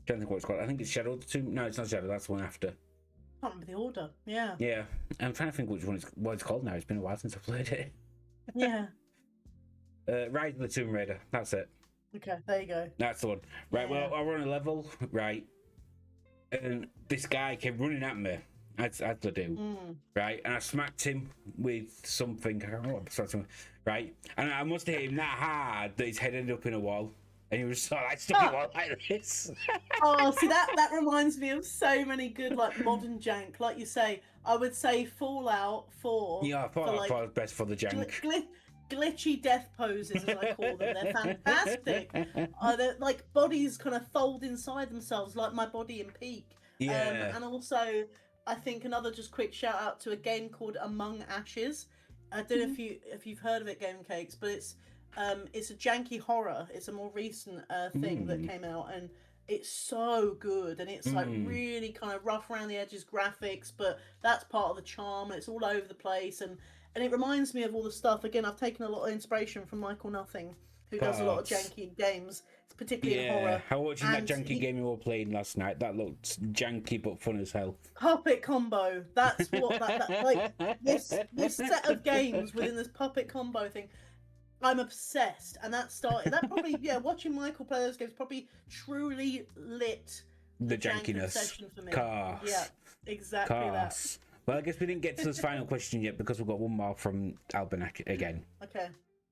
don't think what it's called. I think it's Shadow of the Tomb. No, it's not Shadow. That's the one after. I can't remember the order. Yeah. Yeah, I'm trying to think what it's called now. It's been a while since I played it. Yeah. Rise of the Tomb Raider. That's it. Okay, there you go. That's the one. Right. Well, I were on a level, right, and this guy came running at me. As I do, right, and I smacked him with something. I don't know what I smacked him with, right, and I must have hit him that hard that his head ended up in a wall, and he was so like stuck in a wall like this. Oh, see that reminds me of so many good like modern jank. Like you say, I would say Fallout 4. Yeah, Fallout 4 is best for the jank. Glitchy death poses, as I call them. They're fantastic. They're like bodies kind of fold inside themselves, like my body in Peak. Yeah, and also. I think another just quick shout out to a game called Among Ashes. I don't know if you've heard of it, Game Cakes, but it's a janky horror. It's a more recent thing that came out, and it's so good. And it's like really kind of rough around the edges graphics, but that's part of the charm. And it's all over the place, and it reminds me of all the stuff. Again, I've taken a lot of inspiration from Michael Nothing, who does a lot of janky games, particularly in horror. I was watching that janky game you were playing last night. That looked janky but fun as hell. Puppet combo. That's what that like this set of games within this puppet combo thing. I'm obsessed, and that probably watching Michael play those games probably truly lit the jankiness obsession for me. Cars. Yeah, exactly that. Well, I guess we didn't get to this final question yet because we've got one more from Alban again. Okay.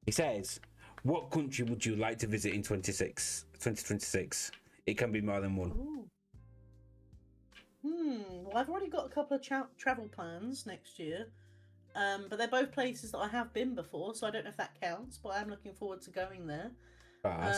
He says, what country would you like to visit in 2026? It can be more than one. Ooh. Well, I've already got a couple of travel plans next year, but they're both places that I have been before, so I don't know if that counts, but I'm looking forward to going there. I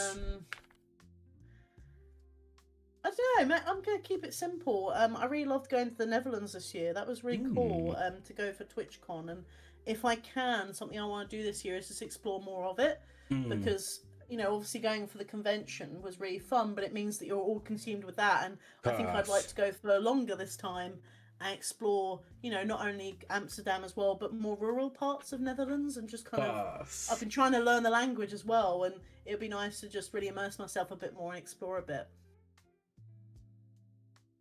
don't know, I'm going to keep it simple. I really loved going to the Netherlands this year. That was really cool to go for TwitchCon, and if I can, something I want to do this year is just explore more of it, because obviously going for the convention was really fun, but it means that you're all consumed with that. And I think I'd like Course. to go for longer this time and explore, not only Amsterdam as well, but more rural parts of Netherlands and just kind of. Course. I've been trying to learn the language as well, and it would be nice to just really immerse myself a bit more and explore a bit.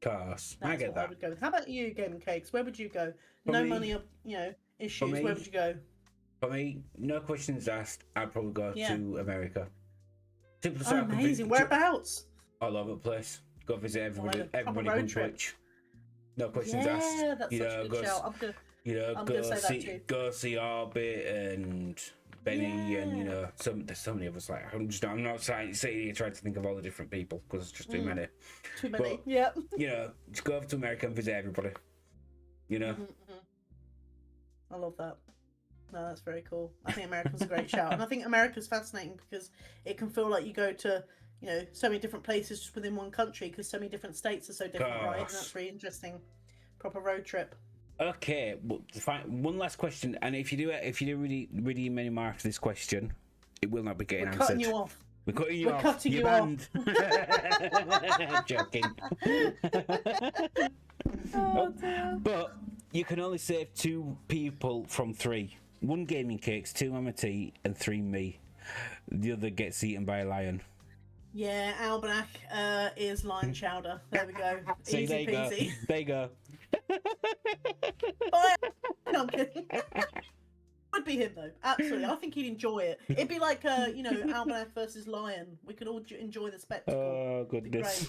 Course. That's I get what that. I would go with. How about you, Gaming Cakes? Where would you go? For No me- money, issues. me- Where would you go? For me, no questions asked, I'd probably go Yeah. to America. Simply Oh, so I can amazing. Whereabouts? all over the place. Go visit everybody. like a proper Everybody road on trip. Twitch. No questions Yeah, asked. that's You such know, a go good shout. I'm go gonna say that see too. go see Orbit and Benny and Yeah. there's so many of us. Like I'm not sitting here trying to think of all the different people because it's just too many. Too many. But- Yeah. Just go over to America and visit everybody. Mhm. I love that. No, that's very cool. I think America's a great shout. And I think America's fascinating because it can feel like you go to, so many different places just within one country because so many different states are so different, right? And Gosh. that's really interesting. Proper road trip. Okay, well, one last question, and if you do really many marks this question, it will not be getting We're answered. cutting you off. We're cutting you We're off. cutting You're you off. banned. Joking. Oh, dear. But you can only save 2 people from 3. 1 Gaming Cakes, 2 Mama T, and 3 me. The other gets eaten by a lion. Yeah, Albanach is lion chowder. There we go. See, Easy there you peasy. go. There you go. Bye. No, I'm kidding. Would be him though. Absolutely. I think he'd enjoy it. It'd be like Albanach versus lion. We could all enjoy the spectacle. Oh, goodness.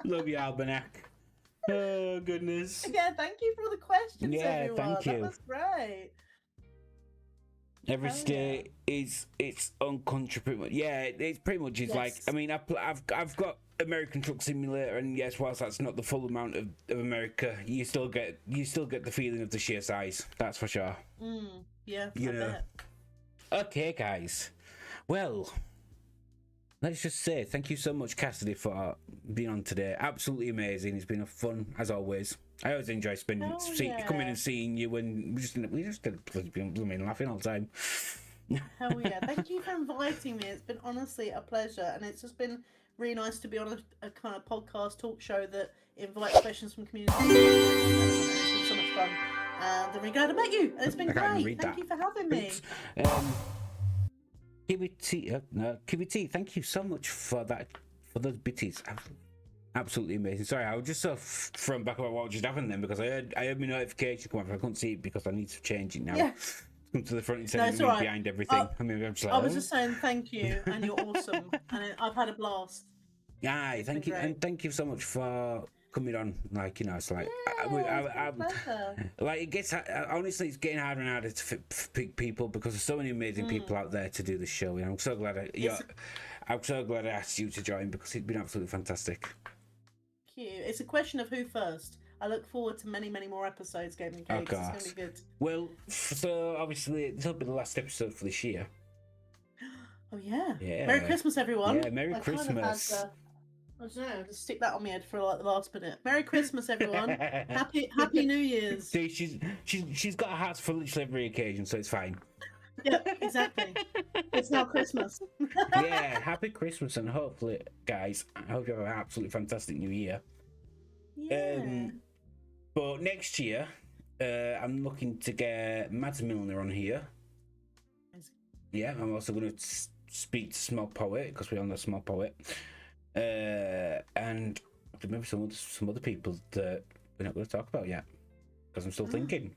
Love you, Almanac. Oh, goodness. Yeah, thank you for the questions, Yeah, everyone. thank you. That was great. Every Hell yeah. state is its own country, pretty much. Yeah, it's pretty much is like. Yes. I mean, I've got American Truck Simulator, and yes, whilst that's not the full amount of America, you still get the feeling of the sheer size. That's for sure. Yeah, You I know. bet. Okay, guys. Well, let's just say thank you so much, Cassidy, for being on today. Absolutely amazing. It's been a fun as always. I always enjoy Hell coming yeah. and seeing you, and we just been laughing all the time. Hell yeah. Thank you for inviting me. It's been honestly a pleasure. And it's just been really nice to be on a kind of podcast talk show that invites questions from community. It's been so much fun. And I'm really glad I met you. And it's been I can't even great. read Thank that. you for having me. Oops. KBT, thank you so much for those bitties. Absolutely amazing. Sorry, I was just so thrown back about what just happened then because I heard my notification come up. I couldn't see it because I need to change it now. Yeah. Come to the front and No, say it's me all right. behind everything. I'm just like, I was just saying thank you, and you're awesome, and I've had a blast. Aye, thank you, been and thank you so much for coming on. Like, it's like, Yeah, it's been a pleasure. like it gets honestly, it's getting harder and harder to pick people because there's so many amazing people out there to do the show. And I'm so glad I'm so glad I asked you to join because it's been absolutely fantastic. Thank you. It's a question of who first. I look forward to many, many more episodes, Gaming Cakes. It's going to be good. Well, so obviously this will be the last episode for this year. Oh yeah. Yeah. Merry Christmas, everyone. Yeah, Merry I kind of Christmas. had, I don't know, just stick that on my head for like the last minute. Merry Christmas, everyone. Happy New Year's. See, she's got a hat for literally every occasion, so it's fine. Yep, exactly. It's now Christmas. Yeah, happy Christmas, and hopefully, guys, I hope you have an absolutely fantastic New Year. Yeah. But next year, I'm looking to get Mads Milner on here. Yeah, I'm also going to speak to Small Poet because we all know Small Poet, and maybe some other people that we're not going to talk about yet because I'm still thinking.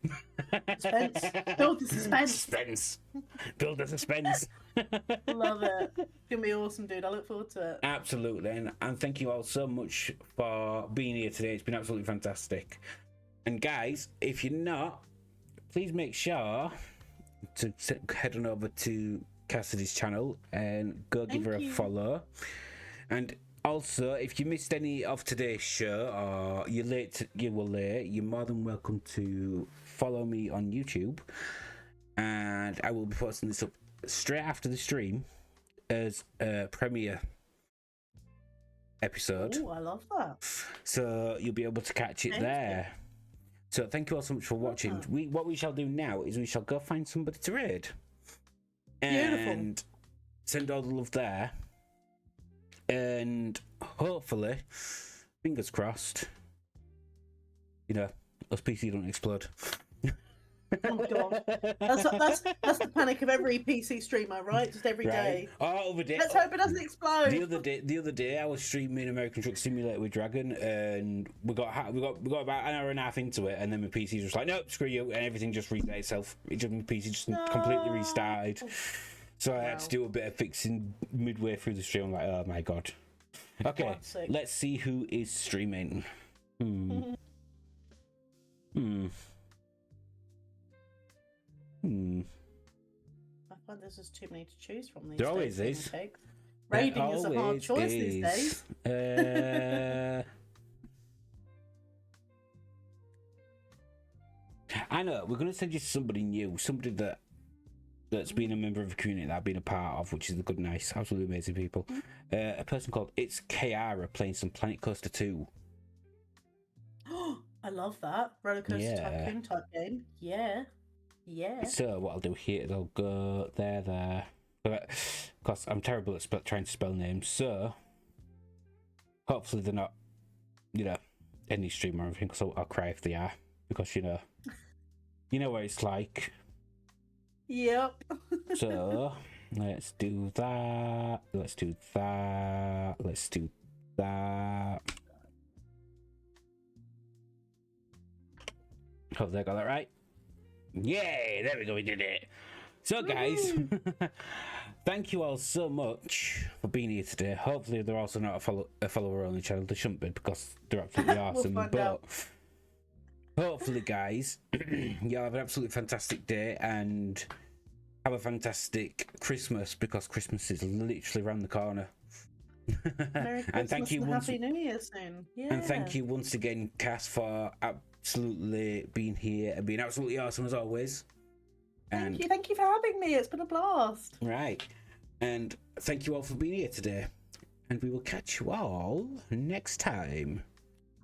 Suspense. Build the suspense. Suspense. Build the suspense. Love it. It's gonna be awesome, dude. I look forward to it. Absolutely, and thank you all so much for being here today. It's been absolutely fantastic. And guys, if you're not, please make sure to head on over to Cassidy's channel and go give her a follow. And also, if you missed any of today's show or you were late, you're more than welcome to follow me on YouTube, and I will be posting this up straight after the stream as a premiere episode. Oh, I love that. So you'll be able to catch it there. So thank you all so much for watching. What we shall do now is we shall go find somebody to raid. Beautiful. And send all the love there, and hopefully, fingers crossed, you know, us PC don't explode. Oh god, that's the panic of every PC streamer, right? Just every day. Oh, other day. Let's hope it doesn't explode. The other day, I was streaming American Truck Simulator with Dragon, and we got about an hour and a half into it, and then my PC was like, nope, screw you, and everything just reset itself. My PC just completely restarted. So I had to do a bit of fixing midway through the stream. I'm like, oh my god. Okay, let's see who is streaming. I find there's just too many to choose from these There days. always is. Raiding is a hard choice these days. I know, we're going to send you somebody new, somebody that's been a member of a community that I've been a part of, which is the good, nice, absolutely amazing people. A person called It's Kiara playing some Planet Coaster 2. I love that. Roller Coaster Tycoon type game. Yeah. So what I'll do here is I'll go there. Because I'm terrible at trying to spell names. So hopefully they're not, you know, any streamer or anything. Because I'll cry if they are. Because you know what it's like. Yep. So let's do that. Let's do that. Let's do that. Hope they got that right. Yay! There we go, we did it. So guys, thank you all so much for being here today. Hopefully they're also not a follower on the channel. They shouldn't be because they're absolutely awesome. But hopefully guys, you'll have an absolutely fantastic day and have a fantastic Christmas because Christmas is literally around the corner. Merry Christmas and thank you Happy New Year soon. Yeah. And thank you once again, Cass, for absolutely being here and being absolutely awesome as always. And thank you for having me. It's been a blast. Right. And thank you all for being here today. And we will catch you all next time.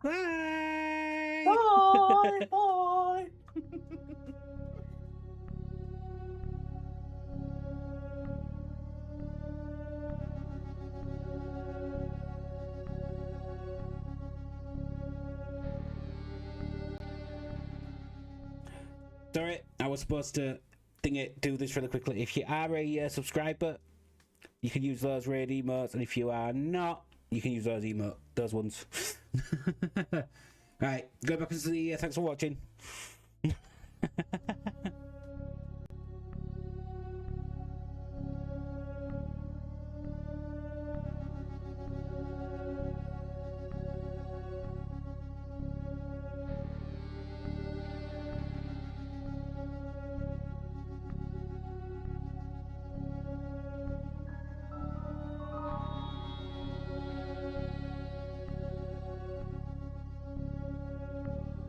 Bye. Bye. Bye. Sorry, I was supposed to do this really quickly. If you are a subscriber, you can use those raid emotes, and if you are not, you can use those ones. Right, go back into the thanks for watching.